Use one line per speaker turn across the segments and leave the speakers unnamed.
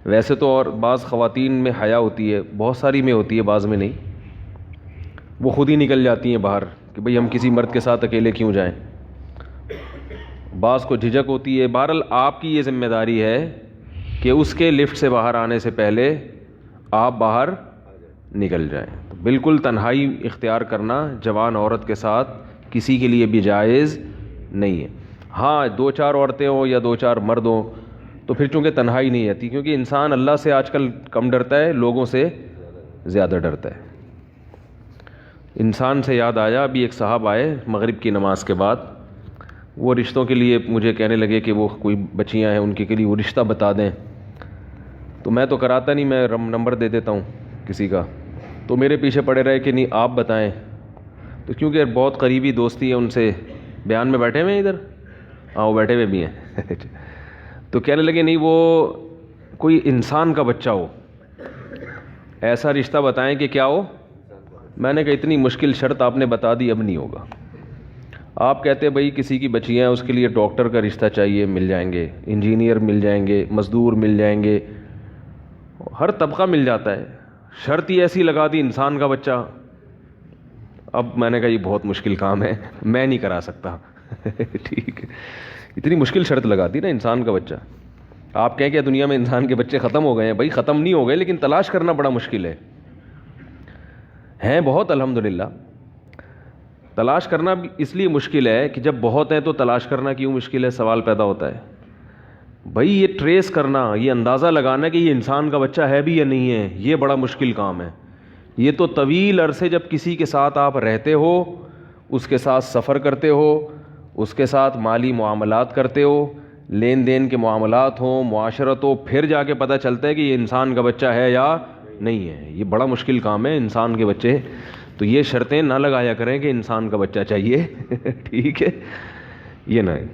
ویسے تو اور بعض خواتین میں حیا ہوتی ہے، بہت ساری میں ہوتی ہے، بعض میں نہیں، وہ خود ہی نکل جاتی ہیں باہر کہ بھئی ہم کسی مرد کے ساتھ اکیلے کیوں جائیں، بعض کو جھجک ہوتی ہے۔ بہرحال آپ کی یہ ذمہ داری ہے کہ اس کے لفٹ سے باہر آنے سے پہلے آپ باہر نکل جائیں۔ تو بالکل تنہائی اختیار کرنا جوان عورت کے ساتھ کسی کے لیے بھی جائز نہیں ہے۔ ہاں، دو چار عورتیں ہوں یا دو چار مرد ہوں تو پھر چونکہ تنہائی نہیں آتی، کیونکہ انسان اللہ سے آج کل کم ڈرتا ہے، لوگوں سے زیادہ ڈرتا ہے۔ انسان سے یاد آیا، ابھی ایک صاحب آئے مغرب کی نماز کے بعد، وہ رشتوں کے لیے مجھے کہنے لگے کہ وہ کوئی بچیاں ہیں ان کے لیے وہ رشتہ بتا دیں، تو میں تو کراتا نہیں، میں نمبر دے دیتا ہوں کسی کا، تو میرے پیچھے پڑے رہے کہ نہیں آپ بتائیں، تو کیونکہ بہت قریبی دوستی ہے ان سے، بیان میں بیٹھے ہوئے ہیں ادھر، ہاں وہ بیٹھے ہوئے بھی ہیں تو کہنے لگے نہیں وہ کوئی انسان کا بچہ ہو، ایسا رشتہ بتائیں کہ کیا ہو۔ میں نے کہا اتنی مشکل شرط آپ نے بتا دی، اب نہیں ہوگا۔ آپ کہتے بھئی کسی کی بچیاں ہیں اس کے لیے ڈاکٹر کا رشتہ چاہیے، مل جائیں گے، انجینئر مل جائیں گے، مزدور مل جائیں گے، ہر طبقہ مل جاتا ہے، شرط ہی ایسی لگا دی انسان کا بچہ۔ اب میں نے کہا یہ بہت مشکل کام ہے، میں نہیں کرا سکتا ٹھیک ہے، اتنی مشکل شرط لگا دی نا، انسان کا بچہ۔ آپ کہیں کہ دنیا میں انسان کے بچے ختم ہو گئے ہیں، بھائی ختم نہیں ہو گئے، لیکن تلاش کرنا بڑا مشکل ہے، ہیں بہت الحمدللہ۔ تلاش کرنا بھی اس لیے مشکل ہے کہ جب بہت ہیں تو تلاش کرنا کیوں مشکل ہے، سوال پیدا ہوتا ہے۔ بھائی یہ ٹریس کرنا، یہ اندازہ لگانا کہ یہ انسان کا بچہ ہے بھی یا نہیں ہے، یہ بڑا مشکل کام ہے۔ یہ تو طویل عرصے جب کسی کے ساتھ آپ رہتے ہو، اس کے ساتھ سفر کرتے ہو، اس کے ساتھ مالی معاملات کرتے ہو، لین دین کے معاملات ہوں، معاشرت ہو، پھر جا کے پتہ چلتا ہے کہ یہ انسان کا بچہ ہے یا نہیں ہے۔ یہ بڑا مشکل کام ہے انسان کے بچے، تو یہ شرطیں نہ لگایا کریں کہ انسان کا بچہ چاہیے ٹھیک ہے، یہ نہ ہے۔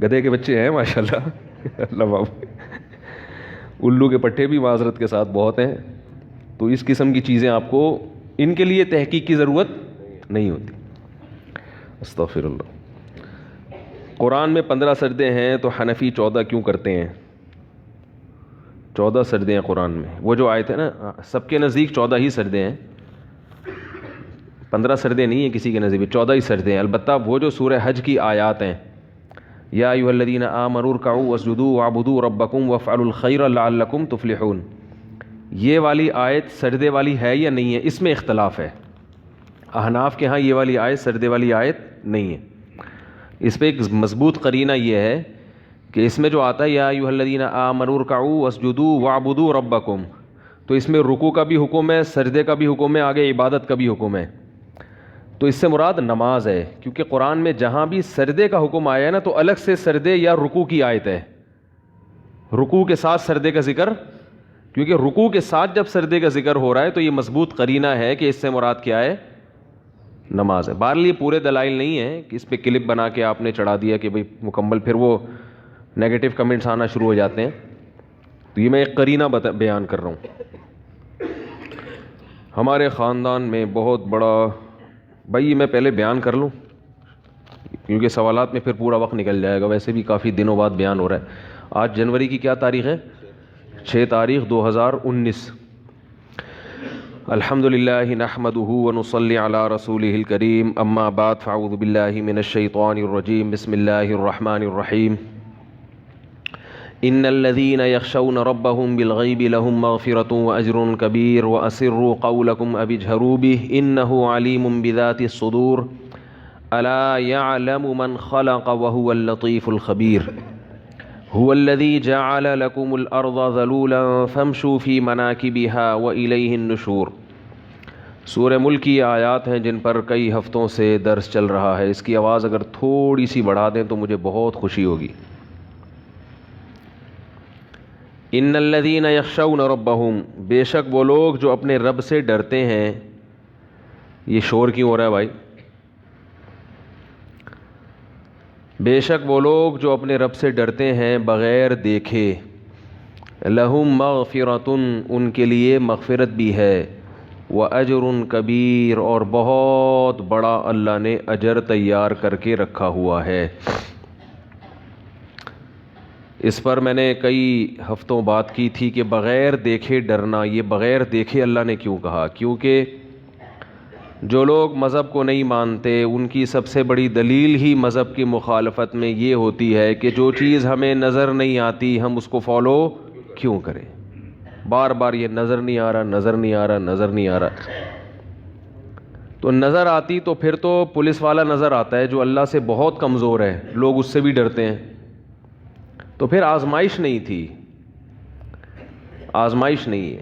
گدھے کے بچے ہیں ماشاءاللہ اللہ معاف، الو کے پٹھے بھی معذرت کے ساتھ بہت ہیں، تو اس قسم کی چیزیں آپ کو ان کے لیے تحقیق کی ضرورت نہیں ہوتی۔ استغفر اللہ۔ قرآن میں 15 سجدے ہیں تو حنفی 14 کیوں کرتے ہیں؟ 14 سجدے ہیں قرآن میں، وہ جو آیت ہے نا، سب کے نزدیک 14 ہی سجدے ہیں، 15 سجدے نہیں ہیں کسی کے نزدیک، 14 ہی سجدے ہیں۔ البتہ وہ جو سورہ حج کی آیات ہیں، یا ایھا الذین آمنوا ارکعوا واسجدوا واعبدوا ربکم وافعلوا الخیر لعلکم تفلحون، یہ والی آیت سجدے والی ہے یا نہیں ہے، اس میں اختلاف ہے۔ احناف کے ہاں یہ والی آیت سجدے والی آیت نہیں ہے۔ اس پہ ایک مضبوط قرینہ یہ ہے کہ اس میں جو آتا ہے یا ایھا الذین آمنوا ارکعوا واسجدوا واعبدوا ربکم، تو اس میں رکوع کا بھی حکم ہے، سجدے کا بھی حکم ہے، آگے عبادت کا بھی حکم ہے، تو اس سے مراد نماز ہے، کیونکہ قرآن میں جہاں بھی سجدے کا حکم آیا ہے نا تو الگ سے سجدے یا رکوع کی آیت ہے، رکوع کے ساتھ سجدے کا ذکر، کیونکہ رکوع کے ساتھ جب سجدے کا ذکر ہو رہا ہے تو یہ مضبوط قرینہ ہے کہ اس سے مراد کیا ہے، نماز ہے۔ بہرحال یہ پورے دلائل نہیں ہیں کہ اس پہ کلپ بنا کے آپ نے چڑھا دیا کہ بھئی مکمل، پھر وہ نیگیٹو کمنٹس آنا شروع ہو جاتے ہیں، تو یہ میں ایک قرینہ بیان کر رہا ہوں۔ ہمارے خاندان میں بہت بڑا، بھائی یہ میں پہلے بیان کر لوں کیونکہ سوالات میں پھر پورا وقت نکل جائے گا، ویسے بھی کافی دنوں بعد بیان ہو رہا ہے۔ آج جنوری کی کیا تاریخ ہے؟ 6 تاریخ 2019۔ الحمد للہ نحمده ونصلی علی رسولہ الکریم، اما بعد فاعوذ باللہ من الشیطان الرجیم، بسم اللہ الرحمن الرحیم۔ ان الذین یخشون ربهم بالغیب لهم مغفرۃ واجر کبیر واسروا قولکم او اجہروا بہ انہ علیم بذات الصدور الا یعلم من خلق وهو اللطیف الخبیر۔ هو الذی جعل لکم الارض ذلولا فامشوا فی مناکبها والیہ النشور۔ سورہ ملک کی آیات ہیں جن پر کئی ہفتوں سے درس چل رہا ہے، اس کی آواز اگر تھوڑی سی بڑھا دیں تو مجھے بہت خوشی ہوگی۔ ان الذین یخشون ربہم، بے شک وہ لوگ جو اپنے رب سے ڈرتے ہیں۔ یہ شور کیوں ہو رہا ہے بھائی؟ بے شک وہ لوگ جو اپنے رب سے ڈرتے ہیں بغیر دیکھے، لہم مغفرۃ، ان کے لیے مغفرت بھی ہے، واجر کبیر، اور بہت بڑا اللہ نے اجر تیار کر کے رکھا ہوا ہے۔ اس پر میں نے کئی ہفتوں بات کی تھی کہ بغیر دیکھے ڈرنا، یہ بغیر دیکھے اللہ نے کیوں کہا؟ کیونکہ جو لوگ مذہب کو نہیں مانتے ان کی سب سے بڑی دلیل ہی مذہب کی مخالفت میں یہ ہوتی ہے کہ جو چیز ہمیں نظر نہیں آتی ہم اس کو فالو کیوں کریں؟ بار بار یہ نظر نہیں آ رہا، نظر نہیں آ رہا، نظر نہیں آ رہا۔ تو نظر آتی تو پھر تو پولیس والا نظر آتا ہے جو اللہ سے بہت کمزور ہے، لوگ اس سے بھی ڈرتے ہیں، تو پھر آزمائش نہیں تھی، آزمائش نہیں ہے۔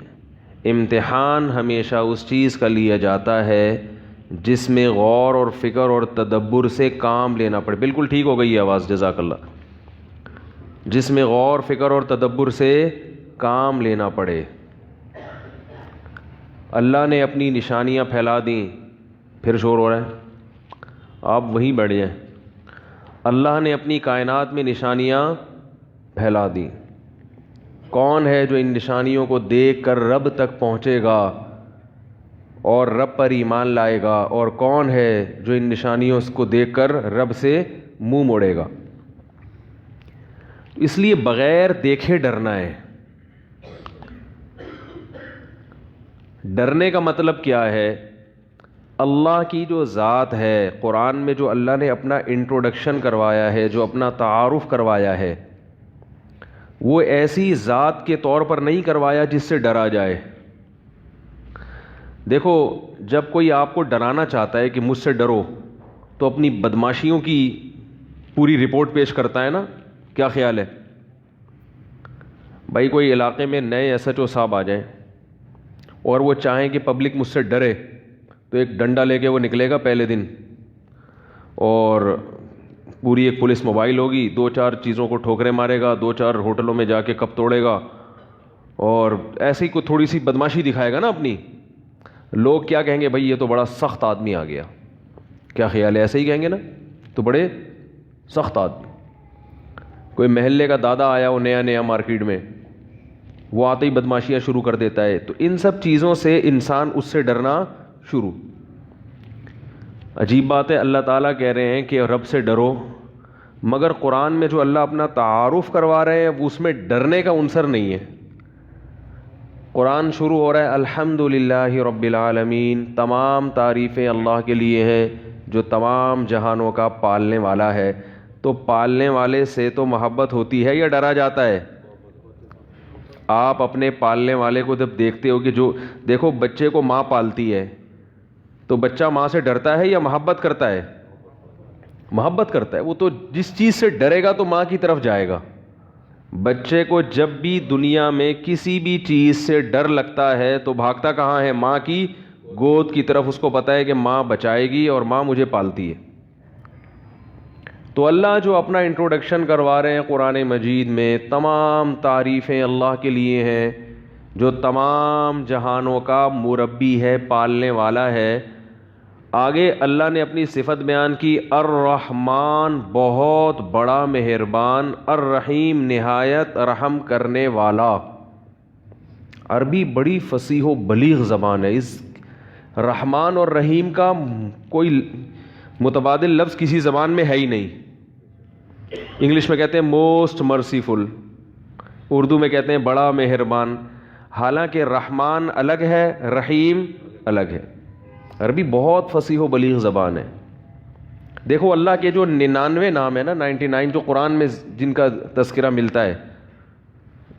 امتحان ہمیشہ اس چیز کا لیا جاتا ہے جس میں غور اور فکر اور تدبر سے کام لینا پڑے۔ بالکل ٹھیک ہو گئی ہے آواز، جزاک اللہ۔ جس میں غور فکر اور تدبر سے کام لینا پڑے۔ اللہ نے اپنی نشانیاں پھیلا دیں، پھر شور ہو رہا ہے، آپ وہیں بیٹھ جائیں۔ اللہ نے اپنی کائنات میں نشانیاں پھیلا دیں۔ کون ہے جو ان نشانیوں کو دیکھ کر رب تک پہنچے گا اور رب پر ایمان لائے گا، اور کون ہے جو ان نشانیوں کو دیکھ کر رب سے منہ موڑے گا؟ اس لیے بغیر دیکھے ڈرنا ہے۔ ڈرنے کا مطلب کیا ہے؟ اللہ کی جو ذات ہے، قرآن میں جو اللہ نے اپنا انٹروڈکشن کروایا ہے، جو اپنا تعارف کروایا ہے، وہ ایسی ذات کے طور پر نہیں کروایا جس سے ڈرا جائے۔ دیکھو، جب کوئی آپ کو ڈرانا چاہتا ہے کہ مجھ سے ڈرو تو اپنی بدماشیوں کی پوری رپورٹ پیش کرتا ہے نا، کیا خیال ہے؟ بھائی کوئی علاقے میں نئے ایس ایچ او صاحب آ جائیں اور وہ چاہیں کہ پبلک مجھ سے ڈرے، تو ایک ڈنڈا لے کے وہ نکلے گا پہلے دن، اور پوری ایک پولیس موبائل ہوگی، 2-4 چیزوں کو ٹھوکریں مارے گا، 2-4 ہوٹلوں میں جا کے کپ توڑے گا، اور ایسے ہی کوئی تھوڑی سی بدماشی دکھائے گا نا اپنی۔ لوگ کیا کہیں گے؟ بھائی یہ تو بڑا سخت آدمی آ گیا۔ کیا خیال ہے؟ ایسے ہی کہیں گے نا، تو بڑے سخت آدمی۔ کوئی محلے کا دادا آیا ہو نیا نیا مارکیٹ میں، وہ آتے ہی بدماشیاں شروع کر دیتا ہے، تو ان سب چیزوں سے انسان اس سے ڈرنا شروع۔ عجیب بات ہے، اللہ تعالیٰ کہہ رہے ہیں کہ رب سے ڈرو، مگر قرآن میں جو اللہ اپنا تعارف کروا رہے ہیں وہ اس میں ڈرنے کا عنصر نہیں ہے۔ قرآن شروع ہو رہا ہے الحمدللہ رب العالمین، تمام تعریفیں اللہ کے لیے ہیں جو تمام جہانوں کا پالنے والا ہے۔ تو پالنے والے سے تو محبت ہوتی ہے یا ڈرا جاتا ہے؟ آپ اپنے پالنے والے کو جب دیکھتے ہو کہ جو دیکھو بچے کو ماں پالتی ہے، تو بچہ ماں سے ڈرتا ہے یا محبت کرتا ہے؟ محبت کرتا ہے۔ وہ تو جس چیز سے ڈرے گا تو ماں کی طرف جائے گا۔ بچے کو جب بھی دنیا میں کسی بھی چیز سے ڈر لگتا ہے تو بھاگتا کہاں ہے؟ ماں کی گود کی طرف۔ اس کو پتہ ہے کہ ماں بچائے گی اور ماں مجھے پالتی ہے۔ تو اللہ جو اپنا انٹروڈکشن کروا رہے ہیں قرآن مجید میں، تمام تعریفیں اللہ کے لیے ہیں جو تمام جہانوں کا مربی ہے، پالنے والا ہے۔ آگے اللہ نے اپنی صفت بیان کی، الرحمن بہت بڑا مہربان، الرحیم نہایت رحم کرنے والا۔ عربی بڑی فصیح و بلیغ زبان ہے، اس رحمان اور رحیم کا کوئی متبادل لفظ کسی زبان میں ہے ہی نہیں۔ انگلش میں کہتے ہیں موسٹ مرسیفل، اردو میں کہتے ہیں بڑا مہربان، حالانکہ رحمان الگ ہے، رحیم الگ ہے۔ عربی بہت فصیح و بلیغ زبان ہے۔ دیکھو اللہ کے جو 99 نام ہیں نا، 99 جو قرآن میں جن کا تذکرہ ملتا ہے،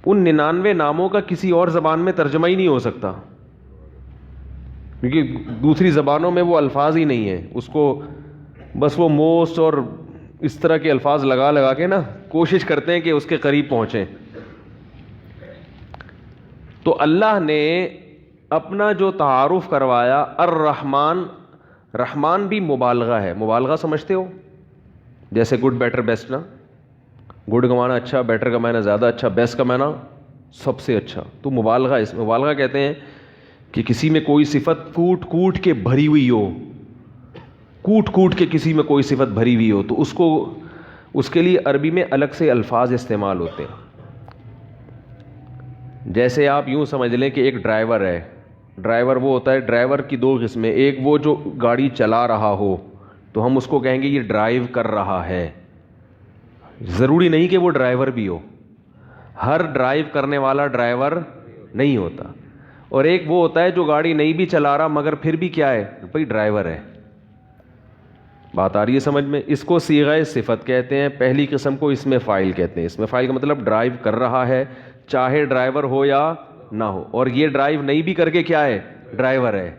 ان 99 ناموں کا کسی اور زبان میں ترجمہ ہی نہیں ہو سکتا، کیونکہ دوسری زبانوں میں وہ الفاظ ہی نہیں ہیں۔ اس کو بس وہ موسٹ اور اس طرح کے الفاظ لگا لگا کے نا کوشش کرتے ہیں کہ اس کے قریب پہنچیں۔ تو اللہ نے اپنا جو تعارف کروایا الرحمن، رحمان بھی مبالغہ ہے۔ مبالغہ سمجھتے ہو؟ جیسے گڈ بیٹر بیسٹ نا، گڈ کا معنی اچھا، بیٹر کا معنی زیادہ اچھا، بیسٹ کا معنی سب سے اچھا۔ تو مبالغہ، اس مبالغہ کہتے ہیں کہ کسی میں کوئی صفت کوٹ کوٹ کے بھری ہوئی ہو، کوٹ کوٹ کے کسی میں کوئی صفت بھری ہوئی ہو، تو اس کے لیے عربی میں الگ سے الفاظ استعمال ہوتے ہیں۔ جیسے آپ یوں سمجھ لیں کہ ایک ڈرائیور ہے، ڈرائیور وہ ہوتا ہے، ڈرائیور کی 2 قسمیں، ایک وہ جو گاڑی چلا رہا ہو تو ہم اس کو کہیں گے یہ ڈرائیو کر رہا ہے، ضروری نہیں کہ وہ ڈرائیور بھی ہو۔ ہر ڈرائیو کرنے والا ڈرائیور نہیں ہوتا. اور ایک وہ ہوتا ہے جو گاڑی نہیں بھی چلا رہا مگر پھر بھی کیا ہے بھائی ڈرائیور ہے. بات آ رہی ہے سمجھ میں؟ اس کو صیغہ صفت کہتے ہیں. پہلی قسم کو اسم فاعل کہتے ہیں. اسم فاعل کا مطلب ڈرائیو کر رہا ہے چاہے ڈرائیور ہو یا نہ ہو. اور یہ ڈرائیو نہیں بھی کر کے کیا ہے ڈرائیور ہے.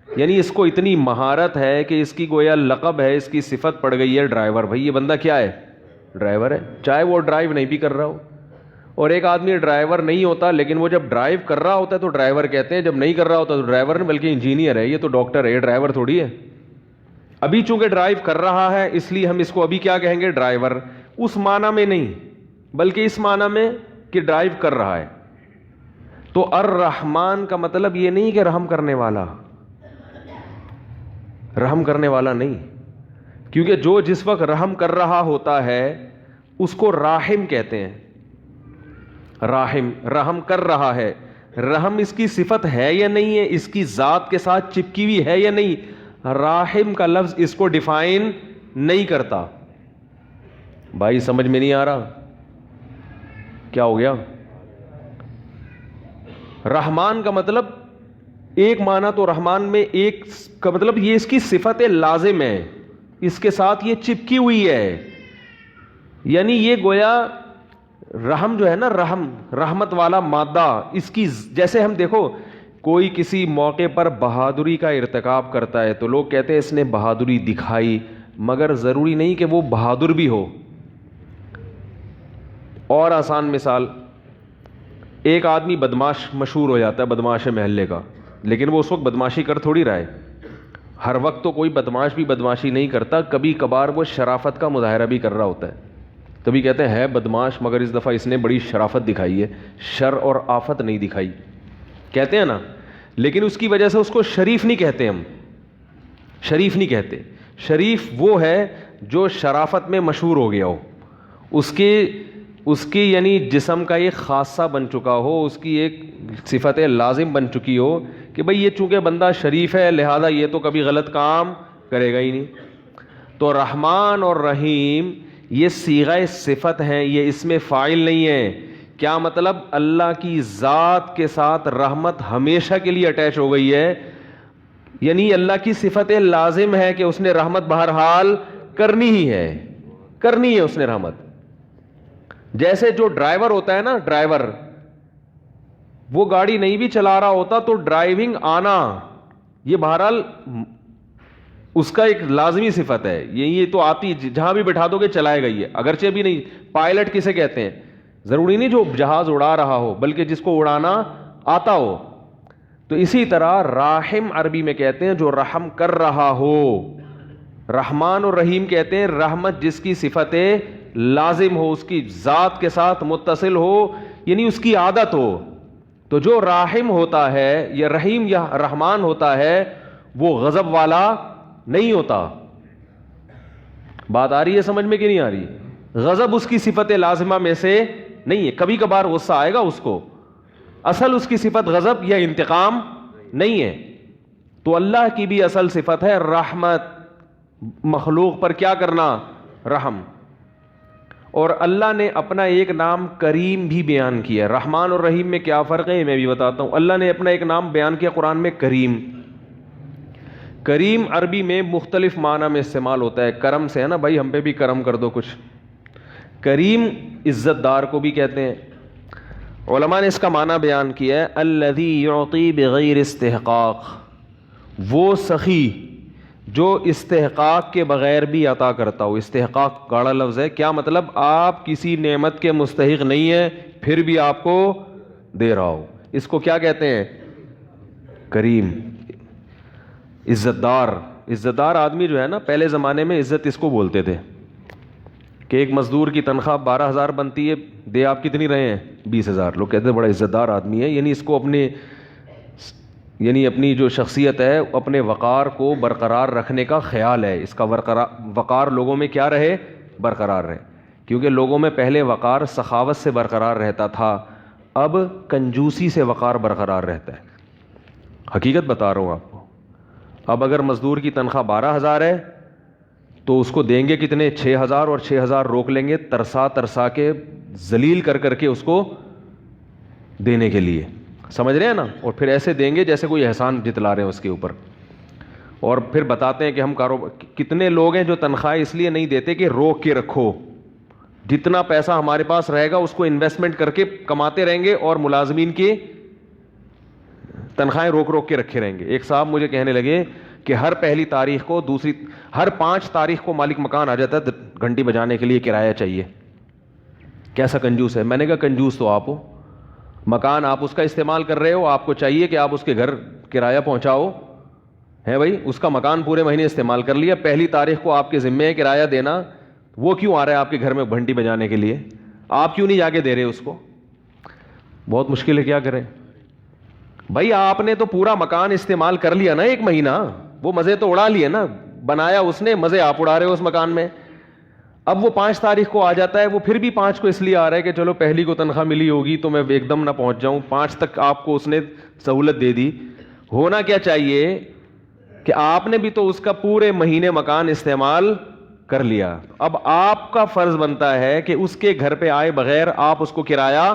یعنی اس کو اتنی مہارت ہے کہ اس کی گویا لقب ہے, اس کی صفت پڑ گئی ہے ڈرائیور. بھائی یہ بندہ کیا ہے ڈرائیور ہے, چاہے وہ ڈرائیو نہیں بھی کر رہا ہو. اور ایک آدمی ڈرائیور نہیں ہوتا لیکن وہ جب ڈرائیو کر رہا ہوتا ہے تو ڈرائیور کہتے ہیں, جب نہیں کر رہا ہوتا تو ڈرائیور نہیں بلکہ انجینئر ہے, یہ تو ڈاکٹر ہے, یہ ڈرائیور تھوڑی ہے. ابھی چونکہ ڈرائیو کر رہا ہے اس لیے ہم اس کو ابھی کیا کہیں گے ڈرائیور. اس معنی میں نہیں بلکہ اس معنی میں کہ ڈرائیو کر رہا ہے. تو الرحمن کا مطلب یہ نہیں کہ رحم کرنے والا, رحم کرنے والا نہیں, کیونکہ جو جس وقت رحم کر رہا ہوتا ہے اس کو راحم کہتے ہیں. راحم رحم کر رہا ہے. رحم اس کی صفت ہے یا نہیں ہے, اس کی ذات کے ساتھ چپکی ہوئی ہے یا نہیں, راحم کا لفظ اس کو ڈیفائن نہیں کرتا. بھائی سمجھ میں نہیں آ رہا کیا ہو گیا؟ رحمان کا مطلب ایک معنی تو رحمان میں ایک کا مطلب یہ اس کی صفت لازم ہے, اس کے ساتھ یہ چپکی ہوئی ہے. یعنی یہ گویا رحم جو ہے نا, رحم رحمت والا مادہ, اس کی جیسے ہم دیکھو کوئی کسی موقع پر بہادری کا ارتکاب کرتا ہے تو لوگ کہتے ہیں اس نے بہادری دکھائی, مگر ضروری نہیں کہ وہ بہادر بھی ہو. اور آسان مثال, ایک آدمی بدماش مشہور ہو جاتا ہے, بدماش محلے کا, لیکن وہ اس وقت بدماشی کر تھوڑی رہا ہے. ہر وقت تو کوئی بدماش بھی بدماشی نہیں کرتا, کبھی کبھار وہ شرافت کا مظاہرہ بھی کر رہا ہوتا ہے. تبھی کہتے ہیں ہے بدماش مگر اس دفعہ اس نے بڑی شرافت دکھائی ہے, شر اور آفت نہیں دکھائی, کہتے ہیں نا. لیکن اس کی وجہ سے اس کو شریف نہیں کہتے, ہم شریف نہیں کہتے. شریف وہ ہے جو شرافت میں مشہور ہو گیا ہو, اس کی یعنی جسم کا ایک خاصہ بن چکا ہو, اس کی ایک صفت لازم بن چکی ہو کہ بھئی یہ چونکہ بندہ شریف ہے لہذا یہ تو کبھی غلط کام کرے گا ہی نہیں. تو رحمان اور رحیم یہ صیغہ صفت ہیں, یہ اس میں فاعل نہیں ہے. کیا مطلب؟ اللہ کی ذات کے ساتھ رحمت ہمیشہ کے لیے اٹیچ ہو گئی ہے, یعنی اللہ کی صفت لازم ہے کہ اس نے رحمت بہرحال کرنی ہی ہے, کرنی ہے اس نے رحمت. جیسے جو ڈرائیور ہوتا ہے نا, ڈرائیور وہ گاڑی نہیں بھی چلا رہا ہوتا تو ڈرائیونگ آنا یہ بہرحال اس کا ایک لازمی صفت ہے. یہ تو آتی جہاں بھی بٹھا دو گے چلائے گا یہ, اگرچہ بھی نہیں. پائلٹ کسے کہتے ہیں؟ ضروری نہیں جو جہاز اڑا رہا ہو بلکہ جس کو اڑانا آتا ہو. تو اسی طرح راحم عربی میں کہتے ہیں جو رحم کر رہا ہو. رحمان اور رحیم کہتے ہیں رحمت جس کی صفت لازم ہو, اس کی ذات کے ساتھ متصل ہو, یعنی اس کی عادت ہو. تو جو راحم ہوتا ہے یا رحیم یا رحمان ہوتا ہے وہ غضب والا نہیں ہوتا. بات آ رہی ہے سمجھ میں کہ نہیں آ رہی؟ غضب اس کی صفت لازمہ میں سے نہیں ہے. کبھی کبھار غصہ آئے گا اس کو, اصل اس کی صفت غضب یا انتقام نہیں ہے. تو اللہ کی بھی اصل صفت ہے رحمت, مخلوق پر کیا کرنا؟ رحم. اور اللہ نے اپنا ایک نام کریم بھی بیان کیا. رحمان اور رحیم میں کیا فرق ہے میں بھی بتاتا ہوں. اللہ نے اپنا ایک نام بیان کیا قرآن میں, کریم. کریم عربی میں مختلف معنی میں استعمال ہوتا ہے. کرم سے ہے نا بھائی, ہم پہ بھی کرم کر دو کچھ. کریم عزت دار کو بھی کہتے ہیں. علماء نے اس کا معنی بیان کیا ہے الذی یعطی بغیر استحقاق, وہ سخی جو استحقاق کے بغیر بھی عطا کرتا ہو. استحقاق گاڑا لفظ ہے. کیا مطلب؟ آپ کسی نعمت کے مستحق نہیں ہیں پھر بھی آپ کو دے رہا ہو. اس کو کیا کہتے ہیں؟ کریم. عزت دار. عزت دار آدمی جو ہے نا, پہلے زمانے میں عزت اس کو بولتے تھے کہ ایک مزدور کی تنخواہ 12,000 بنتی ہے, دے آپ کتنی رہے ہیں؟ 20,000. لوگ کہتے ہیں بڑا عزت دار آدمی ہے, یعنی اس کو اپنی جو شخصیت ہے اپنے وقار کو برقرار رکھنے کا خیال ہے. اس کا وقار لوگوں میں کیا رہے؟ برقرار رہے. کیونکہ لوگوں میں پہلے وقار سخاوت سے برقرار رہتا تھا, اب کنجوسی سے وقار برقرار رہتا ہے. حقیقت بتا رہا ہوں آپ کو. اب اگر مزدور کی تنخواہ 12,000 ہے تو اس کو دیں گے کتنے؟ 6,000 اور 6,000 روک لیں گے ترسا ترسا کے ذلیل کر کر کے اس کو دینے کے لیے, سمجھ رہے ہیں نا, اور پھر ایسے دیں گے جیسے کوئی احسان جتلا رہے ہیں اس کے اوپر. اور پھر بتاتے ہیں کہ ہم کتنے لوگ ہیں جو تنخواہ اس لیے نہیں دیتے کہ روک کے رکھو, جتنا پیسہ ہمارے پاس رہے گا اس کو انویسٹمنٹ کر کے کماتے رہیں گے اور ملازمین کی تنخواہیں روک روک کے رکھے رہیں گے. ایک صاحب مجھے کہنے لگے کہ ہر پہلی تاریخ کو ہر 5 تاریخ کو مالک مکان آ جاتا ہے گھنٹی بجانے کے لیے کرایہ چاہیے. کیسا کنجوس ہے؟ میں نے کہا کنجوس تو آپ ہو, مکان آپ اس کا استعمال کر رہے ہو, آپ کو چاہیے کہ آپ اس کے گھر کرایہ پہنچاؤ, ہے بھائی, اس کا مکان پورے مہینے استعمال کر لیا, پہلی تاریخ کو آپ کے ذمے ہے کرایہ دینا, وہ کیوں آ رہا ہے آپ کے گھر میں گھنٹی بجانے کے لیے؟ آپ کیوں نہیں جا کے دے رہے اس کو؟ بہت مشکل ہے, کیا کریں بھائی, آپ نے تو پورا مکان استعمال کر لیا نا 1 مہینہ, وہ مزے تو اڑا لیے نا, بنایا اس نے, مزے آپ اڑا رہے ہو اس مکان میں. اب وہ 5 تاریخ کو آ جاتا ہے, وہ پھر بھی 5 کو اس لیے آ رہا ہے کہ چلو پہلی کو تنخواہ ملی ہوگی تو میں ایک دم نہ پہنچ جاؤں, 5 تک آپ کو اس نے سہولت دے دی. ہونا کیا چاہیے کہ آپ نے بھی تو اس کا پورے مہینے مکان استعمال کر لیا, اب آپ کا فرض بنتا ہے کہ اس کے گھر پہ آئے بغیر آپ اس کو کرایہ.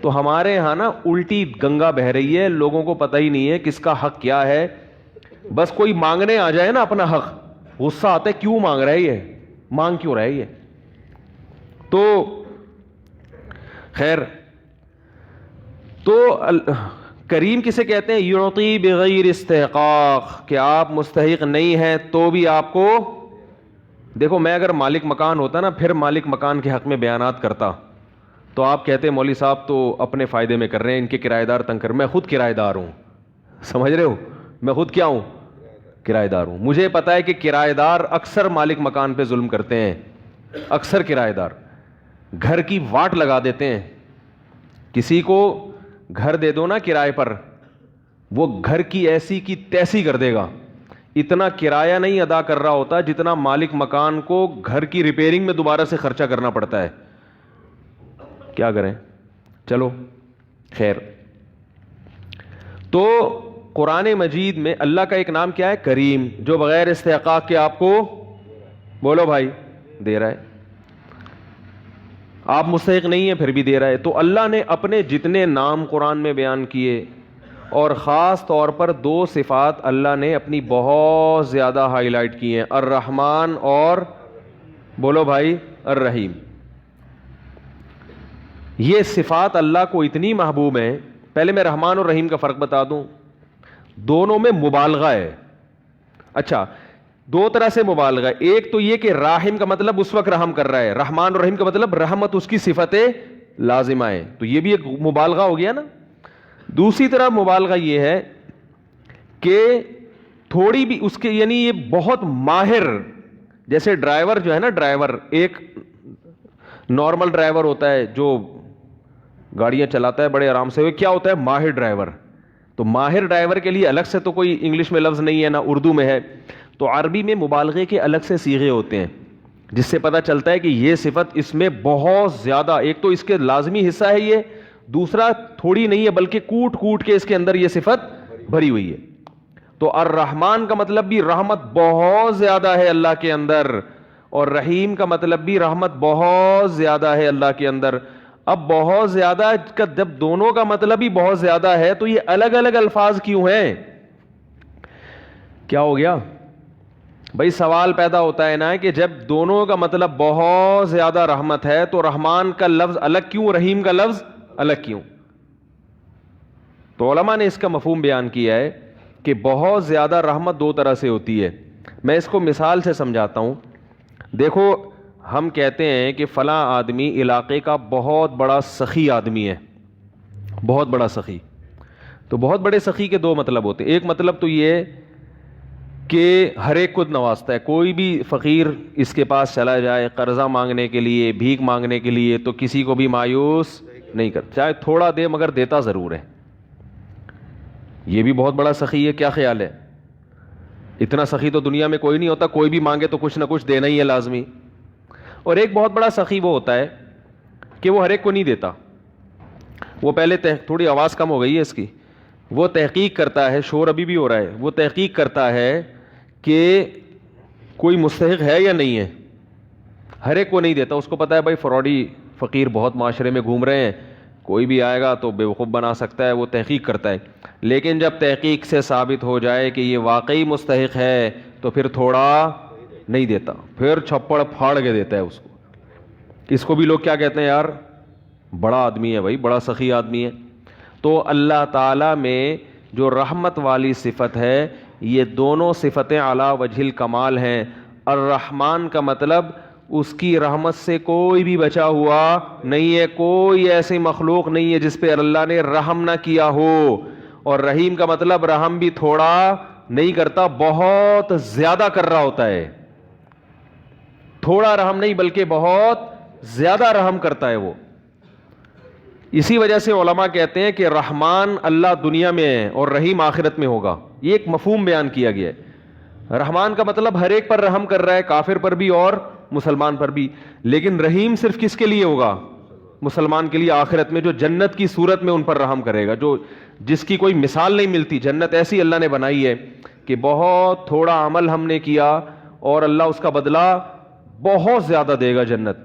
تو ہمارے یہاں نا الٹی گنگا بہ رہی ہے, لوگوں کو پتہ ہی نہیں ہے کس کا حق کیا ہے. بس کوئی مانگنے آ جائے نا اپنا حق, غصہ آتا ہے کیوں مانگ رہا ہے یہ, مانگ کیوں رہا ہے یہ. تو خیر, تو کریم کسے کہتے ہیں؟ یعطی بغیر استحقاق, کہ آپ مستحق نہیں ہیں تو بھی آپ کو. دیکھو میں اگر مالک مکان ہوتا نا پھر مالک مکان کے حق میں بیانات کرتا تو آپ کہتے مولوی صاحب تو اپنے فائدے میں کر رہے ہیں, ان کے کرایہ دار تنگ کر. میں خود کرایہ دار ہوں, سمجھ رہے ہو, میں خود کیا ہوں؟ کرایہ دار ہوں. مجھے پتا ہے کہ کرایہ دار اکثر مالک مکان پہ ظلم کرتے ہیں, اکثر کرایہ دار گھر کی واٹ لگا دیتے ہیں. کسی کو گھر دے دو نا کرائے پر, وہ گھر کی ایسی کی تیسی کر دے گا, اتنا کرایہ نہیں ادا کر رہا ہوتا جتنا مالک مکان کو گھر کی ریپیئرنگ میں دوبارہ سے خرچہ کرنا پڑتا ہے. کیا کریں, چلو خیر. تو قرآن مجید میں اللہ کا ایک نام کیا ہے؟ کریم, جو بغیر استحقاق کے آپ کو, بولو بھائی, دے رہا ہے. آپ مستحق نہیں ہیں پھر بھی دے رہا ہے. تو اللہ نے اپنے جتنے نام قرآن میں بیان کیے, اور خاص طور پر 2 صفات اللہ نے اپنی بہت زیادہ ہائی لائٹ کی ہیں, الرحمن اور, بولو بھائی, الرحیم. یہ صفات اللہ کو اتنی محبوب ہیں. پہلے میں رحمان اور رحیم کا فرق بتا دوں, دونوں میں مبالغہ ہے. اچھا, 2 طرح سے مبالغہ ہے. ایک تو یہ کہ راحم کا مطلب اس وقت رحم کر رہا ہے, رحمان اور رحیم کا مطلب رحمت اس کی صفت لازمہ ہے, تو یہ بھی ایک مبالغہ ہو گیا نا. دوسری طرح مبالغہ یہ ہے کہ تھوڑی بھی اس کے, یعنی یہ بہت ماہر, جیسے ڈرائیور جو ہے نا, ڈرائیور ایک نارمل ڈرائیور ہوتا ہے جو گاڑیاں چلاتا ہے بڑے آرام سے, وہ کیا ہوتا ہے؟ ماہر ڈرائیور. تو ماہر ڈرائیور کے لیے الگ سے تو کوئی انگلش میں لفظ نہیں ہے, نہ اردو میں ہے. تو عربی میں مبالغے کے الگ سے صیغے ہوتے ہیں, جس سے پتہ چلتا ہے کہ یہ صفت اس میں بہت زیادہ, ایک تو اس کے لازمی حصہ ہے یہ, دوسرا تھوڑی نہیں ہے بلکہ کوٹ کوٹ کے اس کے اندر یہ صفت بھری ہوئی ہے. تو الرحمن کا مطلب بھی رحمت بہت زیادہ ہے اللہ کے اندر, اور رحیم کا مطلب بھی رحمت بہت زیادہ ہے اللہ کے اندر. اب بہت زیادہ کا جب دونوں کا مطلب ہی بہت زیادہ ہے تو یہ الگ الگ الفاظ کیوں ہیں؟ کیا ہو گیا بھائی؟ سوال پیدا ہوتا ہے نا کہ جب دونوں کا مطلب بہت زیادہ رحمت ہے تو رحمان کا لفظ الگ کیوں, رحیم کا لفظ الگ کیوں؟ تو علماء نے اس کا مفہوم بیان کیا ہے کہ بہت زیادہ رحمت 2 طرح سے ہوتی ہے. میں اس کو مثال سے سمجھاتا ہوں. دیکھو, ہم کہتے ہیں کہ فلاں آدمی علاقے کا بہت بڑا سخی آدمی ہے, بہت بڑا سخی. تو بہت بڑے سخی کے 2 مطلب ہوتے ہیں. ایک مطلب تو یہ کہ ہر ایک کو نوازتا ہے, کوئی بھی فقیر اس کے پاس چلا جائے قرضہ مانگنے کے لیے, بھیک مانگنے کے لیے, تو کسی کو بھی مایوس نہیں کرتا, چاہے تھوڑا دے مگر دیتا ضرور ہے. یہ بھی بہت بڑا سخی ہے. کیا خیال ہے؟ اتنا سخی تو دنیا میں کوئی نہیں ہوتا, کوئی بھی مانگے تو کچھ نہ کچھ دینا ہی ہے لازمی. اور ایک بہت بڑا سخی وہ ہوتا ہے کہ وہ ہر ایک کو نہیں دیتا. وہ پہلے تھوڑی آواز کم ہو گئی ہے اس کی, وہ تحقیق کرتا ہے, شور ابھی بھی ہو رہا ہے, وہ تحقیق کرتا ہے کہ کوئی مستحق ہے یا نہیں ہے؟ ہر ایک کو نہیں دیتا. اس کو پتا ہے بھائی فراڈی فقیر بہت معاشرے میں گھوم رہے ہیں, کوئی بھی آئے گا تو بیوقوف بنا سکتا ہے, وہ تحقیق کرتا ہے. لیکن جب تحقیق سے ثابت ہو جائے کہ یہ واقعی مستحق ہے تو پھر تھوڑا نہیں دیتا, پھر چھپڑ پھاڑ کے دیتا ہے اس کو. اس کو بھی لوگ کیا کہتے ہیں, یار بڑا آدمی ہے بھائی, بڑا سخی آدمی ہے. تو اللہ تعالیٰ میں جو رحمت والی صفت ہے, یہ دونوں صفتیں علی وجہ الکمال ہیں. الرحمن کا مطلب اس کی رحمت سے کوئی بھی بچا ہوا نہیں ہے, کوئی ایسی مخلوق نہیں ہے جس پہ اللہ نے رحم نہ کیا ہو. اور رحیم کا مطلب رحم بھی تھوڑا نہیں کرتا, بہت زیادہ کر رہا ہوتا ہے. تھوڑا رحم نہیں بلکہ بہت زیادہ رحم کرتا ہے وہ. اسی وجہ سے علماء کہتے ہیں کہ رحمان اللہ دنیا میں ہے اور رحیم آخرت میں ہوگا. یہ ایک مفہوم بیان کیا گیا ہے. رحمان کا مطلب ہر ایک پر رحم کر رہا ہے, کافر پر بھی اور مسلمان پر بھی. لیکن رحیم صرف کس کے لیے ہوگا؟ مسلمان کے لیے آخرت میں, جو جنت کی صورت میں ان پر رحم کرے گا, جو جس کی کوئی مثال نہیں ملتی. جنت ایسی اللہ نے بنائی ہے کہ بہت تھوڑا عمل ہم نے کیا اور اللہ اس کا بدلہ بہت زیادہ دے گا جنت.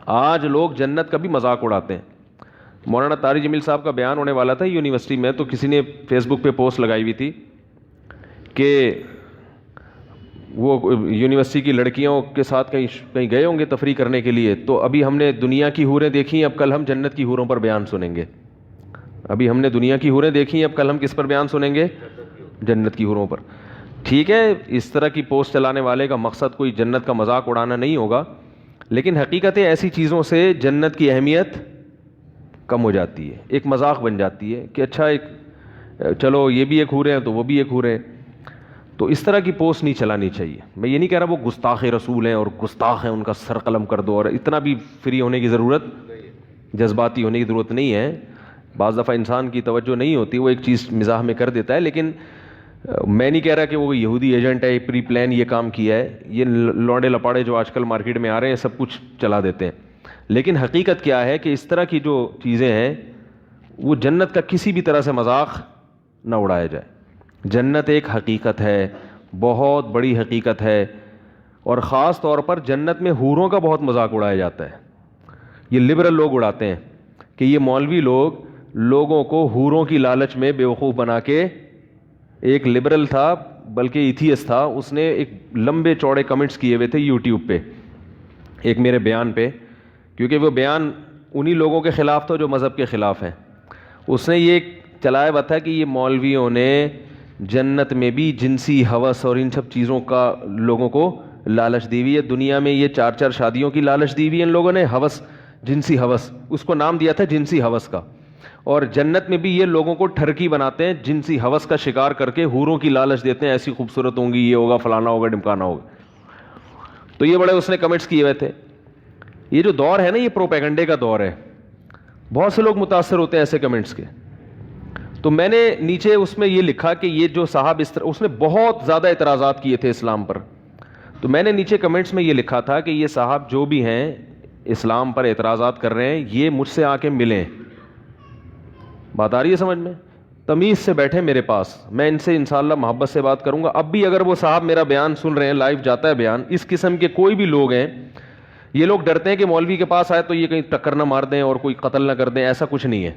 آج لوگ جنت کا بھی مذاق اڑاتے ہیں. مولانا طارق جمیل صاحب کا بیان ہونے والا تھا یونیورسٹی میں, تو کسی نے فیس بک پہ پوسٹ لگائی ہوئی تھی کہ وہ یونیورسٹی کی لڑکیوں کے ساتھ کہیں گئے ہوں گے تفریح کرنے کے لیے, تو ابھی ہم نے دنیا کی حوریں دیکھی ہیں, اب کل ہم جنت کی حوروں پر بیان سنیں گے. ابھی ہم نے دنیا کی حوریں دیکھی ہیں, اب کل ہم کس پر بیان سنیں گے؟ جنت کی حوروں پر. ٹھیک ہے, اس طرح کی پوسٹ چلانے والے کا مقصد کوئی جنت کا مذاق اڑانا نہیں ہوگا, لیکن حقیقت ایسی چیزوں سے جنت کی اہمیت کم ہو جاتی ہے, ایک مذاق بن جاتی ہے کہ اچھا ایک چلو یہ بھی ایک حورے ہیں تو وہ بھی ایک حورے ہیں. تو اس طرح کی پوسٹ نہیں چلانی چاہیے. میں یہ نہیں کہہ رہا وہ گستاخ رسول ہیں اور گستاخ ہیں, ان کا سر قلم کر دو, اور اتنا بھی فری ہونے کی ضرورت, جذباتی ہونے کی ضرورت نہیں ہے. بعض دفعہ انسان کی توجہ نہیں ہوتی, وہ ایک چیز مزاح میں کر دیتا ہے. لیکن میں نہیں کہہ رہا کہ وہ یہودی ایجنٹ ہے, پری پلان یہ کام کیا ہے. یہ لوڈے لپاڑے جو آج کل مارکیٹ میں آ رہے ہیں سب کچھ چلا دیتے ہیں. لیکن حقیقت کیا ہے کہ اس طرح کی جو چیزیں ہیں وہ جنت کا کسی بھی طرح سے مذاق نہ اڑایا جائے. جنت ایک حقیقت ہے, بہت بڑی حقیقت ہے, اور خاص طور پر جنت میں حوروں کا بہت مذاق اڑایا جاتا ہے. یہ لبرل لوگ اڑاتے ہیں کہ یہ مولوی لوگ لوگوں کو حوروں کی لالچ میں بیوقوف بنا کے. ایک لبرل تھا بلکہ ایتھیسٹ تھا, اس نے ایک لمبے چوڑے کمنٹس کیے ہوئے تھے یوٹیوب پہ ایک میرے بیان پہ, کیونکہ وہ بیان انہی لوگوں کے خلاف تھا جو مذہب کے خلاف ہیں. اس نے یہ چلایا ہوا تھا کہ یہ مولویوں نے جنت میں بھی جنسی ہوس اور ان سب چیزوں کا لوگوں کو لالچ دی ہوئی ہے. دنیا میں یہ 4 شادیوں کی لالچ دی ہوئی ہے ان لوگوں نے, ہوس, جنسی ہوس, اس کو نام دیا تھا جنسی ہوس کا. اور جنت میں بھی یہ لوگوں کو ٹھرکی بناتے ہیں, جنسی ہوس کا شکار کر کے حوروں کی لالچ دیتے ہیں, ایسی خوبصورت ہوں گی, یہ ہوگا, فلانا ہوگا, ڈمکانا ہوگا. تو یہ بڑے اس نے کمنٹس کیے ہوئے تھے. یہ جو دور ہے نا, یہ پروپیگنڈے کا دور ہے. بہت سے لوگ متاثر ہوتے ہیں ایسے کمنٹس کے. تو میں نے نیچے اس میں یہ لکھا کہ یہ جو صاحب اس نے بہت زیادہ اعتراضات کیے تھے اسلام پر. تو میں نے نیچے کمنٹس میں یہ لکھا تھا کہ یہ صاحب جو بھی ہیں اسلام پر اعتراضات کر رہے ہیں, یہ مجھ سے آ کے ملیں. بات آ رہی ہے سمجھ میں؟ تمیز سے بیٹھے میرے پاس, میں ان سے انشاءاللہ محبت سے بات کروں گا. اب بھی اگر وہ صاحب میرا بیان سن رہے ہیں, لائیو جاتا ہے بیان, اس قسم کے کوئی بھی لوگ ہیں, یہ لوگ ڈرتے ہیں کہ مولوی کے پاس آئے تو یہ کہیں ٹکر نہ مار دیں اور کوئی قتل نہ کر دیں. ایسا کچھ نہیں ہے.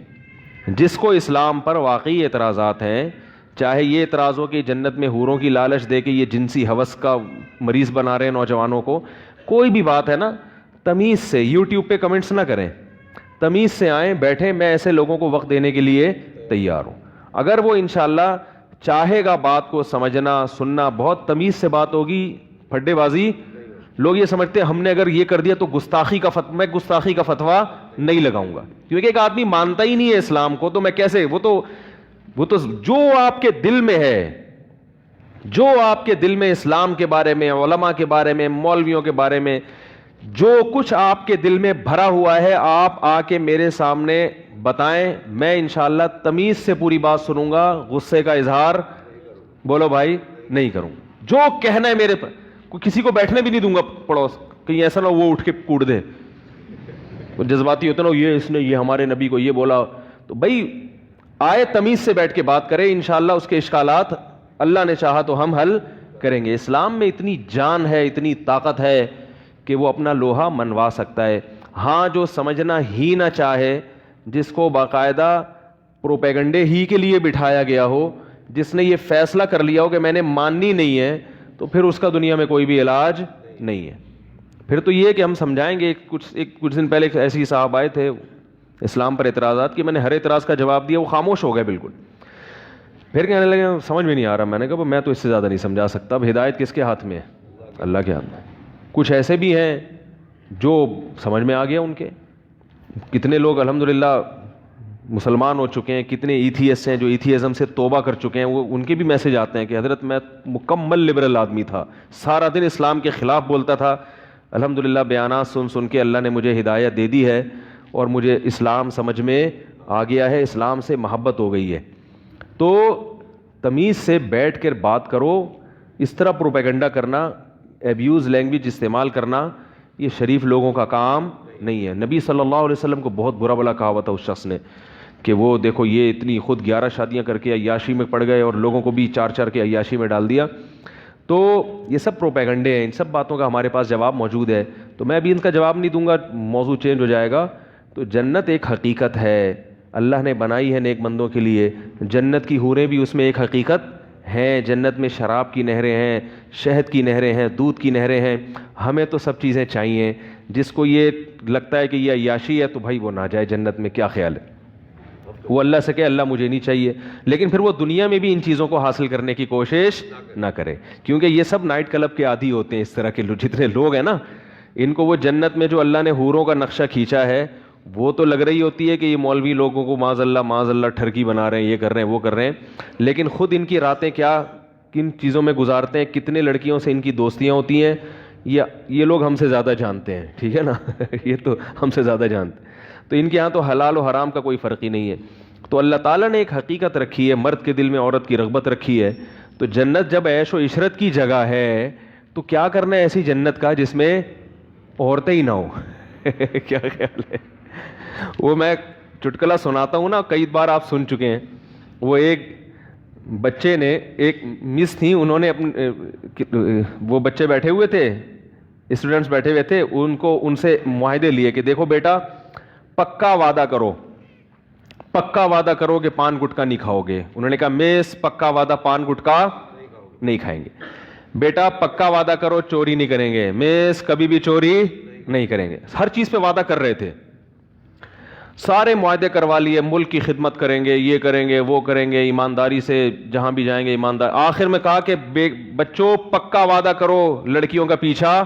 جس کو اسلام پر واقعی اعتراضات ہیں, چاہے یہ اعتراض ہو کہ جنت میں حوروں کی لالچ دے کے یہ جنسی ہوس کا مریض بنا رہے ہیں نوجوانوں کو, کوئی بھی بات ہے نا, تمیز سے یوٹیوب پہ کمنٹس نہ کریں, تمیز سے آئیں, بیٹھیں. میں ایسے لوگوں کو وقت دینے کے لیے تیار ہوں. اگر وہ انشاءاللہ چاہے گا بات کو سمجھنا سننا, بہت تمیز سے بات ہوگی, پھڈے بازی. لوگ یہ سمجھتے ہیں ہم نے اگر یہ کر دیا تو گستاخی کا میں گستاخی کا فتویٰ نہیں لگاؤں گا, کیونکہ ایک آدمی مانتا ہی نہیں ہے اسلام کو, تو میں کیسے, وہ تو جو آپ کے دل میں ہے, جو آپ کے دل میں اسلام کے بارے میں, علماء کے بارے میں, مولویوں کے بارے میں جو کچھ آپ کے دل میں بھرا ہوا ہے, آپ آ کے میرے سامنے بتائیں. میں انشاءاللہ تمیز سے پوری بات سنوں گا, غصے کا اظہار بولو بھائی نہیں کروں. جو کہنا ہے میرے پر, کسی کو بیٹھنے بھی نہیں دوں گا پڑوس, کہیں ایسا نہ وہ اٹھ کے کوڑ دے, جذباتی ہوتے نا, یہ اس نے یہ ہمارے نبی کو یہ بولا. تو بھائی آئے تمیز سے بیٹھ کے بات کرے, انشاءاللہ اس کے اشکالات اللہ نے چاہا تو ہم حل کریں گے. اسلام میں اتنی جان ہے, اتنی طاقت ہے کہ وہ اپنا لوہا منوا سکتا ہے. ہاں جو سمجھنا ہی نہ چاہے, جس کو باقاعدہ پروپیگنڈے ہی کے لیے بٹھایا گیا ہو, جس نے یہ فیصلہ کر لیا ہو کہ میں نے ماننی نہیں ہے, تو پھر اس کا دنیا میں کوئی بھی علاج نہیں ہے. پھر تو یہ کہ ہم سمجھائیں گے. کچھ دن پہلے ایسے ہی صاحب آئے تھے اسلام پر اعتراضات کی, میں نے ہر اعتراض کا جواب دیا, وہ خاموش ہو گئے بالکل. پھر کہنے لگے سمجھ میں نہیں آ رہا. میں نے کہا میں تو اس سے زیادہ نہیں سمجھا سکتا. اب ہدایت کس کے ہاتھ میں ہے؟ اللہ کے ہاتھ میں. کچھ ایسے بھی ہیں جو سمجھ میں آ گیا ان کے. کتنے لوگ الحمدللہ مسلمان ہو چکے ہیں, کتنے ایتھیسٹ ہیں جو ایتھیزم سے توبہ کر چکے ہیں. وہ ان کے بھی میسج آتے ہیں کہ حضرت میں مکمل لبرل آدمی تھا, سارا دن اسلام کے خلاف بولتا تھا, الحمدللہ بیانات سن کے اللہ نے مجھے ہدایت دے دی ہے اور مجھے اسلام سمجھ میں آ گیا ہے, اسلام سے محبت ہو گئی ہے. تو تمیز سے بیٹھ کر بات کرو. اس طرح پروپیگنڈا کرنا, ایبیوز لینگویج استعمال کرنا, یہ شریف لوگوں کا کام نہیں ہے. نبی صلی اللہ علیہ وسلم کو بہت برا بلا کہا ہوا تھا اس شخص نے کہ وہ دیکھو یہ اتنی خود 11 شادیاں کر کے عیاشی میں پڑ گئے اور لوگوں کو بھی 4 کے عیاشی میں ڈال دیا. تو یہ سب پروپیگنڈے ہیں. ان سب باتوں کا ہمارے پاس جواب موجود ہے, تو میں ابھی ان کا جواب نہیں دوں گا, موضوع چینج ہو جائے گا. تو جنت ایک حقیقت ہے, اللہ نے بنائی ہے نیک بندوں کے لیے. جنت کی حوریں بھی اس میں ایک حقیقت ہیں. جنت میں شراب کی نہریں ہیں, شہد کی نہریں ہیں, دودھ کی نہریں ہیں. ہمیں تو سب چیزیں چاہیے. جس کو یہ لگتا ہے کہ یہ عیاشی ہے تو بھائی وہ نہ جائے جنت میں. کیا خیال ہے؟ وہ اللہ سے کہے اللہ مجھے نہیں چاہیے, لیکن پھر وہ دنیا میں بھی ان چیزوں کو حاصل کرنے کی کوشش نہ کرے, کیونکہ یہ سب نائٹ کلب کے عادی ہوتے ہیں. اس طرح کے جتنے لوگ ہیں نا, ان کو وہ جنت میں جو اللہ نے حوروں کا نقشہ کھینچا ہے وہ تو لگ رہی ہوتی ہے کہ یہ مولوی لوگوں کو معاذ اللہ ٹھرکی بنا رہے ہیں, یہ کر رہے ہیں, وہ کر رہے ہیں, لیکن خود ان کی راتیں کیا کن چیزوں میں گزارتے ہیں, کتنے لڑکیوں سے ان کی دوستیاں ہوتی ہیں, یہ لوگ ہم سے زیادہ جانتے ہیں. ٹھیک ہے نا, یہ تو ہم سے زیادہ جانتے ہیں. تو ان کے ہاں تو حلال و حرام کا کوئی فرق ہی نہیں ہے. تو اللہ تعالیٰ نے ایک حقیقت رکھی ہے, مرد کے دل میں عورت کی رغبت رکھی ہے. تو جنت جب عیش و عشرت کی جگہ ہے تو کیا کرنا ہے ایسی جنت کا جس میں عورتیں ہی نہ ہو. کیا خیال ہے؟ وہ میں چٹکلا سناتا ہوں نا, کئی بار آپ سن چکے ہیں. وہ ایک بچے نے, ایک مس تھیں, انہوں نے وہ بچے بیٹھے ہوئے تھے, اسٹوڈنٹس بیٹھے ہوئے تھے, ان سے معاہدے لیے کہ دیکھو بیٹا پکا وعدہ کرو کہ پان گٹکا نہیں کھاؤ گے. انہوں نے کہا میس پکا وعدہ پان گٹکا نہیں کھائیں گے. بیٹا پکا وعدہ کرو چوری نہیں کریں گے. میس کبھی بھی چوری نہیں کریں گے. ہر چیز پہ وعدہ کر رہے تھے, سارے معاہدے کروا لیے, ملک کی خدمت کریں گے, یہ کریں گے, وہ کریں گے, ایمانداری سے جہاں بھی جائیں گے ایماندار. آخر میں کہا کہ بچوں پکا وعدہ کرو لڑکیوں کا پیچھا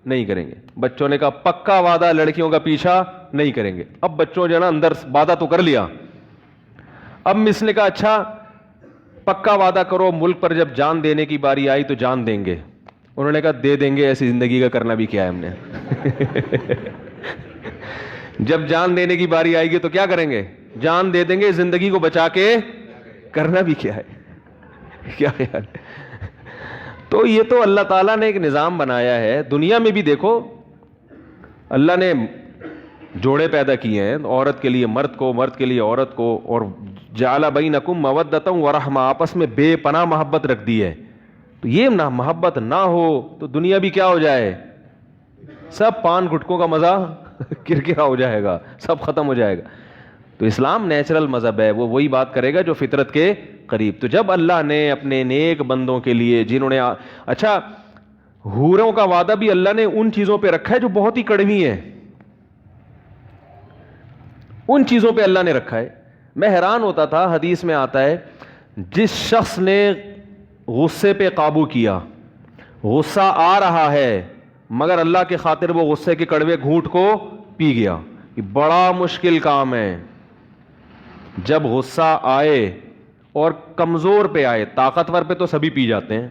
نہیں کریں گے. بچوں نے کہا پکا وعدہ لڑکیوں کا پیچھا نہیں کریں گے. اب بچوں جو ہے نا اندر وعدہ تو کر لیا. اب مس نے کہا اچھا پکا وعدہ کرو ملک پر جب جان دینے کی باری آئی تو جان دیں گے. انہوں نے کہا دے دیں گے, ایسی زندگی کا کرنا بھی کیا ہے ہم نے. جب جان دینے کی باری آئے گی تو کیا کریں گے؟ جان دے دیں گے. زندگی کو بچا کے کرنا بھی کیا ہے. کیا خیال ہے؟ تو یہ تو اللہ تعالیٰ نے ایک نظام بنایا ہے. دنیا میں بھی دیکھو اللہ نے جوڑے پیدا کیے ہیں, عورت کے لیے مرد کو, مرد کے لیے عورت کو, اور جعل بینکم مودۃ ورحمہ, آپس میں بے پناہ محبت رکھ دی ہے. تو یہ نہ محبت نہ ہو تو دنیا بھی کیا ہو جائے, سب پان گٹکوں کا مزہ کرکرا ہو جائے گا, سب ختم ہو جائے گا. تو اسلام نیچرل مذہب ہے, وہ وہی بات کرے گا جو فطرت کے قریب. تو جب اللہ نے اپنے نیک بندوں کے لیے جنہوں نے اچھا حوروں کا وعدہ بھی اللہ نے ان چیزوں پہ رکھا ہے جو بہت ہی کڑوی ہیں, ان چیزوں پہ اللہ نے رکھا ہے. میں حیران ہوتا تھا, حدیث میں آتا ہے جس شخص نے غصے پہ قابو کیا, غصہ آ رہا ہے مگر اللہ کے خاطر وہ غصے کے کڑوے گھونٹ کو پی گیا. یہ بڑا مشکل کام ہے. جب غصہ آئے اور کمزور پہ آئے, طاقتور پہ تو سبھی پی جاتے ہیں.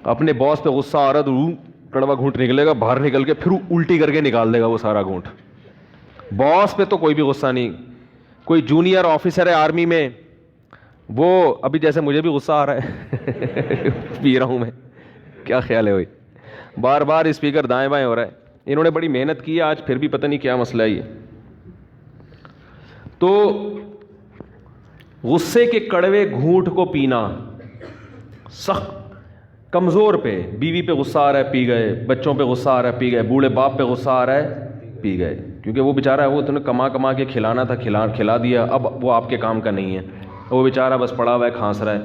اپنے باس پہ غصہ آ رہا تو کڑوا گھونٹ نکلے گا, باہر نکل کے پھر الٹی کر کے نکال دے گا وہ سارا گھونٹ. باس پہ تو کوئی بھی غصہ نہیں. کوئی جونیئر آفیسر ہے آرمی میں, وہ ابھی جیسے مجھے بھی غصہ آ رہا ہے پی رہا ہوں میں. کیا خیال ہے بھائی؟ بار بار اسپیکر دائیں بائیں ہو رہا ہے. انہوں نے بڑی محنت کی ہے, آج پھر بھی پتہ نہیں کیا مسئلہ ہے یہ. تو غصے کے کڑوے گھونٹ کو پینا سخت کمزور پہ، بیوی پہ غصہ آ رہا ہے پی گئے، بچوں پہ غصہ آ رہا ہے پی گئے، بوڑھے باپ پہ غصہ آ رہا ہے پی گئے، کیونکہ وہ بیچارہ وہ تو نے کما کے کھلانا تھا، کھلا دیا، اب وہ آپ کے کام کا نہیں ہے، وہ بیچارہ بس پڑا ہوا ہے کھانس رہا ہے،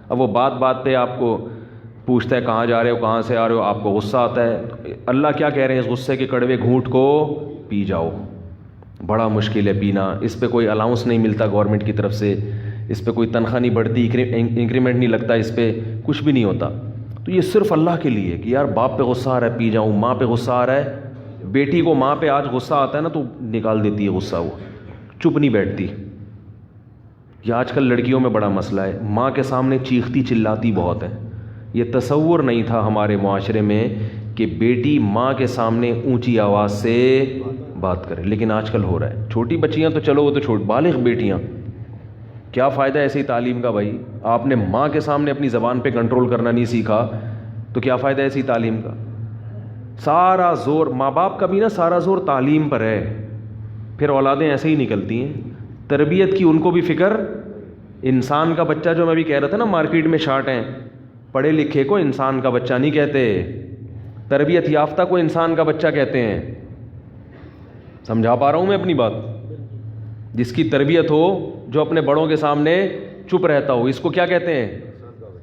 اب وہ بات پہ آپ کو پوچھتا ہے کہاں جا رہے ہو، کہاں سے آ رہے ہو، آپ کو غصہ آتا ہے۔ اللہ کیا کہہ رہے ہیں، اس غصے کے کڑوے گھونٹ کو پی جاؤ، بڑا مشکل ہے پینا، اس پہ کوئی الاؤنس نہیں ملتا گورنمنٹ کی طرف سے، اس پہ کوئی تنخواہ نہیں بڑھتی، انکریمنٹ نہیں لگتا، اس پہ کچھ بھی نہیں ہوتا، تو یہ صرف اللہ کے لیے کہ یار باپ پہ غصہ آ رہا ہے پی جاؤں، ماں پہ غصہ آ رہا ہے، بیٹی کو ماں پہ آج غصہ آتا ہے نا تو نکال دیتی ہے غصہ، وہ چپ نہیں بیٹھتی۔ یہ آج کل لڑکیوں میں بڑا مسئلہ ہے، ماں کے سامنے چیختی چلاتی بہت ہے، یہ تصور نہیں تھا ہمارے معاشرے میں کہ بیٹی ماں کے سامنے اونچی آواز سے بات کرے، لیکن آج کل ہو رہا ہے۔ چھوٹی بچیاں تو چلو وہ تو بالغ بیٹیاں، کیا فائدہ ایسی تعلیم کا بھائی، آپ نے ماں کے سامنے اپنی زبان پہ کنٹرول کرنا نہیں سیکھا تو کیا فائدہ ایسی تعلیم کا؟ سارا زور ماں باپ کا بھی نا، سارا زور تعلیم پر ہے، پھر اولادیں ایسے ہی نکلتی ہیں۔ تربیت کی ان کو بھی فکر، انسان کا بچہ، جو میں بھی کہہ رہا تھا نا مارکیٹ میں شارٹ ہیں، پڑھے لکھے کو انسان کا بچہ نہیں کہتے، تربیت یافتہ کو انسان کا بچہ کہتے ہیں۔ سمجھا پا رہا ہوں میں اپنی بات؟ جس کی تربیت ہو، جو اپنے بڑوں کے سامنے چپ رہتا ہو، اس کو کیا کہتے ہیں؟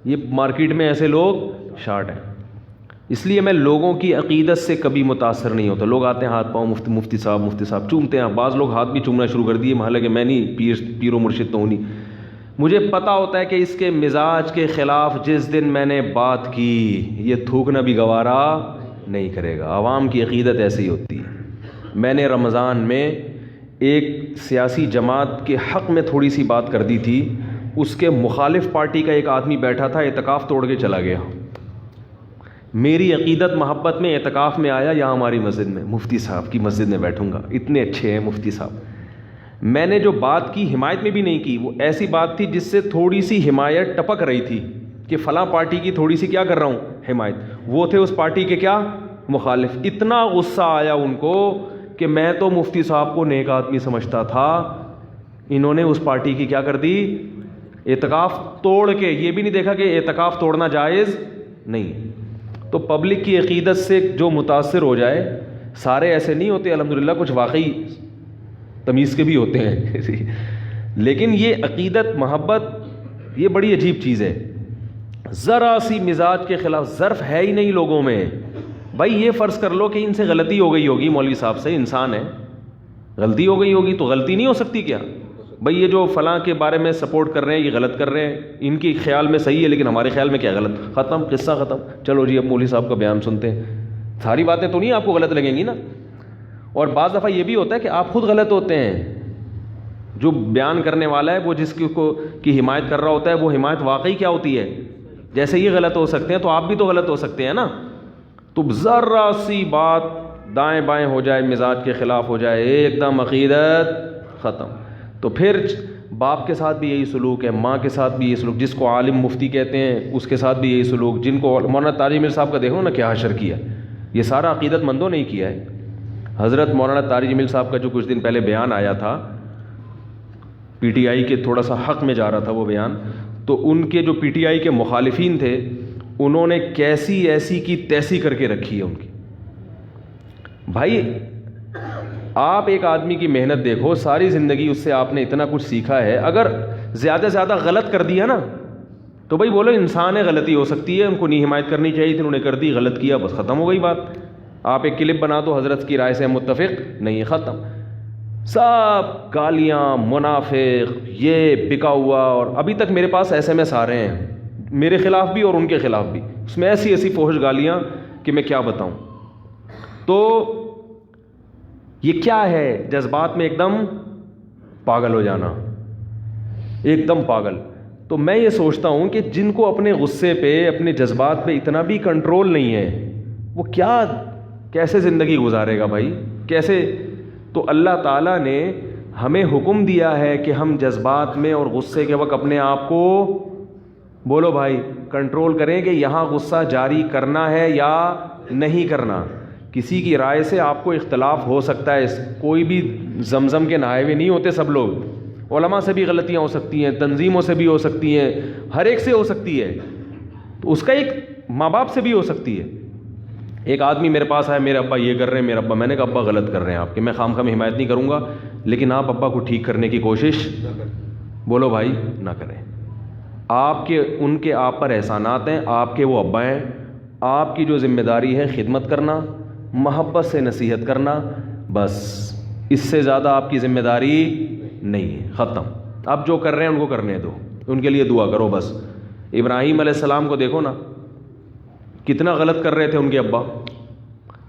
یہ مارکیٹ میں ایسے لوگ شارٹ ہیں۔ اس لیے میں لوگوں کی عقیدت سے کبھی متاثر نہیں ہوتا۔ لوگ آتے ہیں ہاتھ پاؤں مفتی صاحب چومتے ہیں، بعض لوگ ہاتھ بھی چومنا شروع کر دیے، حالانکہ میں نہیں پیر و مرشد تو ہوں نہیں، مجھے پتہ ہوتا ہے کہ اس کے مزاج کے خلاف جس دن میں نے بات کی یہ تھوکنا بھی گوارا نہیں کرے گا۔ عوام کی عقیدت ایسی ہی ہوتی ہے۔ میں نے رمضان میں ایک سیاسی جماعت کے حق میں تھوڑی سی بات کر دی تھی، اس کے مخالف پارٹی کا ایک آدمی بیٹھا تھا، اعتکاف توڑ کے چلا گیا۔ میری عقیدت محبت میں اعتکاف میں آیا، یہاں ہماری مسجد میں، مفتی صاحب کی مسجد میں بیٹھوں گا، اتنے اچھے ہیں مفتی صاحب۔ میں نے جو بات کی حمایت میں بھی نہیں کی، وہ ایسی بات تھی جس سے تھوڑی سی حمایت ٹپک رہی تھی کہ فلاں پارٹی کی تھوڑی سی کیا کر رہا ہوں، حمایت، وہ تھے اس پارٹی کے کیا مخالف۔ اتنا غصہ آیا ان کو کہ میں تو مفتی صاحب کو نیک آدمی سمجھتا تھا، انہوں نے اس پارٹی کی کیا کر دی، اعتکاف توڑ کے، یہ بھی نہیں دیکھا کہ اعتکاف توڑنا جائز نہیں۔ تو پبلک کی عقیدت سے جو متاثر ہو جائے، سارے ایسے نہیں ہوتے الحمدللہ، کچھ واقعی تمیز کے بھی ہوتے ہیں لیکن یہ عقیدت محبت یہ بڑی عجیب چیز ہے۔ ذرا سی مزاج کے خلاف ظرف ہے ہی نہیں لوگوں میں۔ بھائی یہ فرض کر لو کہ ان سے غلطی ہو گئی ہوگی، مولوی صاحب سے، انسان ہے، غلطی ہو گئی ہوگی تو غلطی نہیں ہو سکتی کیا؟ بھائی یہ جو فلاں کے بارے میں سپورٹ کر رہے ہیں یہ غلط کر رہے ہیں، ان کی خیال میں صحیح ہے لیکن ہمارے خیال میں کیا غلط، ختم، قصہ ختم، چلو جی اب مولوی صاحب کا بیان سنتے ہیں۔ ساری باتیں تو نہیں آپ کو غلط لگیں گی نا۔ اور بعض دفعہ یہ بھی ہوتا ہے کہ آپ خود غلط ہوتے ہیں، جو بیان کرنے والا ہے وہ جس کی حمایت کر رہا ہوتا ہے وہ حمایت واقعی کیا ہوتی ہے، جیسے یہ غلط ہو سکتے ہیں تو آپ بھی تو غلط ہو سکتے ہیں نا۔ تو ذرا سی بات دائیں بائیں ہو جائے، مزاج کے خلاف ہو جائے، ایک دم عقیدت ختم۔ تو پھر باپ کے ساتھ بھی یہی سلوک ہے، ماں کے ساتھ بھی یہی سلوک، جس کو عالم مفتی کہتے ہیں اس کے ساتھ بھی یہی سلوک، جن کو مولانا طارق جمیل صاحب کا دیکھو نا کیا حشر کیا، یہ سارا عقیدت مندوں نے کیا ہے۔ حضرت مولانا طارق جمیل صاحب کا جو کچھ دن پہلے بیان آیا تھا، پی ٹی آئی کے تھوڑا سا حق میں جا رہا تھا وہ بیان، تو ان کے جو پی ٹی آئی کے مخالفین تھے انہوں نے کیسی ایسی کی تیسی کر کے رکھی ہے ان کی۔ بھائی آپ ایک آدمی کی محنت دیکھو، ساری زندگی اس سے آپ نے اتنا کچھ سیکھا ہے، اگر زیادہ سے زیادہ غلط کر دیا نا تو بھائی بولو انسان ہے، غلطی ہو سکتی ہے، ان کو نہیں حمایت کرنی چاہیے تھی، انہوں نے کر دی، غلط کیا، بس ختم ہو گئی بات۔ آپ ایک کلپ بنا دو حضرت کی رائے سے متفق نہیں، ختم، سب گالیاں، منافق، یہ بکا ہوا۔ اور ابھی تک میرے پاس ایس ایم ایس آ رہے ہیں میرے خلاف بھی اور ان کے خلاف بھی، اس میں ایسی ایسی فحش گالیاں کہ میں کیا بتاؤں۔ تو یہ کیا ہے، جذبات میں ایک دم پاگل ہو جانا، ایک دم پاگل۔ تو میں یہ سوچتا ہوں کہ جن کو اپنے غصے پہ، اپنے جذبات پہ اتنا بھی کنٹرول نہیں ہے، وہ کیسے زندگی گزارے گا بھائی، کیسے؟ تو اللہ تعالیٰ نے ہمیں حکم دیا ہے کہ ہم جذبات میں اور غصے کے وقت اپنے آپ کو، بولو بھائی، کنٹرول کریں کہ یہاں غصہ جاری کرنا ہے یا نہیں کرنا۔ کسی کی رائے سے آپ کو اختلاف ہو سکتا ہے، کوئی بھی زمزم کے نہائے ہوئے نہیں ہوتے سب لوگ، علماء سے بھی غلطیاں ہو سکتی ہیں، تنظیموں سے بھی ہو سکتی ہیں، ہر ایک سے ہو سکتی ہے۔ تو اس کا ایک ماں باپ سے بھی ہو سکتی ہے. ایک آدمی میرے پاس آیا, میرے ابا یہ کر رہے ہیں, میرے ابا, میں نے کہا ابا غلط کر رہے ہیں آپ کے, میں خام حمایت نہیں کروں گا, لیکن آپ ابا کو ٹھیک کرنے کی کوشش بولو بھائی نہ کریں. آپ کے ان کے آپ پر احسانات ہیں, آپ کے وہ ابا ہیں, آپ کی جو ذمہ داری ہے خدمت کرنا, محبت سے نصیحت کرنا, بس اس سے زیادہ آپ کی ذمہ داری نہیں ہے, ختم. اب جو کر رہے ہیں ان کو کرنے دو, ان کے لیے دعا کرو بس. ابراہیم علیہ السلام کو دیکھو نا, کتنا غلط کر رہے تھے ان کے ابا.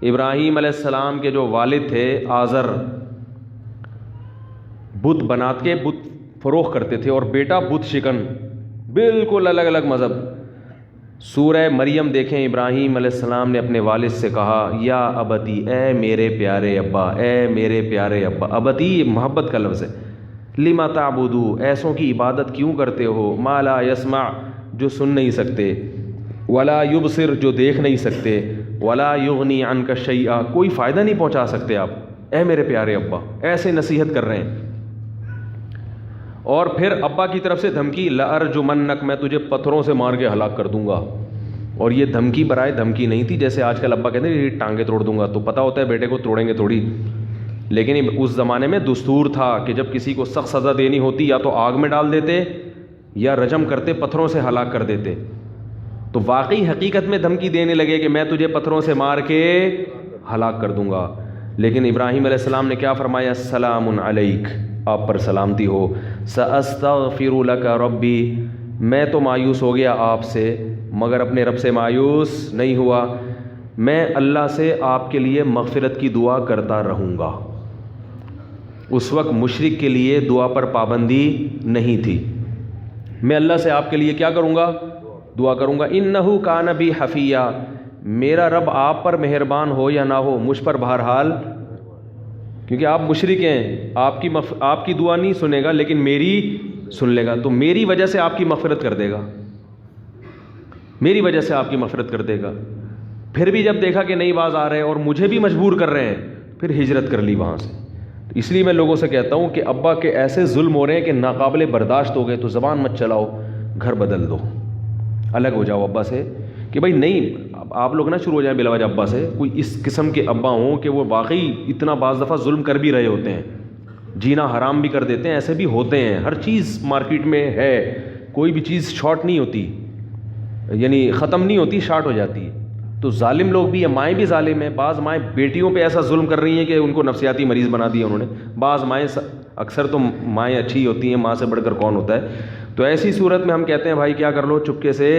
ابراہیم علیہ السلام کے جو والد تھے آزر, بت بنا کے بت فروخت کرتے تھے, اور بیٹا بت شکن, بالکل الگ الگ مذہب. سورہ مریم دیکھیں, ابراہیم علیہ السلام نے اپنے والد سے کہا یا ابتی, اے میرے پیارے ابا, اے میرے پیارے ابا. ابتی محبت کا لفظ ہے. لما تعبدو, ایسوں کی عبادت کیوں کرتے ہو, ما لا یسمع, جو سن نہیں سکتے, ولا یبصر, جو دیکھ نہیں سکتے, ولا یغنی عنک شیئا, کوئی فائدہ نہیں پہنچا سکتے آپ, اے میرے پیارے ابا. ایسے نصیحت کر رہے ہیں. اور پھر ابا کی طرف سے دھمکی, لأرجمنک, میں تجھے پتھروں سے مار کے ہلاک کر دوں گا. اور یہ دھمکی برائے دھمکی نہیں تھی جیسے آج کل ابا کہتے ہیں یہ ٹانگیں توڑ دوں گا, تو پتہ ہوتا ہے بیٹے کو توڑیں گے تھوڑی. لیکن اس زمانے میں دستور تھا کہ جب کسی کو سخت سزا دینی ہوتی یا تو آگ میں ڈال دیتے یا رجم کرتے, پتھروں سے ہلاک کر دیتے. تو واقعی حقیقت میں دھمکی دینے لگے کہ میں تجھے پتھروں سے مار کے ہلاک کر دوں گا. لیکن ابراہیم علیہ السلام نے کیا فرمایا, سلام علیک, آپ پر سلامتی ہو. سأستغفر لک ربی, میں تو مایوس ہو گیا آپ سے, مگر اپنے رب سے مایوس نہیں ہوا, میں اللہ سے آپ کے لیے مغفرت کی دعا کرتا رہوں گا. اس وقت مشرک کے لیے دعا پر پابندی نہیں تھی. میں اللہ سے آپ کے لیے کیا کروں گا, دعا کروں گا. انہ کان بی حفیہ, میرا رب آپ پر مہربان ہو یا نہ ہو, مجھ پر بہرحال, کیونکہ آپ مشرک ہیں, آپ کی دعا نہیں سنے گا لیکن میری سن لے گا, تو میری وجہ سے آپ کی مغفرت کر دے گا, میری وجہ سے آپ کی مغفرت کر دے گا. پھر بھی جب دیکھا کہ نہیں باز آ رہے اور مجھے بھی مجبور کر رہے ہیں, پھر ہجرت کر لی وہاں سے. اس لیے میں لوگوں سے کہتا ہوں کہ ابا کے ایسے ظلم ہو رہے ہیں کہ ناقابل برداشت ہو گئے, تو زبان مت چلاؤ, گھر بدل دو, الگ ہو جاؤ ابا سے. کہ بھائی نہیں, آپ لوگ نہ شروع ہو جائیں بلا وجہ ابا سے. کوئی اس قسم کے ابا ہوں کہ وہ واقعی اتنا بعض دفعہ ظلم کر بھی رہے ہوتے ہیں, جینا حرام بھی کر دیتے ہیں, ایسے بھی ہوتے ہیں. ہر چیز مارکیٹ میں ہے, کوئی بھی چیز شارٹ نہیں ہوتی, یعنی ختم نہیں ہوتی, شارٹ ہو جاتی ہے. تو ظالم لوگ بھی ہیں, مائیں بھی ظالم ہیں. بعض مائیں بیٹیوں پہ ایسا ظلم کر رہی ہیں کہ ان کو نفسیاتی مریض بنا دیا انہوں نے. بعض مائیں, اکثر تو مائیں اچھی ہوتی ہیں, ماں سے بڑھ کر کون ہوتا ہے. تو ایسی صورت میں ہم کہتے ہیں بھائی کیا کر لو, چپکے سے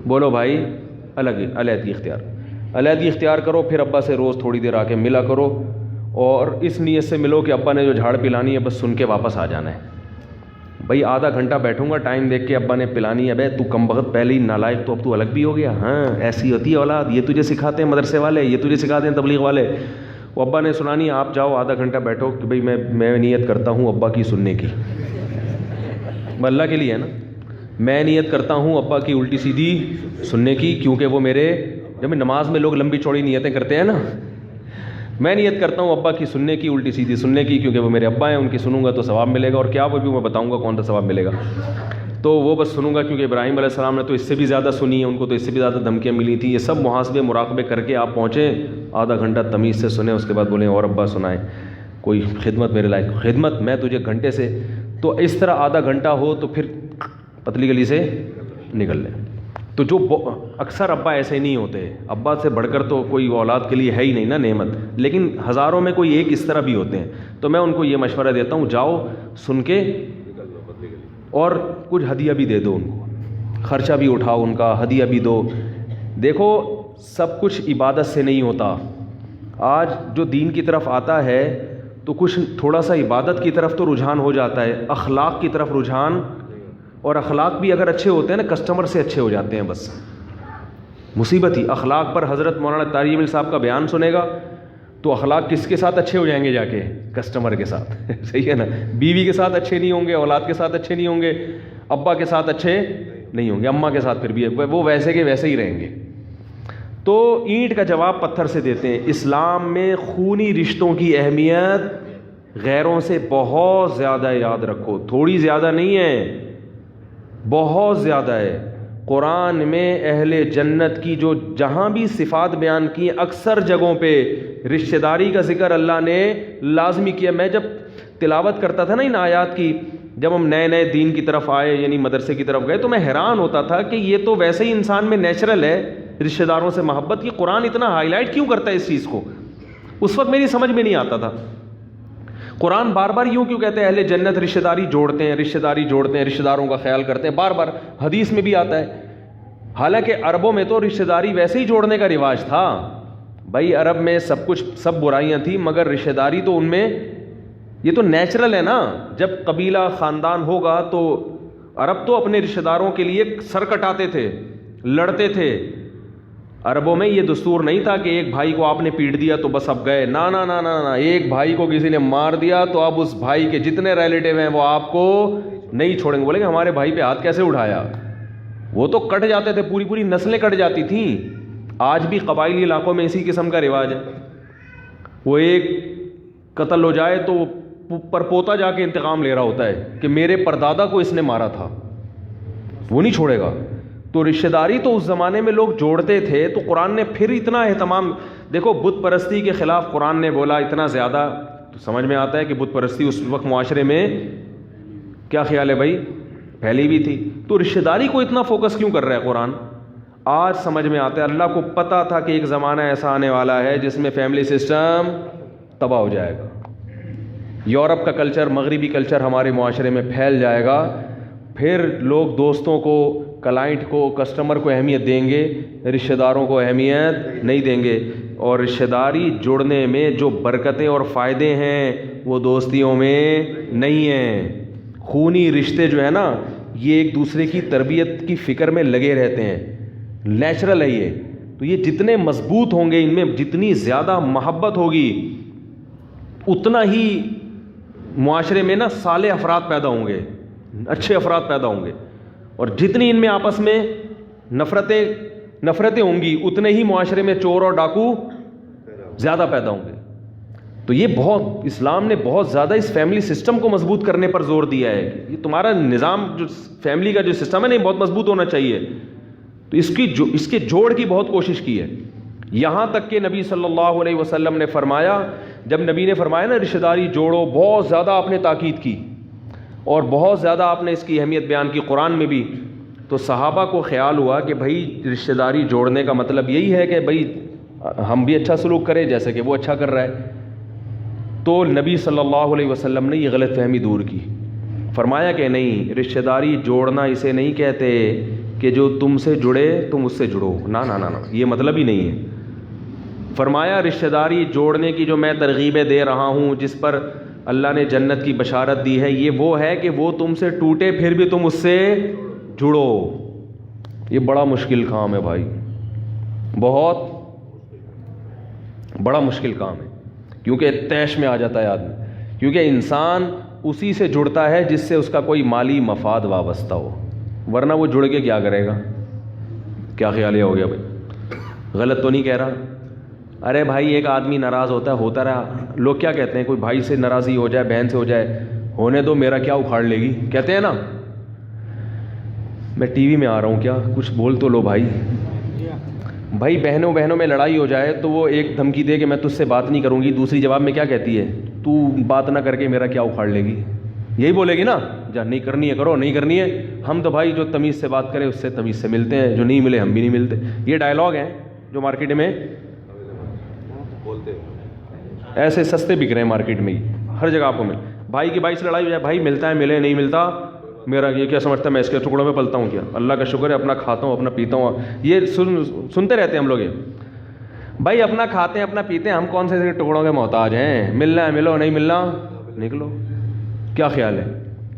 بولو بھائی علیحدگی اختیار کرو. پھر ابا سے روز تھوڑی دیر آ کے ملا کرو, اور اس نیت سے ملو کہ ابا نے جو جھاڑ پلانی ہے بس سن کے واپس آ جانا ہے. بھائی آدھا گھنٹہ بیٹھوں گا, ٹائم دیکھ کے ابا نے پلانی ہے, بھائی تو کم بخت پہلے ہی نالائق, تو اب تو الگ بھی ہو گیا. ہاں ایسی ہوتی ہے اولاد, یہ تجھے سکھاتے ہیں مدرسے والے, یہ تجھے سکھاتے ہیں تبلیغ والے. وہ ابا نے سنانی, آپ جاؤ آدھا گھنٹہ بیٹھو کہ بھائی میں نیت کرتا ہوں ابا کی سننے کی. اللہ کے لیے ہے نا, میں نیت کرتا ہوں ابا کی الٹی سیدھی سننے کی, کیونکہ وہ میرے, جب نماز میں لوگ لمبی چوڑی نیتیں کرتے ہیں نا, میں نیت کرتا ہوں ابا کی سننے کی, الٹی سیدھی سننے کی, کیونکہ وہ میرے ابا ہیں, ان کی سنوں گا تو ثواب ملے گا. اور کیا وہ بھی میں بتاؤں گا کون سا ثواب ملے گا, تو وہ بس سنوں گا, کیونکہ ابراہیم علیہ السلام نے تو اس سے بھی زیادہ سنی ہے, ان کو تو اس سے بھی زیادہ دھمکیاں ملی تھیں. یہ سب محاسبے مراقبے کر کے آپ پہنچیں, آدھا گھنٹہ تمیز سے سنیں, اس کے بعد بولیں اور ابا سنائیں کوئی خدمت میرے لائق, خدمت میں تجھے گھنٹے سے. تو اس طرح آدھا گھنٹہ ہو تو پھر پتلی گلی سے نکل لیں. تو جو اکثر ابا ایسے نہیں ہوتے, ابا سے بڑھ کر تو کوئی اولاد کے لیے ہے ہی نہیں نا نعمت, لیکن ہزاروں میں کوئی ایک اس طرح بھی ہوتے ہیں. تو میں ان کو یہ مشورہ دیتا ہوں, جاؤ سن کے, اور کچھ ہدیہ بھی دے دو ان کو, خرچہ بھی اٹھاؤ ان کا, ہدیہ بھی دو. دیکھو سب کچھ عبادت سے نہیں ہوتا. آج جو دین کی طرف آتا ہے تو کچھ تھوڑا سا عبادت کی طرف تو رجحان ہو جاتا ہے, اخلاق کی طرف رجحان, اور اخلاق بھی اگر اچھے ہوتے ہیں نا, کسٹمر سے اچھے ہو جاتے ہیں. بس مصیبت ہی اخلاق پر. حضرت مولانا طارق جمیل صاحب کا بیان سنے گا تو اخلاق کس کے ساتھ اچھے ہو جائیں گے, جا کے کسٹمر کے ساتھ. صحیح ہے نا, بیوی کے ساتھ اچھے نہیں ہوں گے, اولاد کے ساتھ اچھے نہیں ہوں گے, ابا کے ساتھ اچھے نہیں ہوں گے, اماں کے ساتھ پھر بھی وہ ویسے کے ویسے ہی رہیں گے. تو اینٹ کا جواب پتھر سے دیتے ہیں. اسلام میں خونی رشتوں کی اہمیت غیروں سے بہت زیادہ, یاد رکھو, تھوڑی زیادہ نہیں ہے, بہت زیادہ ہے. قرآن میں اہل جنت کی جو جہاں بھی صفات بیان کی اکثر جگہوں پہ رشتہ داری کا ذکر اللہ نے لازمی کیا. میں جب تلاوت کرتا تھا نا ان آیات کی، جب ہم نئے نئے دین کی طرف آئے یعنی مدرسے کی طرف گئے، تو میں حیران ہوتا تھا کہ یہ تو ویسے ہی انسان میں نیچرل ہے رشتہ داروں سے محبت. یہ قرآن اتنا ہائی لائٹ کیوں کرتا ہے اس چیز کو؟ اس وقت میری سمجھ میں نہیں آتا تھا. قرآن بار بار یوں کیوں کہتے ہیں اہل جنت رشتہ داری جوڑتے ہیں، رشتہ داری جوڑتے ہیں، رشتہ داروں کا خیال کرتے ہیں؟ بار بار حدیث میں بھی آتا ہے. حالانکہ عربوں میں تو رشتہ داری ویسے ہی جوڑنے کا رواج تھا. بھائی عرب میں سب برائیاں تھیں، مگر رشتہ داری تو ان میں یہ تو نیچرل ہے نا. جب قبیلہ خاندان ہوگا تو عرب تو اپنے رشتہ داروں کے لیے سر کٹاتے تھے، لڑتے تھے. عربوں میں یہ دستور نہیں تھا کہ ایک بھائی کو آپ نے پیٹ دیا تو بس اب گئے. نا نا نا نا نا، ایک بھائی کو کسی نے مار دیا تو اب اس بھائی کے جتنے ریلیٹیو ہیں وہ آپ کو نہیں چھوڑیں گے. بولے کہ ہمارے بھائی پہ ہاتھ کیسے اٹھایا؟ وہ تو کٹ جاتے تھے، پوری پوری نسلیں کٹ جاتی تھیں. آج بھی قبائلی علاقوں میں اسی قسم کا رواج ہے. وہ ایک قتل ہو جائے تو پرپوتا جا کے انتقام لے رہا ہوتا ہے کہ میرے پردادا کو اس نے مارا تھا، وہ نہیں چھوڑے گا. تو رشتہ داری تو اس زمانے میں لوگ جوڑتے تھے. تو قرآن نے پھر اتنا اہتمام، دیکھو بت پرستی کے خلاف قرآن نے بولا اتنا زیادہ، تو سمجھ میں آتا ہے کہ بت پرستی اس وقت معاشرے میں کیا خیال ہے بھائی، پھیلی بھی تھی. تو رشتہ داری کو اتنا فوکس کیوں کر رہا ہے قرآن؟ آج سمجھ میں آتا ہے. اللہ کو پتہ تھا کہ ایک زمانہ ایسا آنے والا ہے جس میں فیملی سسٹم تباہ ہو جائے گا. یورپ کا کلچر، مغربی کلچر ہمارے معاشرے میں پھیل جائے گا. پھر لوگ دوستوں کو، کلائنٹ کو، کسٹمر کو اہمیت دیں گے، رشتہ داروں کو اہمیت نہیں دیں گے. اور رشتہ داری جوڑنے میں جو برکتیں اور فائدے ہیں وہ دوستیوں میں نہیں ہیں. خونی رشتے جو ہے نا، یہ ایک دوسرے کی تربیت کی فکر میں لگے رہتے ہیں، نیچرل ہے یہ. تو یہ جتنے مضبوط ہوں گے، ان میں جتنی زیادہ محبت ہوگی، اتنا ہی معاشرے میں نا صالح افراد پیدا ہوں گے، اچھے افراد پیدا ہوں گے. اور جتنی ان میں آپس میں نفرتیں ہوں گی، اتنے ہی معاشرے میں چور اور ڈاکو زیادہ پیدا ہوں گے. تو یہ بہت، اسلام نے بہت زیادہ اس فیملی سسٹم کو مضبوط کرنے پر زور دیا ہے. یہ تمہارا نظام جو فیملی کا جو سسٹم ہے نا، یہ بہت مضبوط ہونا چاہیے. تو اس کے جوڑ کی بہت کوشش کی ہے. یہاں تک کہ نبی صلی اللہ علیہ وسلم نے فرمایا، جب نبی نے فرمایا نا رشتہ داری جوڑو، بہت زیادہ آپ نے تاکید کی اور بہت زیادہ آپ نے اس کی اہمیت بیان کی قرآن میں بھی. تو صحابہ کو خیال ہوا کہ بھائی رشتہ داری جوڑنے کا مطلب یہی ہے کہ بھائی ہم بھی اچھا سلوک کریں جیسے کہ وہ اچھا کر رہا ہے. تو نبی صلی اللہ علیہ وسلم نے یہ غلط فہمی دور کی. فرمایا کہ نہیں، رشتہ داری جوڑنا اسے نہیں کہتے کہ جو تم سے جڑے تم اس سے جڑو. نا نا نا نا، یہ مطلب ہی نہیں ہے. فرمایا رشتہ داری جوڑنے کی جو میں ترغیبیں دے رہا ہوں، جس پر اللہ نے جنت کی بشارت دی ہے، یہ وہ ہے کہ وہ تم سے ٹوٹے پھر بھی تم اس سے جڑو. یہ بڑا مشکل کام ہے بھائی، بہت بڑا مشکل کام ہے. کیونکہ طیش میں آ جاتا ہے آدمی، کیونکہ انسان اسی سے جڑتا ہے جس سے اس کا کوئی مالی مفاد وابستہ ہو، ورنہ وہ جڑ کے کیا کرے گا؟ کیا خیال ہو گیا بھائی؟ غلط تو نہیں کہہ رہا؟ ارے بھائی ایک آدمی ناراض ہوتا رہا، لوگ کیا کہتے ہیں، کوئی بھائی سے ناراضی ہو جائے، بہن سے ہو جائے، ہونے دو، میرا کیا اکھاڑ لے گی، کہتے ہیں نا. میں ٹی وی میں آ رہا ہوں، کیا کچھ بول تو لو بھائی. بھائی بہنوں میں لڑائی ہو جائے تو وہ ایک دھمکی دے کہ میں تجھ سے بات نہیں کروں گی، دوسری جواب میں کیا کہتی ہے، تو بات نہ کر کے میرا کیا اکھاڑ لے گی. یہی بولے گی نا، جا نہیں کرنی ہے کرو، نہیں کرنی ہے. ہم تو بھائی جو تمیز سے بات کرے اس سے تمیز سے ملتے ہیں، جو نہیں ملے ہم بھی نہیں ملتے. یہ ڈائلاگ ہیں جو مارکیٹ میں ایسے سستے بک رہے ہیں، مارکیٹ میں ہی ہر جگہ آپ کو مل. بھائی کی بھائی سے لڑائی ہو جائے، بھائی ملتا ہے ملے، نہیں ملتا میرا یہ کیا سمجھتا ہے میں اس کے ٹکڑوں میں پلتا ہوں کیا؟ اللہ کا شکر ہے اپنا کھاتا ہوں، اپنا پیتا ہوں. یہ سنتے رہتے ہیں ہم لوگ. یہ بھائی اپنا کھاتے ہیں، اپنا پیتے ہیں، ہم کون سے ٹکڑوں کے محتاج ہیں؟ ملنا ہے ملو، نہیں ملنا نکلو. کیا خیال ہے؟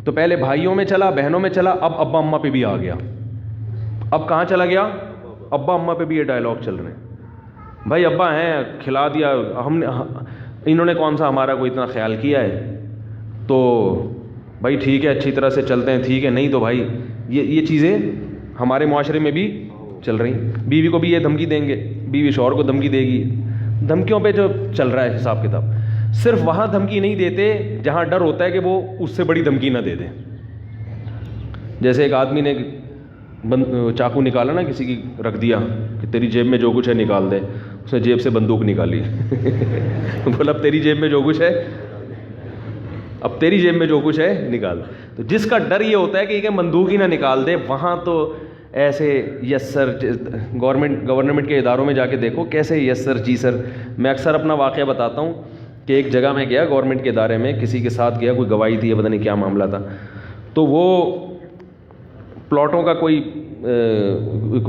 تو پہلے بھائیوں میں چلا، بہنوں میں چلا، اب ابا اماں پہ بھی آ گیا. اب کہاں چلا گیا؟ ابا اماں پہ بھی یہ ڈائلاگ چل رہے ہیں. بھائی ابا ہیں، کھلا دیا ہم نے، انہوں نے کون سا ہمارا کوئی اتنا خیال کیا ہے؟ تو بھائی ٹھیک ہے، اچھی طرح سے چلتے ہیں، ٹھیک ہے. نہیں تو بھائی یہ چیزیں ہمارے معاشرے میں بھی چل رہی. بیوی کو بھی یہ دھمکی دیں گے، بیوی شوہر کو دھمکی دے گی. دھمکیوں پہ جو چل رہا ہے حساب کتاب. صرف وہاں دھمکی نہیں دیتے جہاں ڈر ہوتا ہے کہ وہ اس سے بڑی دھمکی نہ دے دیں. جیسے ایک آدمی نے چاقو نکالا نا کسی کی, رکھ دیا کہ تیری جیب میں جو کچھ ہے نکال دے, اس نے جیب سے بندوق نکالی بولا اب تیری جیب میں جو کچھ ہے, اب تیری جیب میں جو کچھ ہے نکال. تو جس کا ڈر یہ ہوتا ہے کہ بندوق ہی نہ نکال دے, وہاں تو ایسے یس سر, گورنمنٹ کے اداروں میں جا کے دیکھو کیسے یس سر جی سر. میں اکثر اپنا واقعہ بتاتا ہوں کہ ایک جگہ میں گیا گورنمنٹ کے ادارے میں, کسی کے ساتھ گیا, کوئی گواہی تھی, پتہ نہیں کیا معاملہ تھا. تو وہ پلاٹوں کا کوئی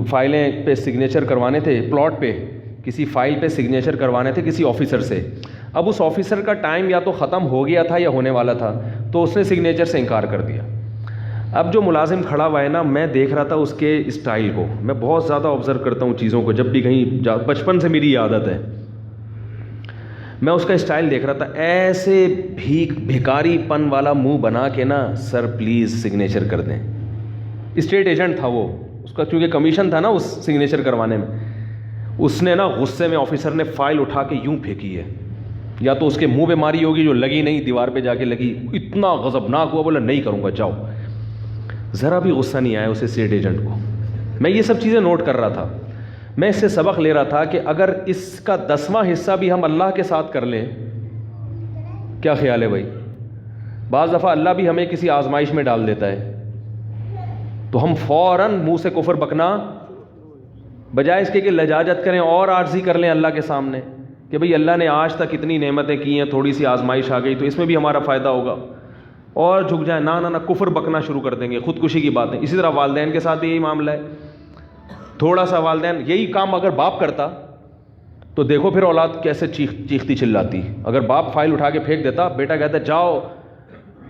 فائلیں پہ سگنیچر کروانے تھے, پلاٹ پہ کسی فائل پہ سگنیچر کروانے تھے کسی آفیسر سے. اب اس آفیسر کا ٹائم یا تو ختم ہو گیا تھا یا ہونے والا تھا, تو اس نے سگنیچر سے انکار کر دیا. اب جو ملازم کھڑا ہوا ہے نا, میں دیکھ رہا تھا اس کے اسٹائل کو, میں بہت زیادہ آبزرو کرتا ہوں چیزوں کو جب بھی کہیں بچپن سے میری عادت ہے. میں اس کا اسٹائل دیکھ رہا تھا, ایسے بھکاری پن والا منہ بنا کے نا, سر پلیز سگنیچر کر دیں. اسٹیٹ ایجنٹ تھا وہ, اس کا چونکہ کمیشن تھا نا اس سگنیچر کروانے میں. اس نے نا غصے میں آفیسر نے فائل اٹھا کے یوں پھینکی ہے, یا تو اس کے منہ پہ ماری ہوگی جو لگی نہیں, دیوار پہ جا کے لگی. اتنا غضبناک ہوا, بولا نہیں کروں گا جاؤ. ذرا بھی غصہ نہیں آیا اس اسٹیٹ ایجنٹ کو. میں یہ سب چیزیں نوٹ کر رہا تھا, میں اس سے سبق لے رہا تھا کہ اگر اس کا 10واں حصہ بھی ہم اللہ کے ساتھ کر لیں, کیا خیال ہے بھائی؟ بعض دفعہ اللہ بھی ہمیں کسی آزمائش میں ڈال دیتا ہے, تو ہم فوراً منہ سے کفر بکنا بجائے اس کے کہ لجاجت کریں اور عاجزی کر لیں اللہ کے سامنے کہ بھئی اللہ نے آج تک اتنی نعمتیں کی ہیں, تھوڑی سی آزمائش آ گئی تو اس میں بھی ہمارا فائدہ ہوگا, اور جھک جائیں. نہ کفر بکنا شروع کر دیں گے, خودکشی کی باتیں. اسی طرح والدین کے ساتھ بھی یہی معاملہ ہے. تھوڑا سا والدین یہی کام اگر باپ کرتا تو دیکھو پھر اولاد کیسے چیختی چلاتی. اگر باپ فائل اٹھا کے پھینک دیتا, بیٹا کہتا جاؤ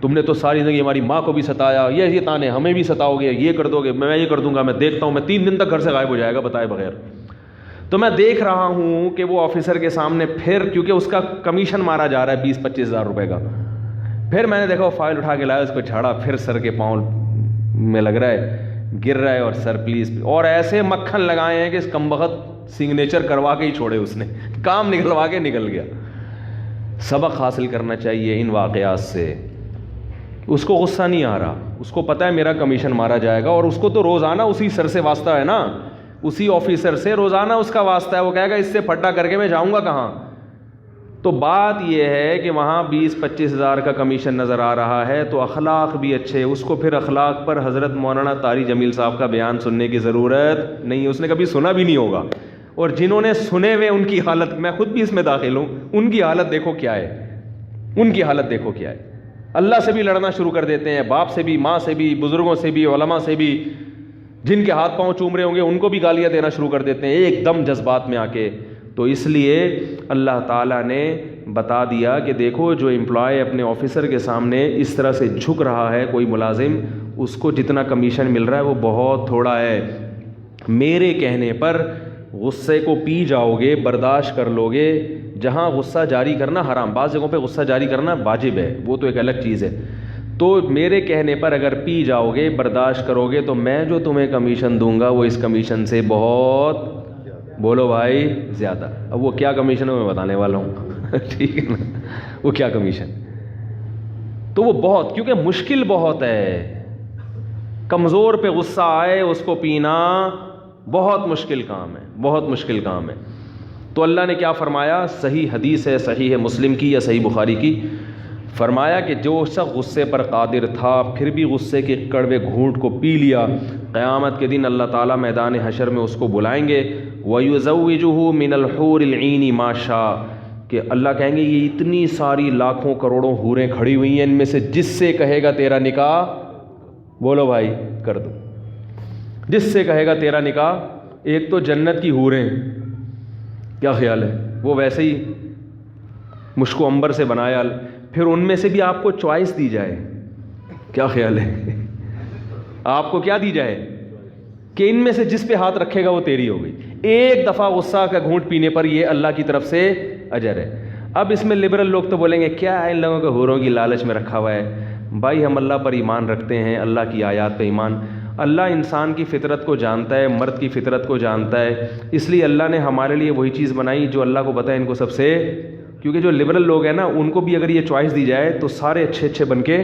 تم نے تو ساری زندگی ہماری ماں کو بھی ستایا, یہ تانے ہمیں بھی ستاؤ گے, یہ کر دو گے, میں یہ کر دوں گا, میں دیکھتا ہوں, میں 3 دن تک گھر سے غائب ہو جائے گا بتائے بغیر. تو میں دیکھ رہا ہوں کہ وہ آفیسر کے سامنے پھر, کیونکہ اس کا کمیشن مارا جا رہا ہے 20-25 ہزار روپے کا, پھر میں نے دیکھا وہ فائل اٹھا کے لایا, اس کو جھاڑا, پھر سر کے پاؤں میں لگ رہا ہے, گر رہا ہے, اور سر پلیز, اور ایسے مکھن لگائے ہیں کہ اس کمبخت سگنیچر کروا کے ہی چھوڑے, اس نے کام نکلوا کے نکل گیا. سبق حاصل کرنا چاہیے ان واقعات سے. اس کو غصہ نہیں آ رہا, اس کو پتہ ہے میرا کمیشن مارا جائے گا, اور اس کو تو روزانہ اسی سر سے واسطہ ہے نا, اسی آفیسر سے روزانہ اس کا واسطہ ہے. وہ کہے گا اس سے پھٹا کر کے میں جاؤں گا کہاں. تو بات یہ ہے کہ وہاں 20-25 ہزار کا کمیشن نظر آ رہا ہے, تو اخلاق بھی اچھے. اس کو پھر اخلاق پر حضرت مولانا طاری جمیل صاحب کا بیان سننے کی ضرورت نہیں, اس نے کبھی سنا بھی نہیں ہوگا. اور جنہوں نے سنے ہوئے ان کی حالت, میں خود بھی اس میں داخل ہوں, ان کی حالت دیکھو کیا ہے, ان کی حالت دیکھو کیا ہے. اللہ سے بھی لڑنا شروع کر دیتے ہیں, باپ سے بھی, ماں سے بھی, بزرگوں سے بھی, علماء سے بھی, جن کے ہاتھ پاؤں چوم رہے ہوں گے ان کو بھی گالیاں دینا شروع کر دیتے ہیں ایک دم جذبات میں آ کے. تو اس لیے اللہ تعالیٰ نے بتا دیا کہ دیکھو جو امپلائی اپنے آفیسر کے سامنے اس طرح سے جھک رہا ہے, کوئی ملازم, اس کو جتنا کمیشن مل رہا ہے وہ بہت تھوڑا ہے. میرے کہنے پر غصے کو پی جاؤ گے, برداشت کر لو گے. جہاں غصہ جاری کرنا حرام, بعض جگہوں پہ غصہ جاری کرنا واجب ہے, وہ تو ایک الگ چیز ہے. تو میرے کہنے پر اگر پی جاؤ گے, برداشت کرو گے, تو میں جو تمہیں کمیشن دوں گا وہ اس کمیشن سے بہت, بولو بھائی, زیادہ. اب وہ کیا کمیشن ہے میں بتانے والا ہوں ٹھیک ہے نا, وہ کیا کمیشن. تو وہ بہت, کیونکہ مشکل بہت ہے. کمزور پہ غصہ آئے اس کو پینا بہت مشکل کام ہے, بہت مشکل کام ہے. تو اللہ نے کیا فرمایا, صحیح حدیث ہے, صحیح ہے مسلم کی یا صحیح بخاری کی, فرمایا کہ جو شخص غصے پر قادر تھا پھر بھی غصے کے کڑوے گھونٹ کو پی لیا, قیامت کے دن اللہ تعالیٰ میدان حشر میں اس کو بلائیں گے. وَيُزَوِّجُهُ مِنَ الْحُورِ الْعِينِ مَا شَاءَ, کہ اللہ کہیں گے یہ اتنی ساری لاکھوں کروڑوں حوریں کھڑی ہوئی ہیں, ان میں سے جس سے کہے گا تیرا نکاح, بولو بھائی, کر دو. جس سے کہے گا تیرا نکاح. ایک تو جنت کی حوریں, کیا خیال ہے, وہ ویسے ہی مشک و عنبر سے بنایا, پھر ان میں سے بھی آپ کو چوائس دی جائے, کیا خیال ہے, آپ کو کیا دی جائے کہ ان میں سے جس پہ ہاتھ رکھے گا وہ تیری ہو گئی. ایک دفعہ غصہ کا گھونٹ پینے پر یہ اللہ کی طرف سے اجر ہے. اب اس میں لبرل لوگ تو بولیں گے کیا ان لوگوں کو حوروں کی لالچ میں رکھا ہوا ہے. بھائی ہم اللہ پر ایمان رکھتے ہیں, اللہ کی آیات پہ ایمان. اللہ انسان کی فطرت کو جانتا ہے, مرد کی فطرت کو جانتا ہے, اس لیے اللہ نے ہمارے لیے وہی چیز بنائی جو اللہ کو پتہ ہے ان کو سب سے. کیونکہ جو لبرل لوگ ہیں نا, ان کو بھی اگر یہ چوائس دی جائے تو سارے اچھے اچھے بن کے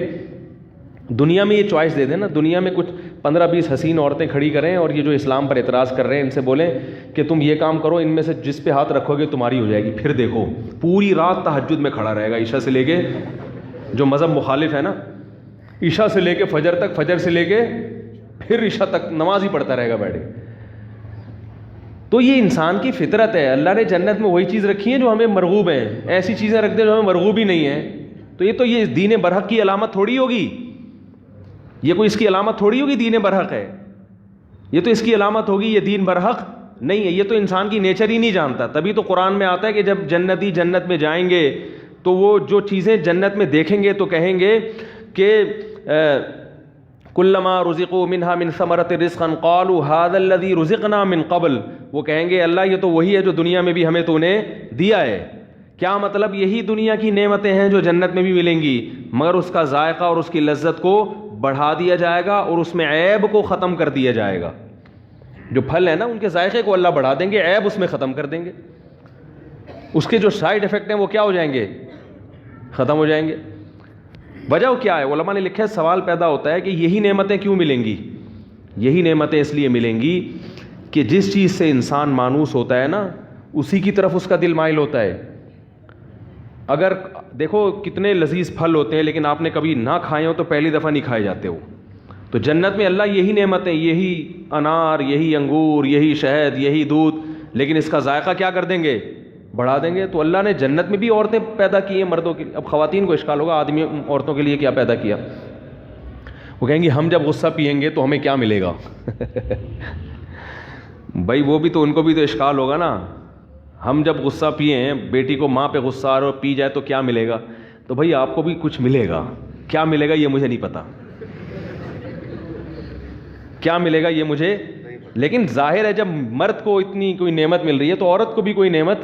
دنیا میں یہ چوائس دے دیں نا, دنیا میں کچھ 15-20 حسین عورتیں کھڑی کریں اور یہ جو اسلام پر اعتراض کر رہے ہیں ان سے بولیں کہ تم یہ کام کرو, ان میں سے جس پہ ہاتھ رکھو گے تمہاری ہو جائے گی. پھر دیکھو پوری رات تہجد میں کھڑا رہے گا, عشاء سے لے کے, جو مذہب مخالف ہے نا, عشاء سے لے کے فجر تک, فجر سے لے کے پھر عشاء تک نماز ہی پڑھتا رہے گا بیٹھے. تو یہ انسان کی فطرت ہے. اللہ نے جنت میں وہی چیز رکھی ہے جو ہمیں مرغوب ہیں, ایسی چیزیں رکھ دیں جو ہمیں مرغوب ہی نہیں ہیں. تو یہ دین برحق کی علامت تھوڑی ہوگی, یہ کوئی اس کی علامت تھوڑی ہوگی دین برحق ہے. یہ تو اس کی علامت ہوگی یہ دین برحق نہیں ہے. یہ تو انسان کی نیچر ہی نہیں جانتا. تبھی تو قرآن میں آتا ہے کہ جب جنتی جنت میں جائیں گے تو وہ جو چیزیں جنت میں دیکھیں گے تو کہیں گے کہ کلما رزقوا منها من ثمرۃ رزقا قالوا هذا الذي رزقنا من قبل. وہ کہیں گے اللہ یہ تو وہی ہے جو دنیا میں بھی ہمیں تو نے دیا ہے. کیا مطلب, یہی دنیا کی نعمتیں ہیں جو جنت میں بھی ملیں گی, مگر اس کا ذائقہ اور اس کی لذت کو بڑھا دیا جائے گا اور اس میں عیب کو ختم کر دیا جائے گا. جو پھل ہے نا ان کے ذائقے کو اللہ بڑھا دیں گے, عیب اس میں ختم کر دیں گے. اس کے جو سائیڈ افیکٹ ہیں وہ کیا ہو جائیں گے, ختم ہو جائیں گے. وجہ کیا ہے, علماء نے لکھا ہے سوال پیدا ہوتا ہے کہ یہی نعمتیں کیوں ملیں گی. یہی نعمتیں اس لیے ملیں گی کہ جس چیز سے انسان مانوس ہوتا ہے نا اسی کی طرف اس کا دل مائل ہوتا ہے. اگر دیکھو کتنے لذیذ پھل ہوتے ہیں لیکن آپ نے کبھی نہ کھائے ہو تو پہلی دفعہ نہیں کھائے جاتے ہو. تو جنت میں اللہ یہی نعمتیں, یہی انار, یہی انگور, یہی شہد, یہی دودھ, لیکن اس کا ذائقہ کیا کر دیں گے, بڑھا دیں گے. تو اللہ نے جنت میں بھی عورتیں پیدا کی ہیں مردوں کے. اب خواتین کو اشکال ہوگا آدمی عورتوں کے لیے کیا پیدا کیا. وہ کہیں گی ہم جب غصہ پئیں گے تو ہمیں کیا ملے گا. بھائی وہ بھی تو, ان کو بھی تو اشکال ہوگا نا. ہم جب غصہ پئیں, بیٹی کو ماں پہ غصہ آ رہا پی جائے تو کیا ملے گا. تو بھائی آپ کو بھی کچھ ملے گا, کیا ملے گا یہ مجھے نہیں پتا, کیا ملے گا یہ مجھے. لیکن ظاہر ہے جب مرد کو اتنی کوئی نعمت مل رہی ہے تو عورت کو بھی کوئی نعمت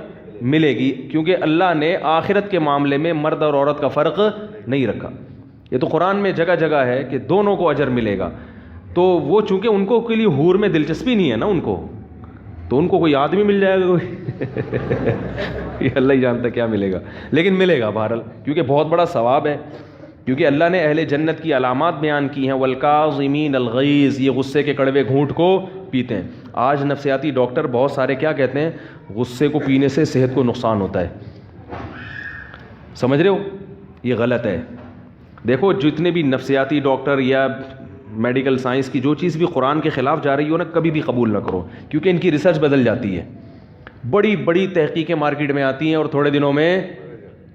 ملے گی, کیونکہ اللہ نے آخرت کے معاملے میں مرد اور عورت کا فرق نہیں رکھا. یہ تو قرآن میں جگہ جگہ ہے کہ دونوں کو اجر ملے گا. تو وہ چونکہ ان کو کے لیے حور میں دلچسپی نہیں ہے نا ان کو, تو ان کو کوئی آدمی مل جائے گا کوئی. یہ اللہ ہی جانتا کیا ملے گا, لیکن ملے گا بہرحال, کیونکہ بہت بڑا ثواب ہے. کیونکہ اللہ نے اہل جنت کی علامات بیان کی ہیں, والکاظمین الغیظ, یہ غصے کے کڑوے گھونٹ کو پیتے ہیں. آج نفسیاتی ڈاکٹر بہت سارے کیا کہتے ہیں, غصے کو پینے سے صحت کو نقصان ہوتا ہے. سمجھ رہے ہو, یہ غلط ہے. دیکھو جتنے بھی نفسیاتی ڈاکٹر یا میڈیکل سائنس کی جو چیز بھی قرآن کے خلاف جا رہی ہو نا کبھی بھی قبول نہ کرو, کیونکہ ان کی ریسرچ بدل جاتی ہے. بڑی بڑی تحقیقیں مارکیٹ میں آتی ہیں اور تھوڑے دنوں میں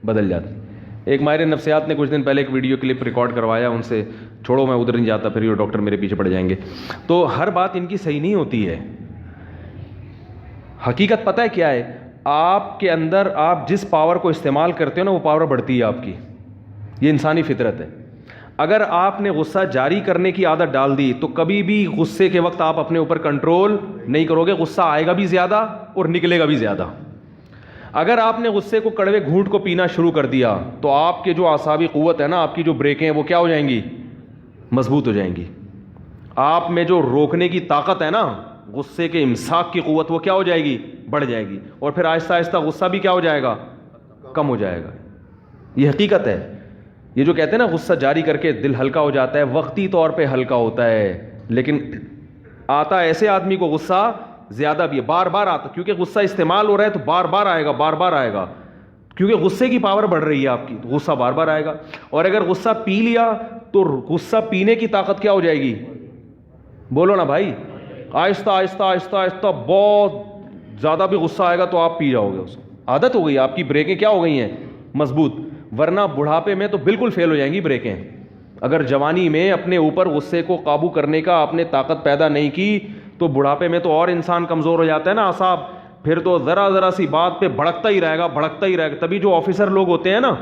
بدل جاتی ہیں. ایک ماہر نفسیات نے کچھ دن پہلے ایک ویڈیو کلپ ریکارڈ کروایا, ان سے چھوڑو میں ادھر نہیں جاتا, پھر یہ ڈاکٹر میرے پیچھے پڑ جائیں گے. تو ہر بات ان کی صحیح نہیں ہوتی ہے. حقیقت پتہ ہے کیا ہے, آپ کے اندر آپ جس پاور کو استعمال کرتے ہو نا وہ پاور بڑھتی ہے آپ کی. یہ انسانی فطرت ہے. اگر آپ نے غصہ جاری کرنے کی عادت ڈال دی تو کبھی بھی غصے کے وقت آپ اپنے اوپر کنٹرول نہیں کرو گے, غصہ آئے گا بھی زیادہ اور نکلے گا بھی زیادہ. اگر آپ نے غصے کو کڑوے گھونٹ کو پینا شروع کر دیا تو آپ کے جو اعصابی قوت ہے نا, آپ کی جو بریکیں ہیں وہ کیا ہو جائیں گی, مضبوط ہو جائیں گی. آپ میں جو روکنے کی طاقت ہے نا, غصے کے امساک کی قوت, وہ کیا ہو جائے گی, بڑھ جائے گی. اور پھر آہستہ آہستہ غصہ بھی کیا ہو جائے گا, کم ہو جائے گا. یہ حقیقت ہے. یہ جو کہتے ہیں نا غصہ جاری کر کے دل ہلکا ہو جاتا ہے, وقتی طور پہ ہلکا ہوتا ہے, لیکن آتا ایسے آدمی کو غصہ زیادہ بھی ہے, بار بار آتا, کیونکہ غصہ استعمال ہو رہا ہے تو بار بار آئے گا, بار بار آئے گا, کیونکہ غصے کی پاور بڑھ رہی ہے آپ کی, تو غصہ بار بار آئے گا. اور اگر غصہ پی لیا تو غصہ پینے کی طاقت کیا ہو جائے گی, بولو نا بھائی, آہستہ آہستہ آہستہ آہستہ بہت زیادہ بھی غصہ آئے گا تو آپ پی جاؤ گے. اس عادت ہو گئی, آپ کی بریکیں کیا ہو گئی ہیں, مضبوط. ورنہ بڑھاپے میں تو بالکل فیل ہو جائیں گی بریکیں. اگر جوانی میں اپنے اوپر غصے کو قابو کرنے کا آپ نے طاقت پیدا نہیں کی تو بڑھاپے میں تو اور انسان کمزور ہو جاتا ہے نا اعصاب, پھر تو ذرا سی بات پہ بھڑکتا ہی رہے گا, بھڑکتا ہی رہے گا. تبھی جو آفیسر لوگ ہوتے ہیں نا,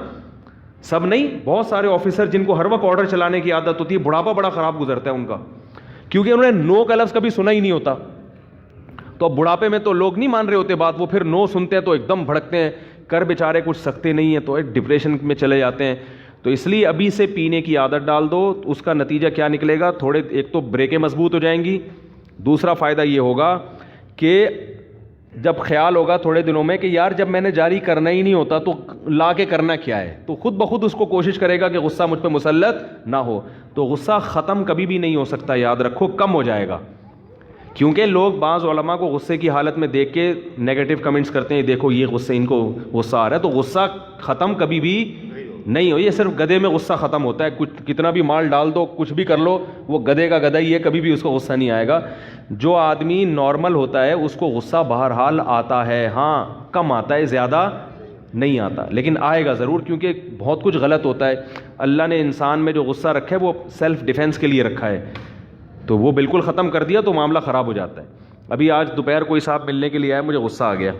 سب نہیں, بہت سارے آفیسر جن کو ہر وقت آرڈر چلانے کی عادت ہوتی ہے, بڑھاپا بڑا خراب گزرتا ہے ان کا, کیونکہ انہوں نے نو کا لفظ کبھی سنا ہی نہیں ہوتا. تو اب بڑھاپے میں تو لوگ نہیں مان رہے ہوتے بات, وہ پھر نو سنتے ہیں تو ایک دم بھڑکتے ہیں, کر بیچارے کچھ سکتے نہیں ہیں تو ایک ڈپریشن میں چلے جاتے ہیں. تو اس لیے ابھی سے پینے کی عادت ڈال دو, اس کا نتیجہ کیا نکلے گا, تھوڑے ایک تو بریکیں مضبوط ہو جائیں گی, دوسرا فائدہ یہ ہوگا کہ جب خیال ہوگا تھوڑے دنوں میں کہ یار جب میں نے جاری کرنا ہی نہیں ہوتا تو لا کے کرنا کیا ہے, تو خود بخود اس کو کوشش کرے گا کہ غصہ مجھ پہ مسلط نہ ہو. تو غصہ ختم کبھی بھی نہیں ہو سکتا, یاد رکھو, کم ہو جائے گا. کیونکہ لوگ بعض علماء کو غصے کی حالت میں دیکھ کے نیگیٹو کمنٹس کرتے ہیں, دیکھو یہ غصے, ان کو غصہ آ رہا ہے. تو غصہ ختم کبھی بھی نہیں ہو, یہ صرف گدھے میں غصہ ختم ہوتا ہے. کچھ کتنا بھی مال ڈال دو, کچھ بھی کر لو, وہ گدھے کا گدھا ہی ہے, کبھی بھی اس کو غصہ نہیں آئے گا. جو آدمی نارمل ہوتا ہے اس کو غصہ بہرحال آتا ہے, ہاں کم آتا ہے, زیادہ نہیں آتا, لیکن آئے گا ضرور, کیونکہ بہت کچھ غلط ہوتا ہے. اللہ نے انسان میں جو غصہ رکھا ہے وہ سیلف ڈیفینس کے لیے رکھا ہے, تو وہ بالکل ختم کر دیا تو معاملہ خراب ہو جاتا ہے. ابھی آج دوپہر کوئی صاحب ملنے کے لیے آیا, مجھے غصہ آ گیا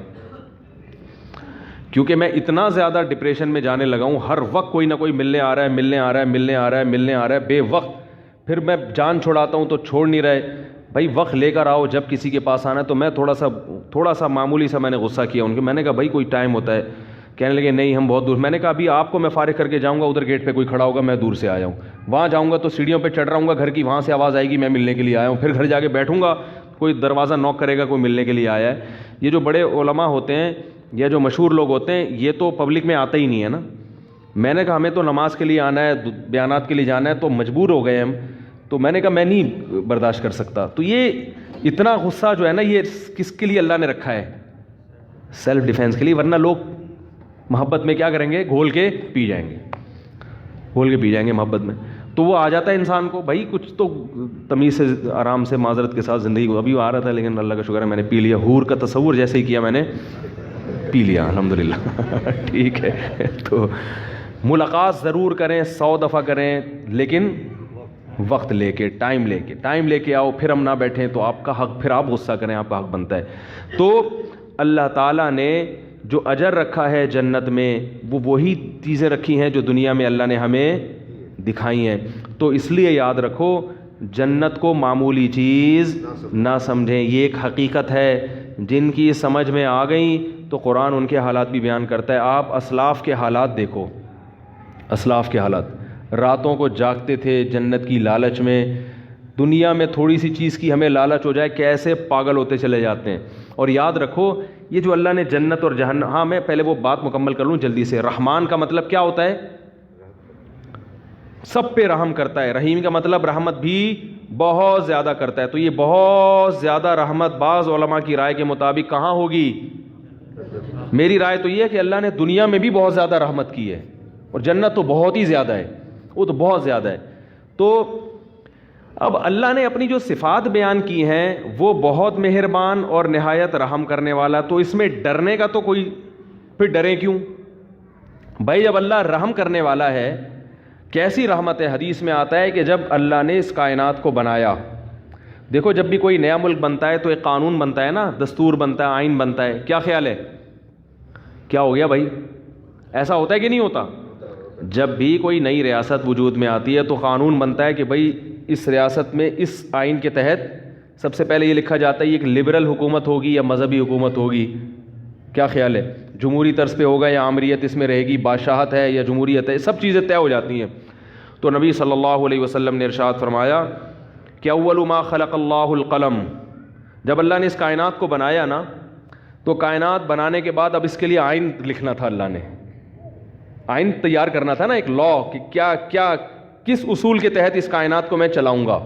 کیونکہ میں اتنا زیادہ ڈپریشن میں جانے لگا ہوں. ہر وقت کوئی نہ کوئی ملنے آ رہا ہے بے وقت. پھر میں جان چھڑاتا ہوں تو چھوڑ نہیں رہے. بھائی وقت لے کر آؤ جب کسی کے پاس آنا ہے. تو میں تھوڑا سا معمولی سا میں نے غصہ کیا ان کے. میں نے کہا بھائی کوئی ٹائم ہوتا ہے, کہنے لگے نہیں ہم بہت دور. میں نے کہا ابھی آپ کو میں فارغ کر کے جاؤں گا, ادھر گیٹ پہ کوئی کھڑا ہوگا, میں دور سے آیا ہوں, وہاں جاؤں گا تو سیڑھیوں پہ چڑھ رہا ہوں گا گھر کی, وہاں سے آواز آئے گی میں ملنے کے لیے آیا ہوں. پھر گھر جا کے بیٹھوں گا, کوئی دروازہ نوک کرے گا, کوئی ملنے کے لیے آیا ہے. یہ جو بڑے علماء ہوتے ہیں یا جو مشہور لوگ ہوتے ہیں یہ تو پبلک میں آتا ہی نہیں ہے نا. میں نے کہا ہمیں تو نماز کے لیے آنا ہے, بیانات کے لیے جانا ہے, تو مجبور ہو گئے ہم. تو میں نے کہا میں نہیں برداشت کر سکتا. تو یہ اتنا غصہ جو ہے نا یہ کس کے لیے اللہ نے رکھا ہے؟ سیلف ڈیفینس کے لیے. ورنہ لوگ محبت میں کیا کریں گے, گھول کے پی جائیں گے محبت میں. تو وہ آ جاتا ہے انسان کو, بھائی کچھ تو تمیز سے آرام سے معذرت کے ساتھ زندگی کو. ابھی آ رہا تھا لیکن اللہ کا شکر ہے میں نے پی لیا. حور کا تصور جیسے ہی کیا میں نے پی لیا الحمدللہ. ٹھیک ہے, تو ملاقات ضرور کریں, 100 دفعہ کریں, لیکن وقت لے کے, ٹائم لے کے آؤ. پھر ہم نہ بیٹھیں تو آپ کا حق, پھر آپ غصہ کریں, آپ کا حق بنتا ہے. تو اللہ تعالیٰ نے جو اجر رکھا ہے جنت میں وہ وہی چیزیں رکھی ہیں جو دنیا میں اللہ نے ہمیں دکھائی ہیں. تو اس لیے یاد رکھو جنت کو معمولی چیز نہ سمجھیں, یہ ایک حقیقت ہے. جن کی سمجھ میں آ گئیں تو قرآن ان کے حالات بھی بیان کرتا ہے. آپ اسلاف کے حالات دیکھو, اسلاف کے حالات, راتوں کو جاگتے تھے جنت کی لالچ میں. دنیا میں تھوڑی سی چیز کی ہمیں لالچ ہو جائے کیسے پاگل ہوتے چلے جاتے ہیں. اور یاد رکھو یہ جو اللہ نے جنت اور جہنم, ہاں میں پہلے وہ بات مکمل کر لوں جلدی سے. رحمان کا مطلب کیا ہوتا ہے؟ سب پہ رحم کرتا ہے. رحیم کا مطلب رحمت بھی بہت زیادہ کرتا ہے. تو یہ بہت زیادہ رحمت بعض علماء کی رائے کے مطابق کہاں ہوگی؟ میری رائے تو یہ ہے کہ اللہ نے دنیا میں بھی بہت زیادہ رحمت کی ہے, اور جنت تو بہت ہی زیادہ ہے, وہ تو بہت زیادہ ہے. تو اب اللہ نے اپنی جو صفات بیان کی ہیں وہ بہت مہربان اور نہایت رحم کرنے والا. تو اس میں ڈرنے کا تو کوئی, پھر ڈریں کیوں بھائی؟ جب اللہ رحم کرنے والا ہے, کیسی رحمت ہے؟ حدیث میں آتا ہے کہ جب اللہ نے اس کائنات کو بنایا, دیکھو جب بھی کوئی نیا ملک بنتا ہے تو ایک قانون بنتا ہے نا, دستور بنتا ہے, آئین بنتا ہے. کیا خیال ہے, کیا ہو گیا بھائی؟ ایسا ہوتا ہے کہ نہیں ہوتا؟ جب بھی کوئی نئی ریاست وجود میں آتی ہے تو قانون بنتا ہے کہ بھائی اس ریاست میں اس آئین کے تحت سب سے پہلے یہ لکھا جاتا ہے یہ ایک لبرل حکومت ہوگی یا مذہبی حکومت ہوگی. کیا خیال ہے, جمہوری طرز پہ ہوگا یا آمریت اس میں رہے گی, بادشاہت ہے یا جمہوریت ہے, سب چیزیں طے ہو جاتی ہیں. تو نبی صلی اللہ علیہ وسلم نے ارشاد فرمایا کہ اول ما خلق اللہ القلم. جب اللہ نے اس کائنات کو بنایا نا تو کائنات بنانے کے بعد اب اس کے لیے آئین لکھنا تھا. اللہ نے آئین تیار کرنا تھا نا, ایک لا, کہ کیا کس اصول کے تحت اس کائنات کو میں چلاؤں گا.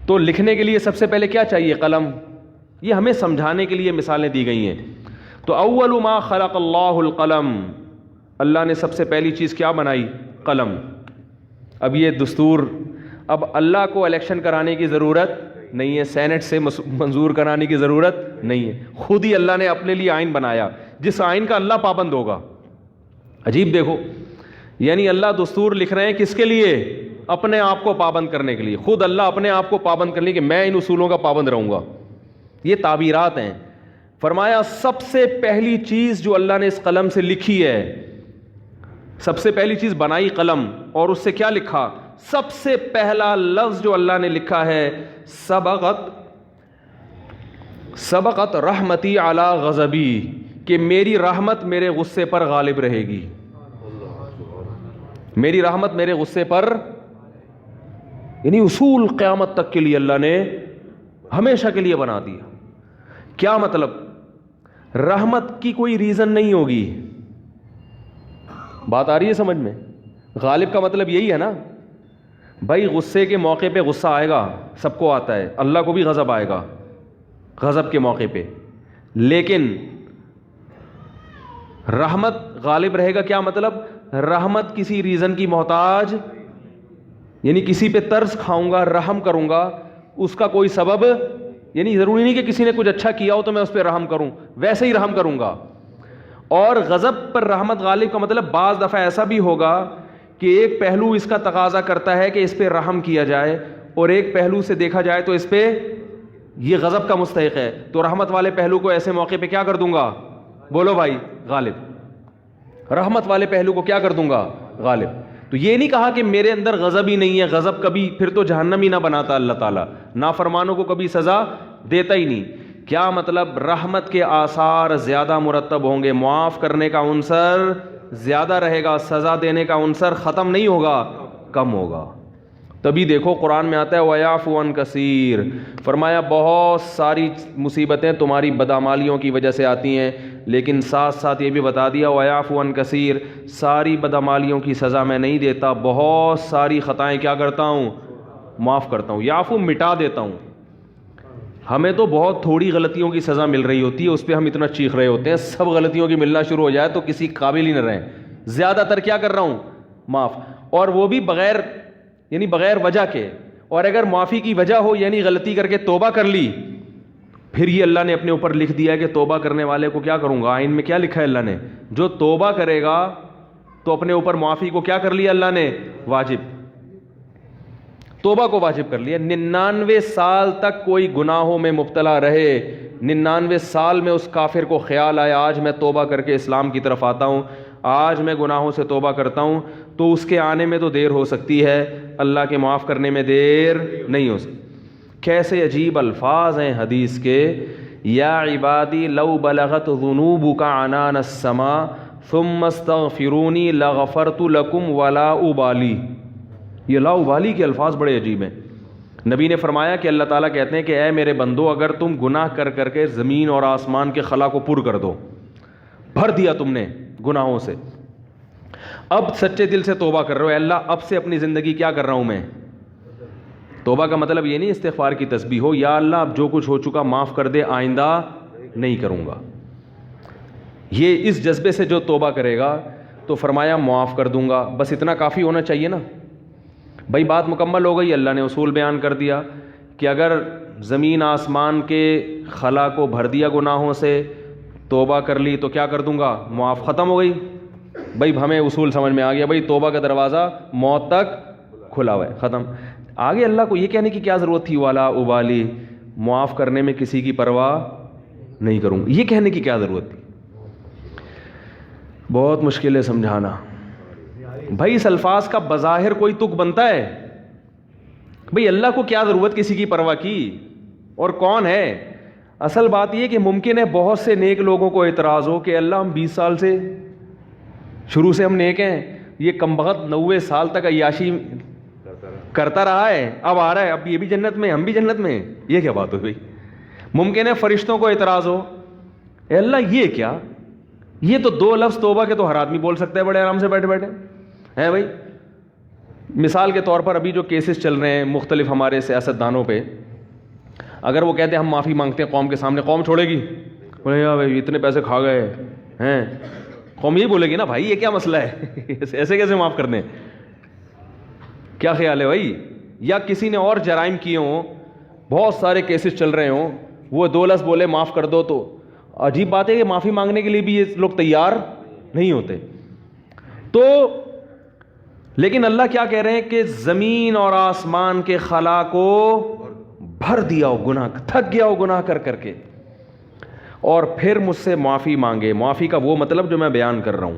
تو لکھنے کے لیے سب سے پہلے کیا چاہیے؟ قلم. یہ ہمیں سمجھانے کے لیے مثالیں دی گئی ہیں. تو اول ما خلق اللہ القلم, اللہ نے سب سے پہلی چیز کیا بنائی؟ قلم. اب یہ دستور, اب اللہ کو الیکشن کرانے کی ضرورت نہیں ہے, سینٹ سے منظور کرانے کی ضرورت نہیں ہے, خود ہی اللہ نے اپنے لیے آئین بنایا جس آئین کا اللہ پابند ہوگا. عجیب دیکھو, یعنی اللہ دستور لکھ رہے ہیں کس کے لیے؟ اپنے آپ کو پابند کرنے کے لیے. خود اللہ اپنے آپ کو پابند کرنے کے, میں ان اصولوں کا پابند رہوں گا. یہ تعبیرات ہیں. فرمایا سب سے پہلی چیز جو اللہ نے اس قلم سے لکھی ہے, سب سے پہلی چیز بنائی قلم, اور اس سے کیا لکھا؟ سب سے پہلا لفظ جو اللہ نے لکھا ہے سبقت رحمتی علی غضبی, کہ میری رحمت میرے غصے پر غالب رہے گی. میری رحمت میرے غصے پر, یعنی اصول قیامت تک کے لیے اللہ نے ہمیشہ کے لیے بنا دیا کیا مطلب؟ رحمت کی کوئی ریزن نہیں ہوگی. بات آ رہی ہے سمجھ میں؟ غالب کا مطلب یہی ہے نا بھائی. غصے کے موقع پہ غصہ آئے گا, سب کو آتا ہے, اللہ کو بھی غضب آئے گا غضب کے موقع پہ, لیکن رحمت غالب رہے گا. کیا مطلب؟ رحمت کسی ریزن کی محتاج, یعنی کسی پہ ترس کھاؤں گا, رحم کروں گا, اس کا کوئی سبب, یعنی ضروری نہیں کہ کسی نے کچھ اچھا کیا ہو تو میں اس پہ رحم کروں, ویسے ہی رحم کروں گا. اور غضب پر رحمت غالب کا مطلب بعض دفعہ ایسا بھی ہوگا کہ ایک پہلو اس کا تقاضا کرتا ہے کہ اس پہ رحم کیا جائے, اور ایک پہلو سے دیکھا جائے تو اس پہ یہ غضب کا مستحق ہے, تو رحمت والے پہلو کو ایسے موقع پہ کیا کر دوں گا؟ بولو بھائی, غالب. رحمت والے پہلو کو کیا کر دوں گا؟ غالب. تو یہ نہیں کہا کہ میرے اندر غضب ہی نہیں ہے, غضب کبھی پھر تو جہنم ہی نہ بناتا اللہ تعالیٰ, نافرمانوں کو کبھی سزا دیتا ہی نہیں. کیا مطلب؟ رحمت کے آثار زیادہ مرتب ہوں گے, معاف کرنے کا عنصر زیادہ رہے گا, سزا دینے کا عنصر ختم نہیں ہوگا, کم ہوگا. تبھی دیکھو قرآن میں آتا ہے وَيَعْفُو عَنْ كَثِيرٍ, فرمایا بہت ساری مصیبتیں تمہاری بدعمالیوں کی وجہ سے آتی ہیں, لیکن ساتھ ساتھ یہ بھی بتا دیا وَيَعْفُو عَنْ كَثِيرٍ, ساری بدعمالیوں کی سزا میں نہیں دیتا, بہت ساری خطائیں کیا کرتا ہوں؟ معاف کرتا ہوں. یعفو مٹا دیتا ہوں. ہمیں تو بہت تھوڑی غلطیوں کی سزا مل رہی ہوتی ہے, اس پہ ہم اتنا چیخ رہے ہوتے ہیں, سب غلطیوں کی ملنا شروع ہو جائے تو کسی قابل ہی نہ رہیں. زیادہ تر کیا کر رہا ہوں؟ معاف, اور وہ بھی بغیر, یعنی بغیر وجہ کے. اور اگر معافی کی وجہ ہو, یعنی غلطی کر کے توبہ کر لی, پھر یہ اللہ نے اپنے اوپر لکھ دیا ہے کہ توبہ کرنے والے کو کیا کروں گا. آئین میں کیا لکھا ہے اللہ نے؟ جو توبہ کرے گا تو اپنے اوپر معافی کو کیا کر لیا اللہ نے؟ واجب. توبہ کو واجب کر لیا. 99 سال تک کوئی گناہوں میں مبتلا رہے, 99 سال میں اس کافر کو خیال آیا آج میں توبہ کر کے اسلام کی طرف آتا ہوں, آج میں گناہوں سے توبہ کرتا ہوں, تو اس کے آنے میں تو دیر ہو سکتی ہے, اللہ کے معاف کرنے میں دیر نہیں ہو سکتی. کیسے عجیب الفاظ ہیں حدیث کے, یا عبادی لو بلغت ذنوبک عنان السماء ثم استغفرونی لغفرت لکم ولا ابالی. یہ لا ابالی کے الفاظ بڑے عجیب ہیں. نبی نے فرمایا کہ اللہ تعالیٰ کہتے ہیں کہ اے میرے بندو, اگر تم گناہ کر کر کے زمین اور آسمان کے خلا کو پر کر دو, بھر دیا تم نے گناہوں سے, اب سچے دل سے توبہ کر رہے ہو, اے اللہ اب سے اپنی زندگی کیا کر رہا ہوں میں. توبہ کا مطلب یہ نہیں استغفار کی تسبیح ہو, یا اللہ اب جو کچھ ہو چکا معاف کر دے, آئندہ نہیں کروں گا. یہ اس جذبے سے جو توبہ کرے گا تو فرمایا معاف کر دوں گا. بس اتنا کافی ہونا چاہیے نا بھائی. بات مکمل ہو گئی. اللہ نے اصول بیان کر دیا کہ اگر زمین آسمان کے خلا کو بھر دیا گناہوں سے, توبہ کر لی تو کیا کر دوں گا؟ معاف. ختم ہو گئی بھائی. ہمیں اصول سمجھ میں آ گیا بھائی, توبہ کا دروازہ موت تک کھلا ہوا ہے, ختم. آگے اللہ کو یہ کہنے کی کیا ضرورت تھی والا ابالی, معاف کرنے میں کسی کی پرواہ نہیں کروں, یہ کہنے کی کیا ضرورت تھی؟ بہت مشکل ہے سمجھانا بھائی. اس الفاظ کا بظاہر کوئی تک بنتا ہے بھئی اللہ کو کیا ضرورت کسی کی پرواہ کی, اور کون ہے؟ اصل بات یہ کہ ممکن ہے بہت سے نیک لوگوں کو اعتراض ہو کہ اللہ ہم 20 سال سے شروع سے ہم نیک ہیں, یہ کمبخت 90 سال تک عیاشی کرتا رہا ہے, اب آ رہا ہے, اب یہ بھی جنت میں, ہم بھی جنت میں, یہ کیا بات ہو بھائی. ممکن ہے فرشتوں کو اعتراض ہو, اے اللہ یہ کیا, یہ تو 2 لفظ توبہ کے تو ہر آدمی بول سکتا ہے بڑے آرام سے بیٹھے بیٹھے ہیں بھائی. مثال کے طور پر ابھی جو کیسز چل رہے ہیں مختلف ہمارے سیاستدانوں پہ, اگر وہ کہتے ہیں ہم معافی مانگتے ہیں قوم کے سامنے, قوم چھوڑے گی؟ بولے یار بھائی اتنے پیسے کھا گئے ہیں, قوم یہی بولے گی نا بھائی یہ کیا مسئلہ ہے, ایسے کیسے معاف کر دیں؟ کیا خیال ہے بھائی؟ یا کسی نے اور جرائم کیے ہوں, بہت سارے کیسز چل رہے ہوں, وہ 2 لفظ بولے معاف کر دو, تو عجیب بات ہے کہ معافی مانگنے کے لیے بھی یہ لوگ تیار نہیں ہوتے. تو لیکن اللہ کیا کہہ رہے ہیں کہ زمین اور آسمان کے خلا کو بھر دیا ہو گناہ, تھک گیا ہو گناہ کر کر کے, اور پھر مجھ سے معافی مانگے. معافی کا وہ مطلب جو میں بیان کر رہا ہوں,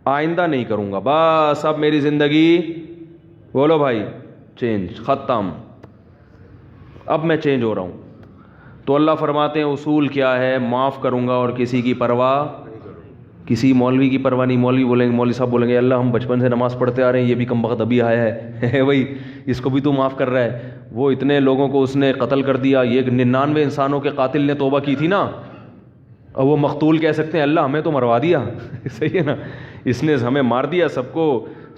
آئندہ نہیں کروں گا, بس اب میری زندگی بولو بھائی چینج, ختم, اب میں چینج ہو رہا ہوں. تو اللہ فرماتے ہیں اصول کیا ہے؟ معاف کروں گا اور کسی کی پرواہ کسی مولوی کی پرواہ نہیں. مولوی بولیں گے, مولوی صاحب بولیں گے اللہ ہم بچپن سے نماز پڑھتے آ رہے ہیں, یہ بھی کم وقت ابھی آیا ہے بھائی اس کو بھی تو معاف کر رہا ہے. وہ اتنے لوگوں کو اس نے قتل کر دیا, یہ 99 انسانوں کے قاتل نے توبہ کی تھی نا, اور وہ مقتول کہہ سکتے ہیں اللہ ہمیں تو مروا دیا صحیح ہے نا, اس نے ہمیں مار دیا سب کو.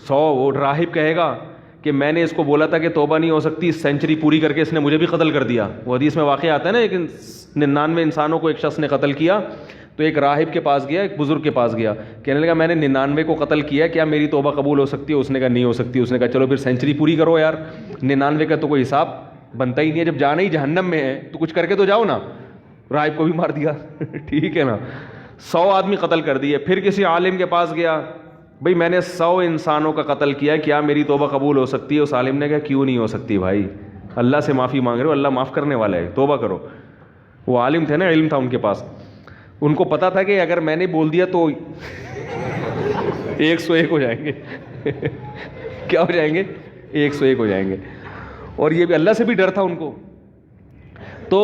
100 وہ راہب کہے گا کہ میں نے اس کو بولا تھا کہ توبہ نہیں ہو سکتی, سینچری پوری کر کے اس نے مجھے بھی قتل کر دیا. وہ حدیث میں واقعہ آتا ہے نا, ایک 99 انسانوں کو ایک شخص نے قتل کیا, تو ایک راہب کے پاس گیا, ایک بزرگ کے پاس گیا, کہنے لگا میں نے 99 کو قتل کیا, کیا میری توبہ قبول ہو سکتی ہے؟ اس نے کہا نہیں ہو سکتی. اس نے کہا چلو پھر سینچری پوری کرو یار, 99 کا تو کوئی حساب بنتا ہی نہیں ہے, جب جانا ہی جہنم میں ہے تو کچھ کر کے تو جاؤ نا. راہب کو بھی مار دیا ٹھیک ہے نا, 100 آدمی قتل کر دیے. پھر کسی عالم کے پاس گیا, بھئی میں نے 100 انسانوں کا قتل کیا, کیا میری توبہ قبول ہو سکتی ہے؟ اس عالم نے کہا کیوں نہیں ہو سکتی بھائی, اللہ سے معافی مانگ رہے ہو, اللہ معاف کرنے والا ہے, توبہ کرو. وہ عالم تھے نا, علم تھا ان کے پاس, ان کو پتا تھا کہ اگر میں نے بول دیا تو 101 ہو جائیں گے کیا ہو جائیں گے؟ 101 ہو جائیں گے. اور یہ بھی اللہ سے بھی ڈر تھا ان کو. تو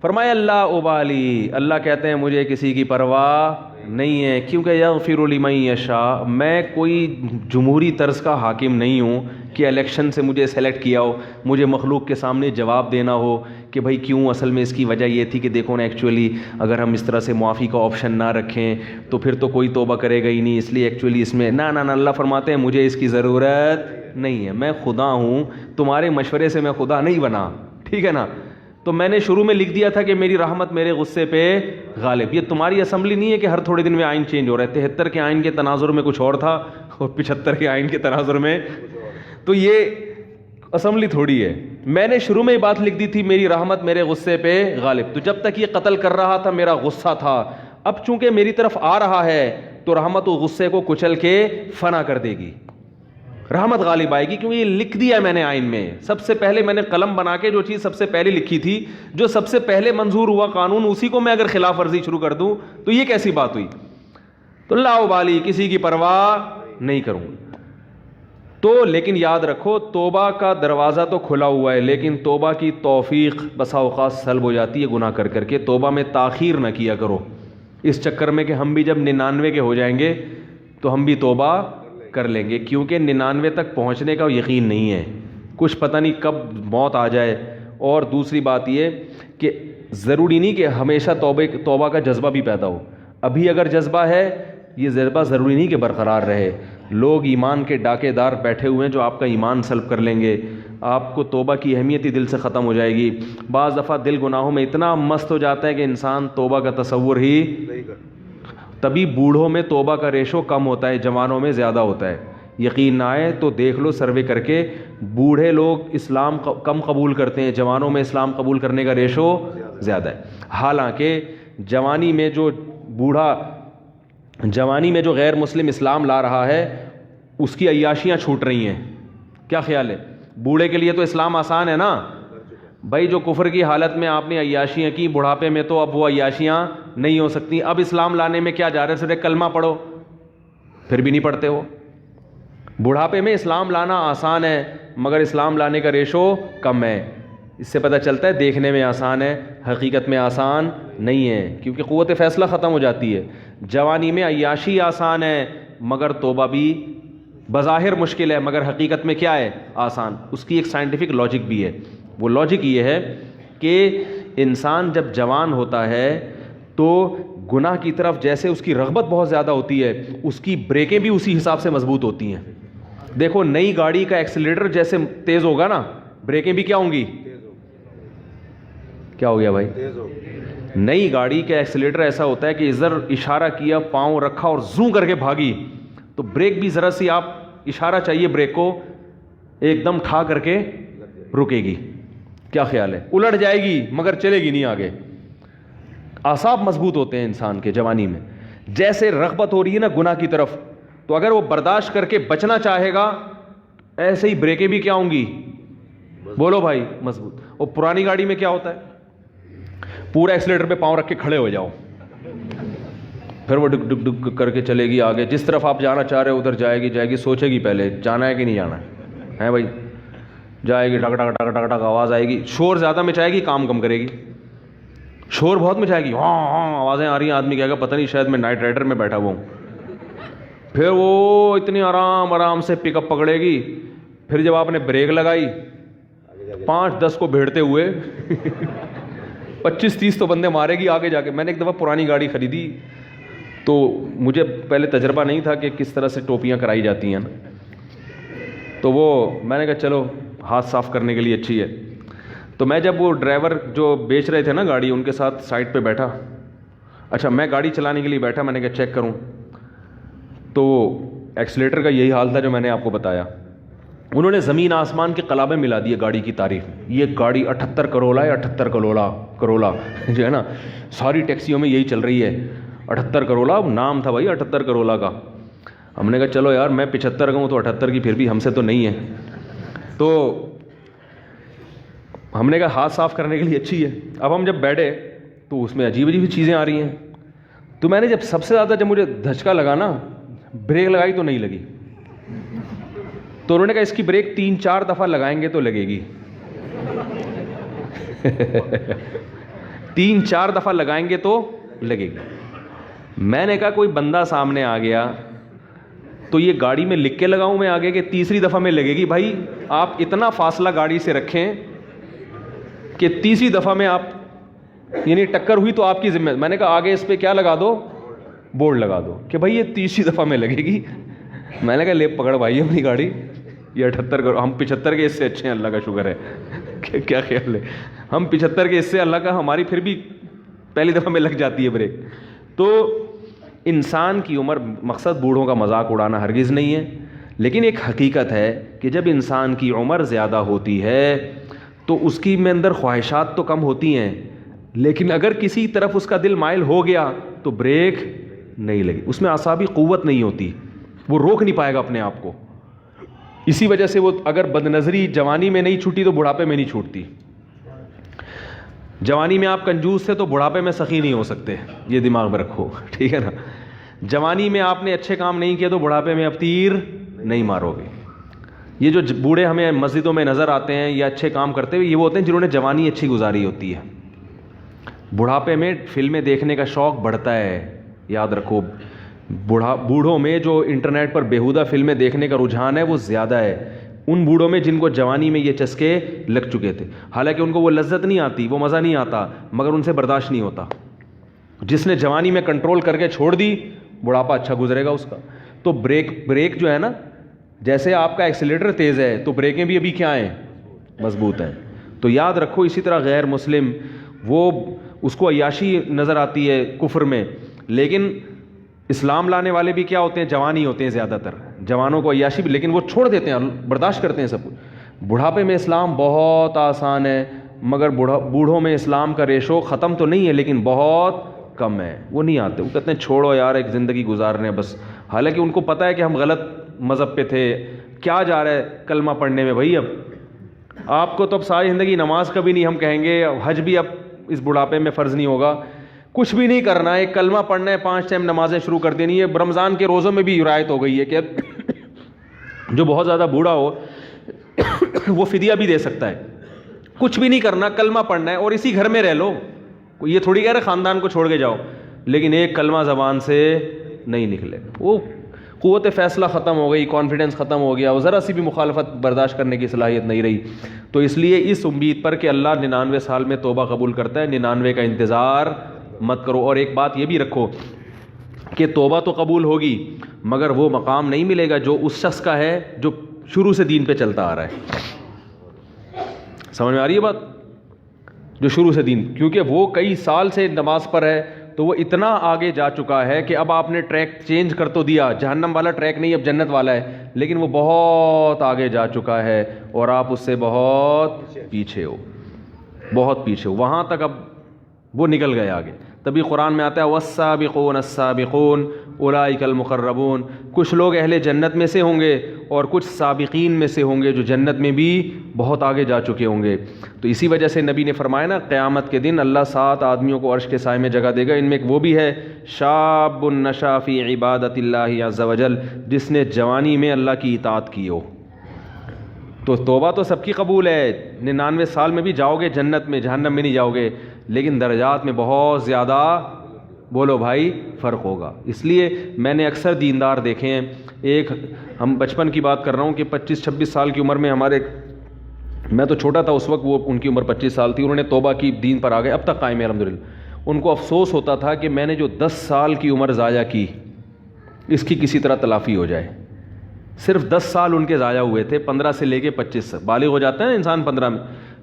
فرمایا اللہ ابالی, اللہ کہتے ہیں مجھے کسی کی پرواہ نہیں ہے, کیونکہ یغفر لمن یشاء, میں کوئی جمہوری طرز کا حاکم نہیں ہوں کہ الیکشن سے مجھے سلیکٹ کیا ہو, مجھے مخلوق کے سامنے جواب دینا ہو کہ بھائی کیوں, اصل میں اس کی وجہ یہ تھی کہ دیکھو نا ایکچولی اگر ہم اس طرح سے معافی کا آپشن نہ رکھیں تو پھر تو کوئی توبہ کرے گا ہی نہیں, اس لیے ایکچولی اس میں نہ اللہ فرماتے ہیں مجھے اس کی ضرورت نہیں ہے, میں خدا ہوں, تمہارے مشورے سے میں خدا نہیں بنا, ٹھیک ہے نا. تو میں نے شروع میں لکھ دیا تھا کہ میری رحمت میرے غصے پہ غالب. یہ تمہاری اسمبلی نہیں ہے کہ ہر تھوڑے دن میں آئین چینج ہو رہا ہے. 73 کے آئین کے تناظر میں کچھ اور تھا اور 75 کے آئین کے تناظر میں, تو یہ اسمبلی تھوڑی ہے. میں نے شروع میں یہ بات لکھ دی تھی میری رحمت میرے غصے پہ غالب. تو جب تک یہ قتل کر رہا تھا میرا غصہ تھا, اب چونکہ میری طرف آ رہا ہے تو رحمت و غصے کو کچل کے فنا کر دے گی, رحمت غالب آئے گی, کیونکہ یہ لکھ دیا ہے میں نے آئین میں. سب سے پہلے میں نے قلم بنا کے جو چیز سب سے پہلے لکھی تھی, جو سب سے پہلے منظور ہوا قانون, اسی کو میں اگر خلاف ورزی شروع کر دوں تو یہ کیسی بات ہوئی؟ تو لا ابالی, کسی کی پرواہ نہیں کروں. تو لیکن یاد رکھو توبہ کا دروازہ تو کھلا ہوا ہے, لیکن توبہ کی توفیق بسا اوقات سلب ہو جاتی ہے گناہ کر کر کے. توبہ میں تاخیر نہ کیا کرو اس چکر میں کہ ہم بھی جب 99 کے ہو جائیں گے تو ہم بھی توبہ کر لیں گے, کیونکہ 99 تک پہنچنے کا یقین نہیں ہے, کچھ پتہ نہیں کب موت آ جائے. اور دوسری بات یہ کہ ضروری نہیں کہ ہمیشہ توبہ کا جذبہ بھی پیدا ہو. ابھی اگر جذبہ ہے, یہ جذبہ ضروری نہیں کہ برقرار رہے. لوگ ایمان کے ڈاکے دار بیٹھے ہوئے ہیں جو آپ کا ایمان سلب کر لیں گے, آپ کو توبہ کی اہمیت ہی دل سے ختم ہو جائے گی. بعض دفعہ دل گناہوں میں اتنا مست ہو جاتا ہے کہ انسان توبہ کا تصور ہی نہیں کرتا. تبھی بوڑھوں میں توبہ کا ریشو کم ہوتا ہے, جوانوں میں زیادہ ہوتا ہے. یقین نہ آئے تو دیکھ لو سروے کر کے, بوڑھے لوگ اسلام کم قبول کرتے ہیں, جوانوں میں اسلام قبول کرنے کا ریشو زیادہ ہے. حالانکہ جوانی میں جو غیر مسلم اسلام لا رہا ہے اس کی عیاشیاں چھوٹ رہی ہیں. کیا خیال ہے؟ بوڑھے کے لیے تو اسلام آسان ہے نا بھائی, جو کفر کی حالت میں آپ نے عیاشیاں کی, بڑھاپے میں تو اب وہ عیاشیاں نہیں ہو سکتی. اب اسلام لانے میں کیا جا رہا ہے, صرف کلمہ پڑھو, پھر بھی نہیں پڑھتے ہو. بڑھاپے میں اسلام لانا آسان ہے مگر اسلام لانے کا ریشو کم ہے. اس سے پتہ چلتا ہے دیکھنے میں آسان ہے, حقیقت میں آسان نہیں ہے, کیونکہ قوت فیصلہ ختم ہو جاتی ہے. جوانی میں عیاشی آسان ہے مگر توبہ بھی بظاہر مشکل ہے, مگر حقیقت میں کیا ہے؟ آسان. اس کی ایک سائنٹیفک لاجک بھی ہے. وہ لاجک یہ ہے کہ انسان جب جوان ہوتا ہے تو گناہ کی طرف جیسے اس کی رغبت بہت زیادہ ہوتی ہے, اس کی بریکیں بھی اسی حساب سے مضبوط ہوتی ہیں. دیکھو نئی گاڑی کا ایکسیلیٹر جیسے تیز ہوگا نا, بریکیں بھی کیا ہوں گی؟ کیا ہو گیا بھائی؟ نئی گاڑی کا ایکسیلیٹر ایسا ہوتا ہے کہ ادھر اشارہ کیا, پاؤں رکھا اور زوں کر کے بھاگی, تو بریک بھی ذرا سی آپ اشارہ چاہیے بریک کو, ایک دم ٹھا کر کے رکے گی. کیا خیال ہے؟ الٹ جائے گی مگر چلے گی نہیں آگے. اعصاب مضبوط ہوتے ہیں انسان کے جوانی میں. جیسے رغبت ہو رہی ہے نا گناہ کی طرف, تو اگر وہ برداشت کر کے بچنا چاہے گا, ایسے ہی بریکیں بھی کیا ہوں گی؟ بولو بھائی, مضبوط. اور پرانی گاڑی میں کیا ہوتا ہے, پورا ایکسیلیٹر پہ پاؤں رکھ کے کھڑے ہو جاؤ, پھر وہ ڈک ڈک ڈک کر کے چلے گی آگے. جس طرف آپ جانا چاہ رہے ہو ادھر جائے گی, سوچے گی پہلے جانا ہے کہ نہیں جانا ہے بھائی. جائے گی, ٹک ٹک ٹک ٹک ٹک آواز آئے گی, شور زیادہ مچائے گی, کام کم کرے گی. شور بہت مچائے گی، ہاں ہاں آوازیں آ رہی ہیں، آدمی کہے گا پتہ نہیں شاید میں نائٹ رائڈر میں بیٹھا ہوا ہوں. پھر وہ اتنی آرام آرام سے پک اپ پکڑے گی. پھر جب آپ نے بریک لگائی 5-10 کو بھیڑتے ہوئے 25-30 تو بندے مارے گی آگے جا کے. میں نے ایک دفعہ پرانی گاڑی خریدی تو مجھے پہلے تجربہ نہیں تھا کہ کس طرح سے ٹوپیاں کرائی جاتی ہیں، تو وہ میں نے کہا چلو ہاتھ صاف کرنے کے لیے اچھی ہے. تو میں جب وہ ڈرائیور جو بیچ رہے تھے نا گاڑی، ان کے ساتھ سائڈ پہ بیٹھا. اچھا میں گاڑی چلانے کے لیے بیٹھا، میں نے کہا چیک کروں، تو ایکسیلیٹر کا یہی حال تھا جو میں نے آپ کو بتایا. انہوں نے زمین آسمان کے قلابیں ملا دیے گاڑی کی تعریف. یہ گاڑی 78 کرولا ہے، 78 کرولا جو ہے نا ساری ٹیکسیوں میں یہی چل رہی ہے. 78 کرولا نام تھا بھائی 78 کرولا کا. ہم نے کہا چلو یار میں 75 کا ہوں تو 78 کی پھر بھی ہم سے تو نہیں ہے. تو ہم نے کہا ہاتھ صاف کرنے کے لیے اچھی ہے. اب ہم جب بیٹھے تو اس میں عجیب عجیب چیزیں آ رہی ہیں. تو میں نے جب سب سے زیادہ جب مجھے دھچکا لگا نا، بریک لگائی تو نہیں لگی. تو انہوں نے کہا اس کی بریک 3-4 دفعہ لگائیں گے تو لگے گی. 3-4 دفعہ لگائیں گے تو لگے گی. میں نے کہا کوئی بندہ سامنے آ گیا تو یہ گاڑی میں لکھ کے لگاؤں میں آگے کہ تیسری دفعہ میں لگے گی. بھائی آپ اتنا فاصلہ گاڑی سے رکھیں کہ تیسری دفعہ میں آپ یعنی ٹکر ہوئی تو آپ کی ذمہ. میں نے کہا آگے اس پہ کیا لگا دو، بورڈ لگا دو کہ بھائی یہ تیسری دفعہ میں لگے گی. میں نے کہا لے پکڑ بھائی اپنی گاڑی، یہ 78 کرو، ہم 75 کے اس سے اچھے ہیں، اللہ کا شکر ہے. کیا خیال ہے، ہم 75 کے اس سے اللہ کا، ہماری پھر بھی پہلی دفعہ میں لگ جاتی ہے بریک. تو انسان کی عمر، مقصد بوڑھوں کا مذاق اڑانا ہرگز نہیں ہے، لیکن ایک حقیقت ہے کہ جب انسان کی عمر زیادہ ہوتی ہے تو اس کی میں اندر خواہشات تو کم ہوتی ہیں، لیکن اگر کسی طرف اس کا دل مائل ہو گیا تو بریک نہیں لگی. اس میں اعصابی قوت نہیں ہوتی، وہ روک نہیں پائے گا اپنے آپ کو. اسی وجہ سے وہ اگر بد نظری جوانی میں نہیں چھوٹی تو بڑھاپے میں نہیں چھوٹتی. جوانی میں آپ کنجوس تھے تو بڑھاپے میں سخی نہیں ہو سکتے، یہ دماغ میں رکھو، ٹھیک ہے نا. جوانی میں آپ نے اچھے کام نہیں کیے تو بڑھاپے میں اب تیر نہیں مارو گے. یہ جو بوڑھے ہمیں مسجدوں میں نظر آتے ہیں یا اچھے کام کرتے ہوئے، یہ وہ ہوتے ہیں جنہوں نے جوانی اچھی گزاری ہوتی ہے. بڑھاپے میں فلمیں دیکھنے کا شوق بڑھتا ہے، یاد رکھو. بوڑھوں میں جو انٹرنیٹ پر بیہودہ فلمیں دیکھنے کا رجحان ہے وہ زیادہ ہے ان بوڑھوں میں جن کو جوانی میں یہ چسکے لگ چکے تھے. حالانکہ ان کو وہ لذت نہیں آتی، وہ مزہ نہیں آتا، مگر ان سے برداشت نہیں ہوتا. جس نے جوانی میں کنٹرول کر کے چھوڑ دی، بڑھاپا اچھا گزرے گا اس کا. تو بریک جو ہے نا، جیسے آپ کا ایکسیلیٹر تیز ہے تو بریکیں بھی ابھی کیا ہیں، مضبوط ہیں. تو یاد رکھو. اسی طرح غیر مسلم، وہ اس کو عیاشی نظر آتی ہے کفر میں، لیکن اسلام لانے والے بھی کیا ہوتے ہیں، جوانی ہوتے ہیں زیادہ تر. جوانوں کو عیاشی بھی، لیکن وہ چھوڑ دیتے ہیں، برداشت کرتے ہیں سب کچھ. بڑھاپے میں اسلام بہت آسان ہے، مگر بوڑھوں میں اسلام کا ریشو ختم تو نہیں ہے لیکن بہت کم ہے. وہ نہیں آتے، وہ کہتے ہیں چھوڑو یار ایک زندگی گزارنے بس. حالانکہ ان کو پتہ ہے کہ ہم غلط مذہب پہ تھے. کیا جا رہا ہے کلمہ پڑھنے میں بھائی؟ اب آپ کو تو اب ساری زندگی نماز کبھی نہیں، ہم کہیں گے حج بھی اب اس بڑھاپے میں فرض نہیں ہوگا. کچھ بھی نہیں کرنا ہے، ایک کلمہ پڑھنا ہے، 5 ٹائم نمازیں شروع کر دینی ہے. رمضان کے روزوں میں بھی رعایت ہو گئی ہے کہ جو بہت زیادہ بوڑھا ہو وہ فدیہ بھی دے سکتا ہے. کچھ بھی نہیں کرنا، کلمہ پڑھنا ہے اور اسی گھر میں رہ لو. یہ تھوڑی کہہ رہے خاندان کو چھوڑ کے جاؤ، لیکن ایک کلمہ زبان سے نہیں نکلے. وہ قوت فیصلہ ختم ہو گئی، کانفیڈنس ختم ہو گیا، وہ ذرا سی بھی مخالفت برداشت کرنے کی صلاحیت نہیں رہی. تو اس لیے اس امید پر کہ اللہ 99 سال میں توبہ قبول کرتا ہے، 99 کا انتظار مت کرو. اور ایک بات یہ بھی رکھو کہ توبہ تو قبول ہوگی مگر وہ مقام نہیں ملے گا جو اس شخص کا ہے جو شروع سے دین پہ چلتا آ رہا ہے. سمجھ میں آ رہی ہے بات؟ جو شروع سے دین، کیونکہ وہ کئی سال سے نماز پر ہے تو وہ اتنا آگے جا چکا ہے کہ اب آپ نے ٹریک چینج کر تو دیا، جہنم والا ٹریک نہیں اب جنت والا ہے، لیکن وہ بہت آگے جا چکا ہے اور آپ اس سے بہت پیچھے ہو، بہت پیچھے ہو. وہاں تک اب وہ نکل گئے آگے. تبھی قرآن میں آتا ہے والسابقون السابقون اولئک المقربون. کچھ لوگ اہل جنت میں سے ہوں گے اور کچھ سابقین میں سے ہوں گے جو جنت میں بھی بہت آگے جا چکے ہوں گے. تو اسی وجہ سے نبی نے فرمایا نا، قیامت کے دن اللہ 7 آدمیوں کو عرش کے سائے میں جگہ دے گا. ان میں ایک وہ بھی ہے شاب نشا فی عبادت اللہ عز وجل، جس نے جوانی میں اللہ کی اطاعت کی ہو. تو توبہ تو سب کی قبول ہے، 99 سال میں بھی جاؤ گے جنت میں، جہنم میں نہیں جاؤ گے. لیکن درجات میں بہت زیادہ بولو بھائی فرق ہوگا. اس لیے میں نے اکثر دیندار دیکھے ہیں, ایک ہم بچپن کی بات کر رہا ہوں کہ 25-26 سال کی عمر میں ہمارے, میں تو چھوٹا تھا اس وقت, وہ ان کی عمر 25 سال تھی, انہوں نے توبہ کی, دین پر آ گئے, اب تک قائم ہے الحمدللہ. ان کو افسوس ہوتا تھا کہ میں نے جو 10 سال کی عمر ضائع کی اس کی کسی طرح تلافی ہو جائے. صرف 10 سال ان کے ضائع ہوئے تھے, 15 سے لے کے 25 بالغ ہو جاتا ہے نا انسان 15 میں.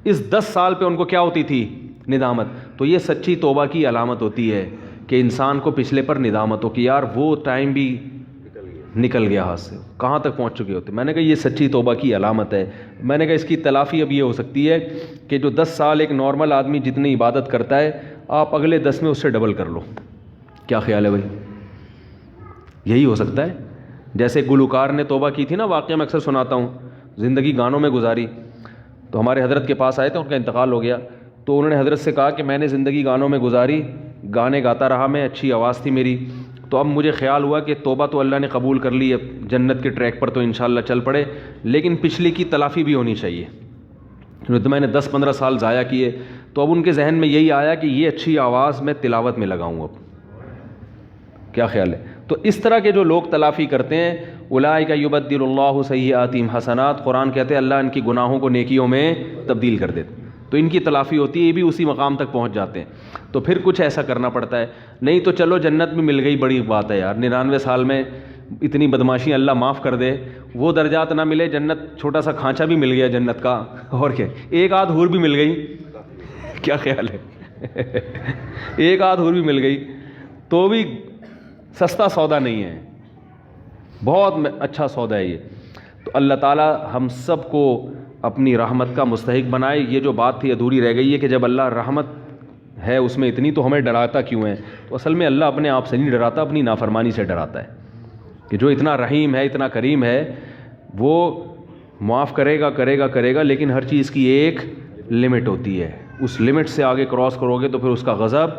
اس 10 سال پہ ان کو کیا ہوتی تھی؟ ندامت. تو یہ سچی توبہ کی علامت ہوتی ہے کہ انسان کو پچھلے پر ندامت ہو کہ یار وہ ٹائم بھی نکل گیا ہاتھ سے, کہاں تک پہنچ چکے ہوتے. میں نے کہا یہ سچی توبہ کی علامت ہے. میں نے کہا اس کی تلافی اب یہ ہو سکتی ہے کہ جو 10 سال ایک نارمل آدمی جتنی عبادت کرتا ہے, آپ اگلے 10 میں اس سے ڈبل کر لو. کیا خیال ہے بھائی؟ یہی ہو سکتا ہے. جیسے گلوکار نے توبہ کی تھی نا, واقعہ میں اکثر سناتا ہوں, زندگی گانوں میں گزاری. تو ہمارے حضرت کے پاس آئے تھے, ان کا انتقال ہو گیا, تو انہوں نے حضرت سے کہا کہ میں نے زندگی گانوں میں گزاری, گانے گاتا رہا میں, اچھی آواز تھی میری, تو اب مجھے خیال ہوا کہ توبہ تو اللہ نے قبول کر لی, اب جنت کے ٹریک پر تو انشاءاللہ چل پڑے, لیکن پچھلی کی تلافی بھی ہونی چاہیے. تو میں نے 10-15 سال ضائع کیے, تو اب ان کے ذہن میں یہی آیا کہ یہ اچھی آواز میں تلاوت میں لگاؤں اب. کیا خیال ہے؟ تو اس طرح کے جو لوگ تلافی کرتے ہیں, اولئک یبدل اللہ سیئاتہم حسنات, قرآن کہتے ہیں اللہ ان کی گناہوں کو نیکیوں میں تبدیل کر دیتے, تو ان کی تلافی ہوتی ہے, یہ بھی اسی مقام تک پہنچ جاتے ہیں. تو پھر کچھ ایسا کرنا پڑتا ہے, نہیں تو چلو جنت میں مل گئی, بڑی بات ہے یار, 99 سال میں اتنی بدماشی اللہ معاف کر دے, وہ درجات نہ ملے, جنت چھوٹا سا کھانچا بھی مل گیا جنت کا, اور کیا, ایک آدھ حور بھی مل گئی. کیا خیال ہے؟ ایک آدھ حور بھی مل گئی تو بھی سستا سودا نہیں ہے, بہت اچھا سودا ہے یہ. تو اللہ تعالیٰ ہم سب کو اپنی رحمت کا مستحق بنائے. یہ جو بات تھی ادھوری رہ گئی ہے کہ جب اللہ رحمت ہے اس میں اتنی, تو ہمیں ڈراتا کیوں ہے؟ تو اصل میں اللہ اپنے آپ سے نہیں ڈراتا, اپنی نافرمانی سے ڈراتا ہے کہ جو اتنا رحیم ہے, اتنا کریم ہے, وہ معاف کرے گا, لیکن ہر چیز کی ایک لمٹ ہوتی ہے. اس لمٹ سے آگے کراس کرو گے تو پھر اس کا غضب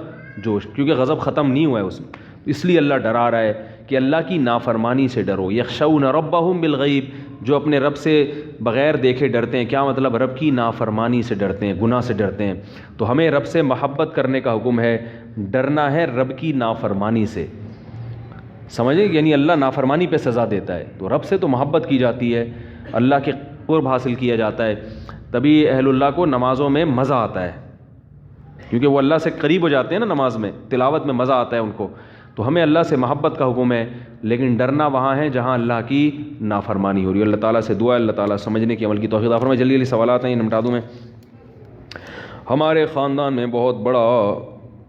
جوش, کیونکہ غضب ختم نہیں ہوا ہے اس میں, اس لیے اللہ ڈرا رہا ہے کہ اللہ کی نافرمانی سے ڈرو. یخشون ربہم بالغیب, جو اپنے رب سے بغیر دیکھے ڈرتے ہیں. کیا مطلب؟ رب کی نافرمانی سے ڈرتے ہیں, گناہ سے ڈرتے ہیں. تو ہمیں رب سے محبت کرنے کا حکم ہے, ڈرنا ہے رب کی نافرمانی سے. سمجھیں, یعنی اللہ نافرمانی پہ سزا دیتا ہے, تو رب سے تو محبت کی جاتی ہے, اللہ کے قرب حاصل کیا جاتا ہے. تبھی اہل اللہ کو نمازوں میں مزہ آتا ہے, کیونکہ وہ اللہ سے قریب ہو جاتے ہیں نا نماز میں, تلاوت میں مزہ آتا ہے ان کو. تو ہمیں اللہ سے محبت کا حکم ہے, لیکن ڈرنا وہاں ہے جہاں اللہ کی نافرمانی ہو رہی ہے. اللہ تعالیٰ سے دعا ہے اللہ تعالیٰ سمجھنے کی, عمل کی توفیق عطا فرمائے. جلدی جلدی سوالات ہیں, نمٹا دوں میں. ہمارے خاندان میں بہت بڑا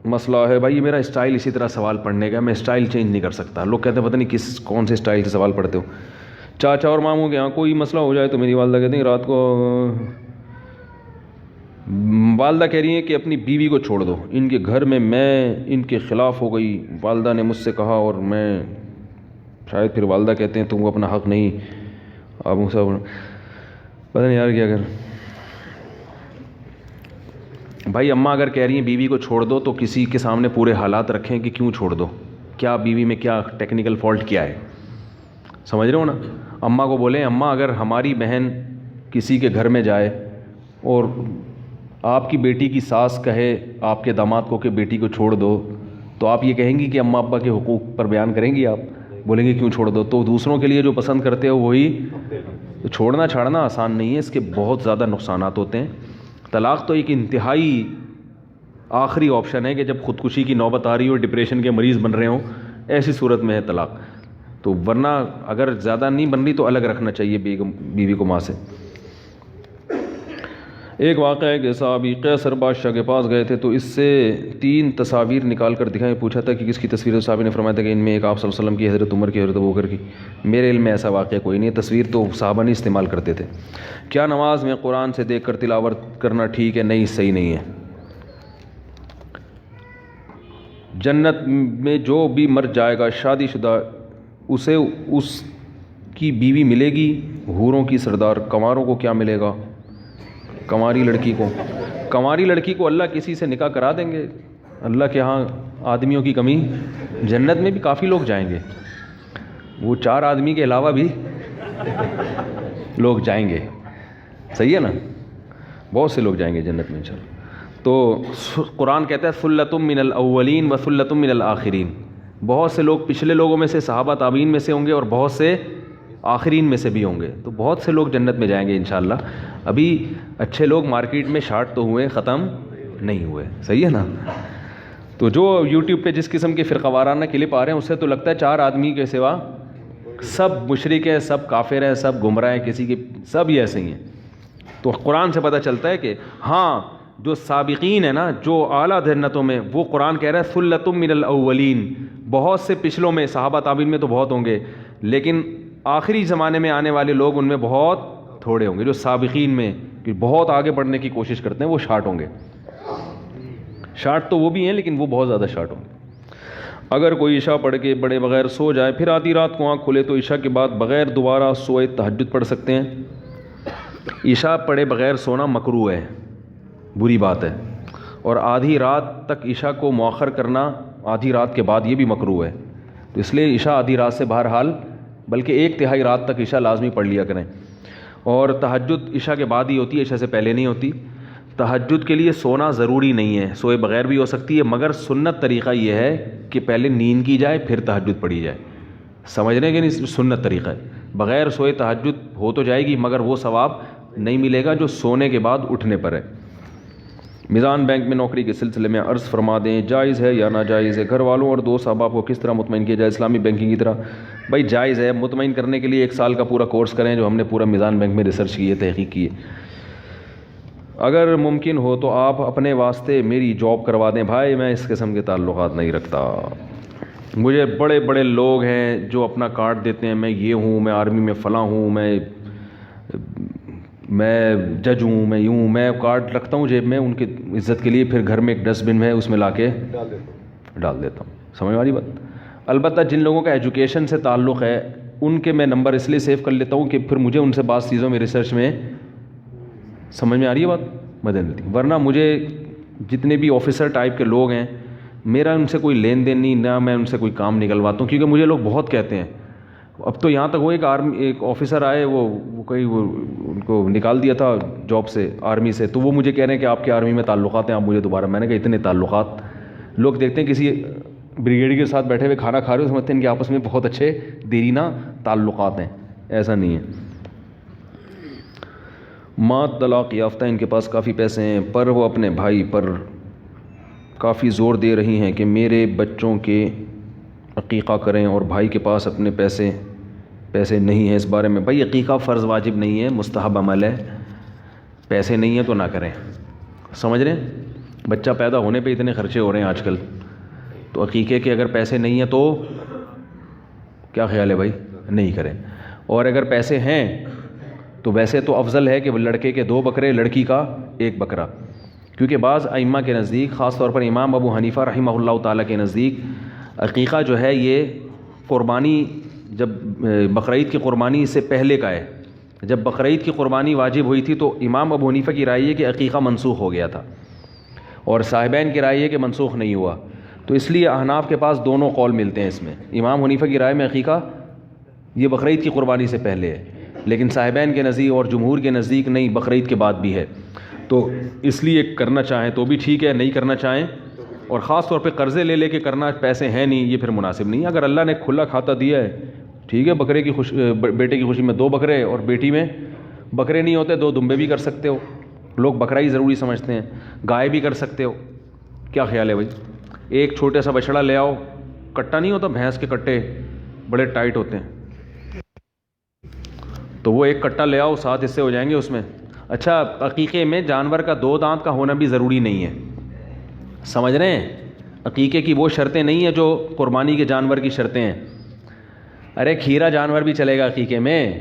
مسئلہ ہے. بھائی میرا اسٹائل اسی طرح سوال پڑھنے کا, میں اسٹائل چینج نہیں کر سکتا. لوگ کہتے ہیں پتہ نہیں کون سے اسٹائل سے سوال پڑھتے ہو. چاچا اور ماموں کے یہاں کوئی مسئلہ ہو جائے تو میری والدہ کہتے ہیں رات کو, والدہ کہہ رہی ہیں کہ اپنی بیوی کو چھوڑ دو, ان کے گھر میں ان کے خلاف ہو گئی. والدہ نے مجھ سے کہا اور میں, شاید پھر والدہ کہتے ہیں تم کو اپنا حق نہیں, آپ مجھ سے پتہ نہیں یار کیا کر. بھائی اماں اگر کہہ رہی ہیں بیوی کو چھوڑ دو تو کسی کے سامنے پورے حالات رکھیں کہ کیوں چھوڑ دو, کیا بیوی میں کیا ٹیکنیکل فالٹ کیا ہے, سمجھ رہے ہو نا. اماں کو بولیں اماں اگر ہماری بہن کسی کے گھر میں جائے اور آپ کی بیٹی کی ساس کہے آپ کے داماد کو کہ بیٹی کو چھوڑ دو, تو آپ یہ کہیں گی کہ اماں ابا کے حقوق پر بیان کریں گی؟ آپ بولیں گے کیوں چھوڑ دو. تو دوسروں کے لیے جو پسند کرتے ہو وہی, تو چھوڑنا چھاڑنا آسان نہیں ہے, اس کے بہت زیادہ نقصانات ہوتے ہیں. طلاق تو ایک انتہائی آخری آپشن ہے کہ جب خودکشی کی نوبت آ رہی ہو, ڈپریشن کے مریض بن رہے ہوں, ایسی صورت میں ہے طلاق. تو ورنہ اگر زیادہ نہیں بن رہی تو الگ رکھنا چاہیے بیوی کو ماں سے. ایک واقعہ ہے کہ صحابی قیصر بادشاہ کے پاس گئے تھے, تو اس سے 3 تصاویر نکال کر دکھائیں. پوچھا تھا کہ کس کی تصویر ہے. صحابی نے فرمایا تھا کہ ان میں ایک آپ صلی اللہ علیہ وسلم کی, حضرت عمر کی, حضرت ابوبکر کی. میرے علم میں ایسا واقعہ کوئی نہیں ہے. تصویر تو صحابہ نہیں استعمال کرتے تھے. کیا نماز میں قرآن سے دیکھ کر تلاوت کرنا ٹھیک ہے؟ نہیں, صحیح نہیں ہے. جنت میں جو بھی مر جائے گا شادی شدہ, اسے اس کی بیوی ملے گی, حوروں کی سردار. کنواروں کو کیا ملے گا؟ کنواری لڑکی کو اللہ کسی سے نکاح کرا دیں گے. اللہ کے ہاں آدمیوں کی کمی, جنت میں بھی کافی لوگ جائیں گے, وہ 4 آدمی کے علاوہ بھی لوگ جائیں گے. صحیح ہے نا, بہت سے لوگ جائیں گے جنت میں انشاءاللہ. تو قرآن کہتا ہے ثلۃ من الاولین و ثلۃ من الآخرین، بہت سے لوگ پچھلے لوگوں میں سے صحابہ تابعین میں سے ہوں گے اور بہت سے آخرین میں سے بھی ہوں گے، تو بہت سے لوگ جنت میں جائیں گے انشاءاللہ۔ ابھی اچھے لوگ مارکیٹ میں شارٹ تو ہوئے، ختم نہیں ہوئے، صحیح ہے نا؟ تو جو یوٹیوب پہ جس قسم کے فرقہ وارانہ کلپ آ رہے ہیں اس سے تو لگتا ہے 4 آدمی کے سوا سب مشرک ہیں، سب کافر ہیں، سب گمراہ ہیں، کسی کے سب ہی ایسے ہی ہیں۔ تو قرآن سے پتہ چلتا ہے کہ ہاں جو سابقین ہیں نا، جو اعلیٰ جنتوں میں، وہ قرآن کہہ رہا ہے ثلۃ من الاولین، بہت سے پچھلوں میں صحابہ تابعین میں تو بہت ہوں گے، لیکن آخری زمانے میں آنے والے لوگ ان میں بہت تھوڑے ہوں گے، جو سابقین میں کہ بہت آگے بڑھنے کی کوشش کرتے ہیں وہ شارٹ ہوں گے۔ شارٹ تو وہ بھی ہیں لیکن وہ بہت زیادہ شارٹ ہوں گے۔ اگر کوئی عشاء پڑھ کے بڑے بغیر سو جائے پھر آدھی رات کو آنکھ کھلے تو عشاء کے بعد بغیر دوبارہ سوئے تہجد پڑھ سکتے ہیں؟ عشاء پڑھے بغیر سونا مکروہ ہے، بری بات ہے، اور آدھی رات تک عشاء کو مؤخر کرنا آدھی رات کے بعد یہ بھی مکروہ ہے۔ تو اس لیے عشاء آدھی رات سے بہرحال بلکہ 1/3 رات تک عشاء لازمی پڑھ لیا کریں، اور تہجد عشاء کے بعد ہی ہوتی ہے، عشاء سے پہلے نہیں ہوتی۔ تہجد کے لیے سونا ضروری نہیں ہے، سوئے بغیر بھی ہو سکتی ہے، مگر سنت طریقہ یہ ہے کہ پہلے نیند کی جائے پھر تہجد پڑھی جائے۔ سمجھ رہے ہیں کہ نہیں؟ سنت طریقہ ہے، بغیر سوئے تہجد ہو تو جائے گی مگر وہ ثواب نہیں ملے گا جو سونے کے بعد اٹھنے پر ہے۔ میزان بینک میں نوکری کے سلسلے میں عرض فرما دیں جائز ہے یا ناجائز ہے؟ گھر والوں اور دوست احباب کو کس طرح مطمئن کیا جائے اسلامی بینکنگ کی طرح؟ بھائی جائز ہے، مطمئن کرنے کے لیے 1 سال کا پورا کورس کریں جو ہم نے پورا میزان بینک میں ریسرچ کی ہے، تحقیق کی ہے۔ اگر ممکن ہو تو آپ اپنے واسطے میری جاب کروا دیں۔ بھائی میں اس قسم کے تعلقات نہیں رکھتا، مجھے بڑے بڑے لوگ ہیں جو اپنا کارڈ دیتے ہیں، میں یہ ہوں، میں آرمی میں فلاں ہوں، میں جج ہوں، میں یوں، میں کارڈ رکھتا ہوں جیب میں ان کی عزت کے لیے، پھر گھر میں ایک ڈسٹ بن ہے اس میں لا کے ڈال دیتا ہوں۔ سمجھ والی بات؟ البتہ جن لوگوں کا ایجوکیشن سے تعلق ہے ان کے میں نمبر اس لیے سیو کر لیتا ہوں کہ پھر مجھے ان سے بعض چیزوں میں ریسرچ میں سمجھ میں آ رہی ہے بات، مدد ملتی، ورنہ مجھے جتنے بھی آفیسر ٹائپ کے لوگ ہیں میرا ان سے کوئی لین دین نہیں، نہ میں ان سے کوئی کام نکلواتا ہوں، کیونکہ مجھے لوگ بہت کہتے ہیں۔ اب تو یہاں تک وہ ایک آفیسر آئے، وہ ان کو نکال دیا تھا جاب سے، آرمی سے، تو وہ مجھے کہہ رہے ہیں کہ آپ کے آرمی میں تعلقات ہیں، آپ مجھے دوبارہ۔ میں نے کہا اتنے تعلقات؟ لوگ دیکھتے ہیں کسی بریگیڈ کے ساتھ بیٹھے ہوئے کھانا کھا رہے ہو، سمجھتے ہیں کہ آپس میں بہت اچھے دیرینہ تعلقات ہیں، ایسا نہیں ہے۔ ماں طلاق یافتہ، ان کے پاس کافی پیسے ہیں پر وہ اپنے بھائی پر کافی زور دے رہی ہیں کہ میرے بچوں کے عقیقہ کریں اور بھائی کے پاس اپنے پیسے نہیں ہیں۔ اس بارے میں بھائی عقیقہ فرض واجب نہیں ہے، مستحب عمل ہے، پیسے نہیں ہیں تو نہ کریں۔ سمجھ رہے ہیں؟ بچہ پیدا ہونے پہ اتنے خرچے ہو رہے ہیں آج کل، تو عقیقے کے اگر پیسے نہیں ہیں تو کیا خیال ہے بھائی؟ نہیں کریں۔ اور اگر پیسے ہیں تو ویسے تو افضل ہے کہ لڑکے کے 2 بکرے، لڑکی کا 1 بکرا، کیونکہ بعض ائمہ کے نزدیک، خاص طور پر امام ابو حنیفہ رحمہ اللہ تعالیٰ کے نزدیک، عقیقہ جو ہے یہ قربانی، جب بقرعید کی قربانی سے پہلے کا ہے۔ جب بقرعید کی قربانی واجب ہوئی تھی تو امام ابو حنیفہ کی رائے ہے کہ عقیقہ منسوخ ہو گیا تھا، اور صاحبین کی رائے ہے کہ منسوخ نہیں ہوا۔ تو اس لیے احناف کے پاس دونوں قول ملتے ہیں اس میں۔ امام حنیفہ کی رائے میں عقیقہ یہ بقرعید کی قربانی سے پہلے ہے، لیکن صاحبین کے نزدیک اور جمہور کے نزدیک نہیں، بقرعید کے بعد بھی ہے۔ تو اس لیے کرنا چاہیں تو بھی ٹھیک ہے، نہیں کرنا چاہیں، اور خاص طور پہ قرضے لے کے کرنا، پیسے ہیں نہیں، یہ پھر مناسب نہیں۔ اگر اللہ نے کھلا کھاتا دیا ہے ٹھیک ہے، بیٹے کی خوشی میں 2 بکرے، اور بیٹی میں بکرے نہیں ہوتے 2 دمبے بھی کر سکتے ہو، لوگ بکرا ہی ضروری سمجھتے ہیں، گائے بھی کر سکتے ہو۔ کیا خیال ہے بھائی؟ ایک چھوٹا سا بچڑا لے آؤ، کٹا نہیں ہوتا، بھینس کے کٹے بڑے ٹائٹ ہوتے ہیں، تو وہ ایک کٹا لے آؤ، 7 حصے ہو جائیں گے اس میں۔ اچھا، عقیقے میں جانور کا 2 دانت کا ہونا بھی ضروری نہیں ہے، سمجھ رہے ہیں؟ عقیقے کی وہ شرطیں نہیں ہیں جو قربانی کے جانور کی شرطیں ہیں۔ ارے کھیرا جانور بھی چلے گا عقیقے میں،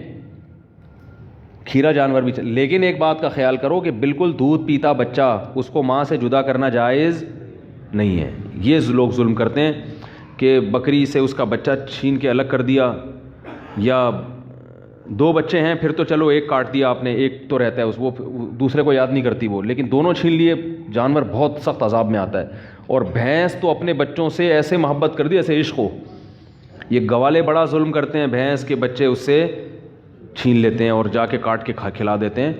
کھیرا جانور بھی لیکن ایک بات کا خیال کرو کہ بالکل دودھ پیتا بچہ، اس کو ماں سے جدا کرنا جائز نہیں ہے۔ یہ لوگ ظلم کرتے ہیں کہ بکری سے اس کا بچہ چھین کے الگ کر دیا، یا 2 بچے ہیں پھر تو چلو ایک کاٹ دیا آپ نے، ایک تو رہتا ہے اس، وہ دوسرے کو یاد نہیں کرتی وہ، لیکن دونوں چھین لیے، جانور بہت سخت عذاب میں آتا ہے۔ اور بھینس تو اپنے بچوں سے ایسے محبت کر دی ایسے عشق ہو۔ یہ گوالے بڑا ظلم کرتے ہیں، بھینس کے بچے اس سے چھین لیتے ہیں اور جا کے کاٹ کے کھلا دیتے ہیں۔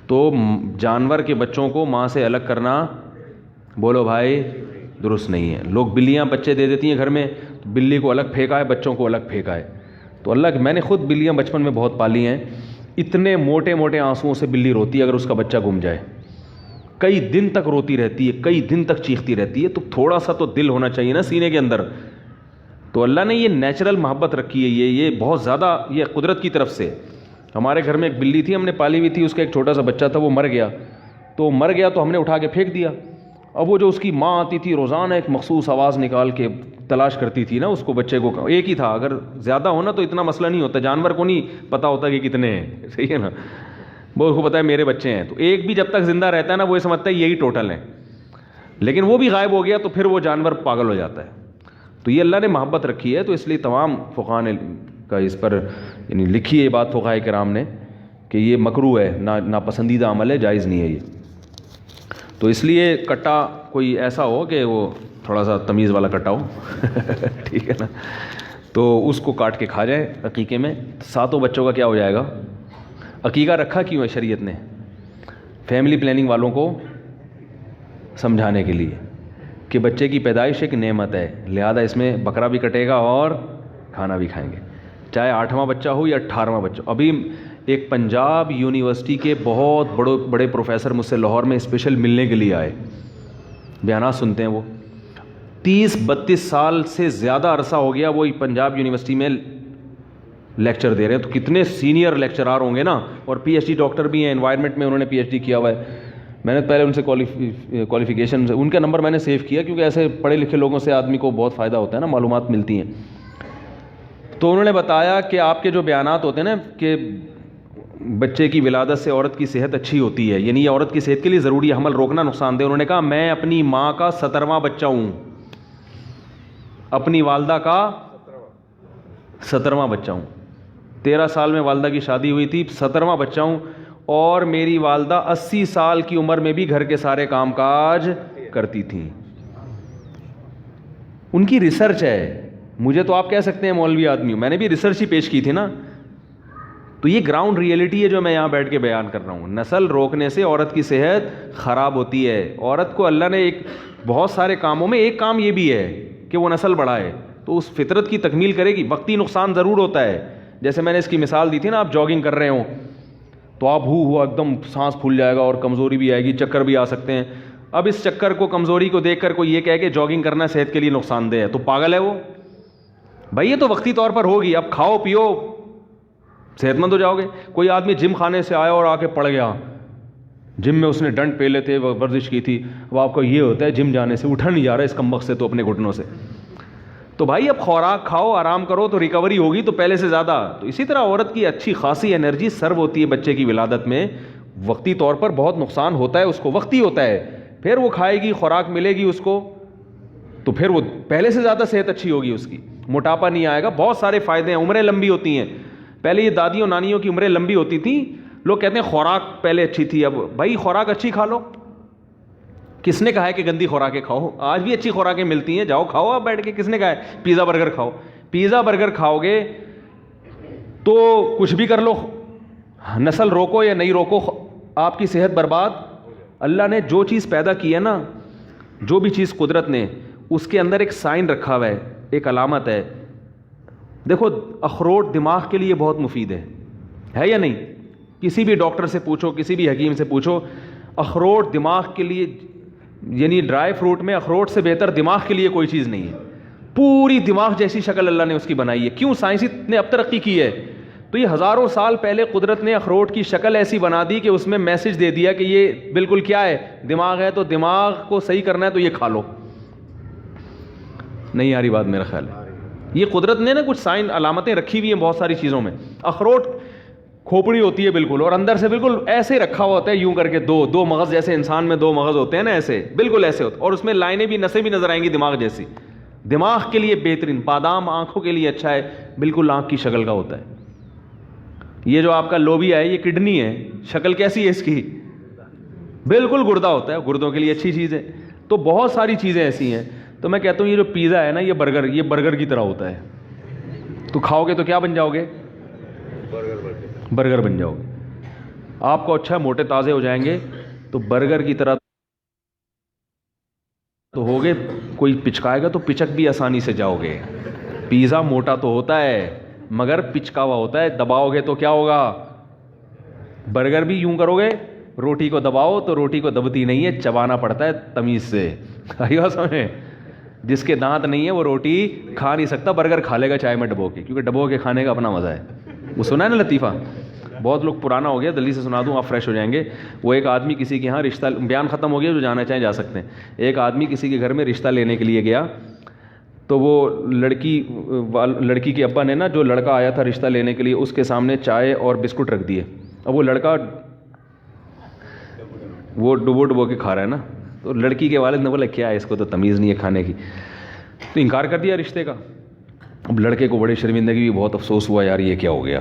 تو جانور کے بچوں کو ماں سے الگ کرنا بولو بھائی درست نہیں ہے. لوگ بلیاں بچے دے دیتی ہیں گھر میں, بلی کو الگ پھینکا ہے, بچوں کو الگ پھینکا ہے. تو اللہ میں نے خود بلیاں بچپن میں بہت پالی ہیں. اتنے موٹے موٹے آنسوؤں سے بلی روتی ہے اگر اس کا بچہ گم جائے, کئی دن تک روتی رہتی ہے, کئی دن تک چیختی رہتی ہے. تو تھوڑا سا تو دل ہونا چاہیے نا سینے کے اندر. تو اللہ نے یہ نیچرل محبت رکھی ہے, یہ بہت زیادہ, یہ قدرت کی طرف سے. ہمارے گھر میں ایک بلی تھی, ہم نے پالی ہوئی تھی, اس کا ایک چھوٹا سا بچہ تھا, وہ مر گیا. تو ہم نے اٹھا کے پھینک دیا. اب وہ جو اس کی ماں آتی تھی روزانہ ایک مخصوص آواز نکال کے تلاش کرتی تھی نا اس کو, بچے کو. ایک ہی تھا, اگر زیادہ ہونا تو اتنا مسئلہ نہیں ہوتا, جانور کو نہیں پتہ ہوتا کہ کتنے ہیں, صحیح ہے نا, وہ اس کو پتہ ہے میرے بچے ہیں. تو ایک بھی جب تک زندہ رہتا ہے نا وہ یہ سمجھتا ہے یہی ٹوٹل ہیں, لیکن وہ بھی غائب ہو گیا تو پھر وہ جانور پاگل ہو جاتا ہے. تو یہ اللہ نے محبت رکھی ہے, تو اس لیے تمام فقہاء نے کا اس پر یعنی لکھی ہے یہ بات فقہاء کرام نے کہ یہ مکروہ ہے, ناپسندیدہ عمل ہے, جائز نہیں ہے یہ. تو اس لیے کٹا کوئی ایسا ہو کہ وہ تھوڑا سا تمیز والا کٹا ہو ٹھیک ہے نا, تو اس کو کاٹ کے کھا جائے عقیقے میں. 7 بچوں کا کیا ہو جائے گا. عقیقہ رکھا کیوں ہے شریعت نے؟ فیملی پلاننگ والوں کو سمجھانے کے لیے کہ بچے کی پیدائش ایک نعمت ہے, لہذا اس میں بکرا بھی کٹے گا اور کھانا بھی کھائیں گے, چاہے 8واں بچہ ہو یا 18واں بچہ. ابھی ایک پنجاب یونیورسٹی کے بہت بڑے پروفیسر مجھ سے لاہور میں اسپیشل ملنے کے لیے آئے, بیانات سنتے ہیں. وہ 30-32 سال سے زیادہ عرصہ ہو گیا وہ پنجاب یونیورسٹی میں لیکچر دے رہے ہیں. تو کتنے سینئر لیکچرار ہوں گے نا, اور پی ایچ ڈی ڈاکٹر بھی ہیں, انوائرمنٹ میں انہوں نے پی ایچ ڈی کیا ہوا ہے. میں نے پہلے ان سے کوالیفیکیشن, ان کا نمبر میں نے سیو کیا کیونکہ ایسے پڑھے لکھے لوگوں سے آدمی کو بہت فائدہ ہوتا ہے نا, معلومات ملتی ہیں. تو انہوں نے بتایا کہ آپ کے جو بیانات ہوتے ہیں نا کہ بچے کی ولادت سے عورت کی صحت اچھی ہوتی ہے, یعنی یہ عورت کی صحت کے لیے ضروری ہے, حمل روکنا نقصان دہ. انہوں نے کہا میں اپنی ماں کا 17واں بچہ ہوں, اپنی والدہ کا 17واں بچہ ہوں. 13 سال میں والدہ کی شادی ہوئی تھی, 17واں بچہ ہوں, اور میری والدہ 80 سال کی عمر میں بھی گھر کے سارے کام کاج کرتی تھیں. ان کی ریسرچ ہے. مجھے تو آپ کہہ سکتے ہیں مولوی آدمی ہوں, میں نے بھی ریسرچ ہی پیش کی تھی نا. تو یہ گراؤنڈ ریئلٹی ہے جو میں یہاں بیٹھ کے بیان کر رہا ہوں. نسل روکنے سے عورت کی صحت خراب ہوتی ہے. عورت کو اللہ نے ایک بہت سارے کاموں میں ایک کام یہ بھی ہے کہ وہ نسل بڑھائے, تو اس فطرت کی تکمیل کرے گی. وقتی نقصان ضرور ہوتا ہے, جیسے میں نے اس کی مثال دی تھی نا, آپ جاگنگ کر رہے ہوں تو آپ ہوا ایک دم سانس پھول جائے گا اور کمزوری بھی آئے گی, چکر بھی آ سکتے ہیں. اب اس چکر کو, کمزوری کو دیکھ کر کوئی یہ کہے کہ جاگنگ کرنا صحت کے لیے نقصان دہ ہے, تو پاگل ہے وہ. بھائی یہ تو وقتی طور پر ہوگی, اب کھاؤ پیو صحت مند ہو جاؤ گے. کوئی آدمی جم خانے سے آیا اور آ کے پڑ گیا, جم میں اس نے ڈنڈ پہلے تھے, ورزش کی تھی, اب آپ کو یہ ہوتا ہے جم جانے سے اٹھا نہیں جا رہا اس کمبخت سے تو اپنے گھٹنوں سے. تو بھائی اب خوراک کھاؤ, آرام کرو تو ریکوری ہوگی تو پہلے سے زیادہ. تو اسی طرح عورت کی اچھی خاصی انرجی سرو ہوتی ہے بچے کی ولادت میں. وقتی طور پر بہت نقصان ہوتا ہے اس کو, وقتی ہوتا ہے, پھر وہ کھائے گی, خوراک ملے گی اس کو, تو پھر وہ پہلے سے زیادہ صحت اچھی ہوگی اس کی, موٹاپا نہیں آئے گا, بہت سارے فائدے ہیں, عمریں لمبی ہوتی ہیں. پہلے یہ دادیوں نانیوں کی عمریں لمبی ہوتی تھیں, لوگ کہتے ہیں خوراک پہلے اچھی تھی. اب بھائی خوراک اچھی کھا لو, کس نے کہا ہے کہ گندی خوراکیں کھاؤ؟ آج بھی اچھی خوراکیں ملتی ہیں, جاؤ کھاؤ آپ بیٹھ کے. کس نے کہا ہے پیزا برگر کھاؤ؟ پیزا برگر کھاؤ گے تو کچھ بھی کر لو, نسل روکو یا نہیں روکو, آپ کی صحت برباد. اللہ نے جو چیز پیدا کی ہے نا, جو بھی چیز قدرت نے, اس کے اندر ایک سائن رکھا ہوا ہے, ایک علامت ہے. دیکھو اخروٹ دماغ کے لیے بہت مفید ہے یا نہیں؟ کسی بھی ڈاکٹر سے پوچھو, کسی بھی حکیم سے پوچھو, اخروٹ دماغ کے لیے, یعنی ڈرائی فروٹ میں اخروٹ سے بہتر دماغ کے لیے کوئی چیز نہیں ہے. پوری دماغ جیسی شکل اللہ نے اس کی بنائی ہے. کیوں؟ سائنس نے اب ترقی کی ہے. تو یہ ہزاروں سال پہلے قدرت نے اخروٹ کی شکل ایسی بنا دی کہ اس میں میسج دے دیا کہ یہ بالکل کیا ہے, دماغ ہے, تو دماغ کو صحیح کرنا ہے تو یہ کھا لو. نہیں آ رہی بات میرا خیال ہے. یہ قدرت نے نا کچھ سائن علامتیں رکھی ہوئی ہیں بہت ساری چیزوں میں. اخروٹ کھوپڑی ہوتی ہے بالکل, اور اندر سے بالکل ایسے رکھا ہوا ہوتا ہے یوں کر کے, دو مغز جیسے انسان میں 2 مغز ہوتے ہیں نا, ایسے بالکل ایسے ہوتے, اور اس میں لائنیں بھی, نسیں بھی نظر آئیں گی دماغ جیسی. دماغ کے لیے بہترین. بادام آنکھوں کے لیے اچھا ہے, بالکل آنکھ کی شکل کا ہوتا ہے. یہ جو آپ کا لوبیا ہے یہ کڈنی ہے, شکل کیسی ہے اس کی؟ بالکل گردہ ہوتا ہے, گردوں کے لیے اچھی چیز ہے. تو بہت ساری چیزیں ایسی ہیں. تو میں کہتا ہوں یہ جو پیزا ہے نا, یہ برگر کی طرح ہوتا ہے. تو کھاؤ گے تو کیا بن جاؤ گے؟ برگر بن جاؤ گے. آپ کو اچھا موٹے تازے ہو جائیں گے, تو برگر کی طرح ڈبو گے, کوئی پچکائے گا تو پچک بھی آسانی سے جاؤ گے. پیزا موٹا تو ہوتا ہے مگر پچکا ہوا ہوتا ہے, دباؤ گے تو کیا ہوگا. برگر بھی یوں کرو گے, روٹی کو دباؤ تو روٹی کو دبتی نہیں ہے, چبانا پڑتا ہے تمیز سے. آئی بات سمجھیں, جس کے دانت نہیں ہے وہ روٹی کھا نہیں سکتا, برگر کھا لے گا چائے میں ڈبو کے, کیونکہ ڈبو کے کھانے کا اپنا مزہ ہے. وہ سنا ہے نا لطیفہ, بہت لوگ پرانا ہو گیا, جلدی سے سنا دوں آپ فریش ہو جائیں گے. وہ ایک آدمی کسی کے یہاں رشتہ, بیان ختم ہو گیا, جو جانا چاہیں جا سکتے ہیں. ایک آدمی کسی کے گھر میں رشتہ لینے کے لیے گیا, تو وہ لڑکی کے ابا نے نا, جو لڑکا آیا تھا رشتہ لینے کے لیے, اس کے سامنے چائے اور بسکٹ رکھ دیے. اب وہ لڑکا وہ ڈبو کے کھا رہا ہے نا, تو لڑکی کے والد نے بولا کیا ہے, اس کو تو تمیز نہیں ہے کھانے کی, تو انکار کر دیا رشتے کا. اب لڑکے کو بڑی شرمندگی بھی, بہت افسوس ہوا یار یہ کیا ہو گیا,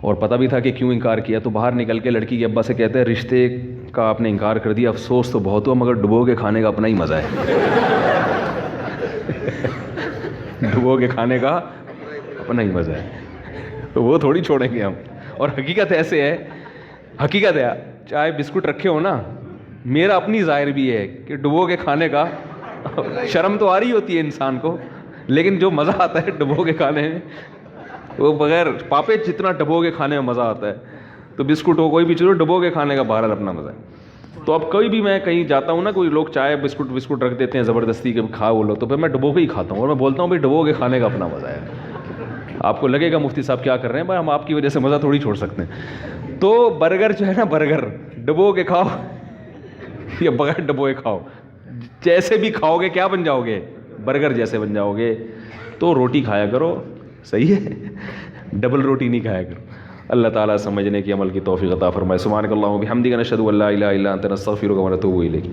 اور پتہ بھی تھا کہ کیوں انکار کیا. تو باہر نکل کے لڑکی کے ابا سے کہتے ہیں رشتے کا آپ نے انکار کر دیا, افسوس تو بہت ہوا مگر ڈبو کے کھانے کا اپنا ہی مزہ ہے. ڈبو کے کھانے کا اپنا ہی مزہ ہے, وہ تھوڑی چھوڑیں گے ہم. اور حقیقت ایسے ہے, حقیقت ہے, چائے بسکٹ رکھے ہو نا, میرا اپنی ظاہر بھی ہے کہ ڈبو کے کھانے کا شرم تو آ رہی ہوتی ہے انسان کو, لیکن جو مزہ آتا ہے ڈبو کے کھانے میں, وہ بغیر پاپے جتنا ڈبو کے کھانے میں مزہ آتا ہے. تو بسکٹ ہو کوئی بھی چیز ہو, ڈبو کے کھانے کا بہرحال اپنا مزہ ہے. تو اب کوئی بھی میں کہیں جاتا ہوں نا, کوئی لوگ چائے بسکٹ رکھ دیتے ہیں زبردستی کے کھا وہ لو, تو پھر میں ڈبو کے ہی کھاتا ہوں, اور میں بولتا ہوں بھائی ڈبو کے کھانے کا اپنا مزہ ہے. آپ کو لگے گا مفتی صاحب کیا کر رہے ہیں, بھائی ہم آپ کی وجہ سے مزہ تھوڑی چھوڑ سکتے ہیں. تو برگر جو ہے نا, برگر ڈبو کے کھاؤ یا بغیر ڈبو کے کھاؤ, جیسے بھی کھاؤ گے کیا بن جاؤ گے, برگر جیسے بن جاؤ گے. تو روٹی کھایا کرو, صحیح ہے, ڈبل روٹی نہیں کھایا کرو. اللہ تعالیٰ سمجھنے کی عمل کی توفیق عطا فرمائے. سبحانک اللہم و بحمدک نشہد ان لا الہ الا انت نستغفرک و نتوب الیک.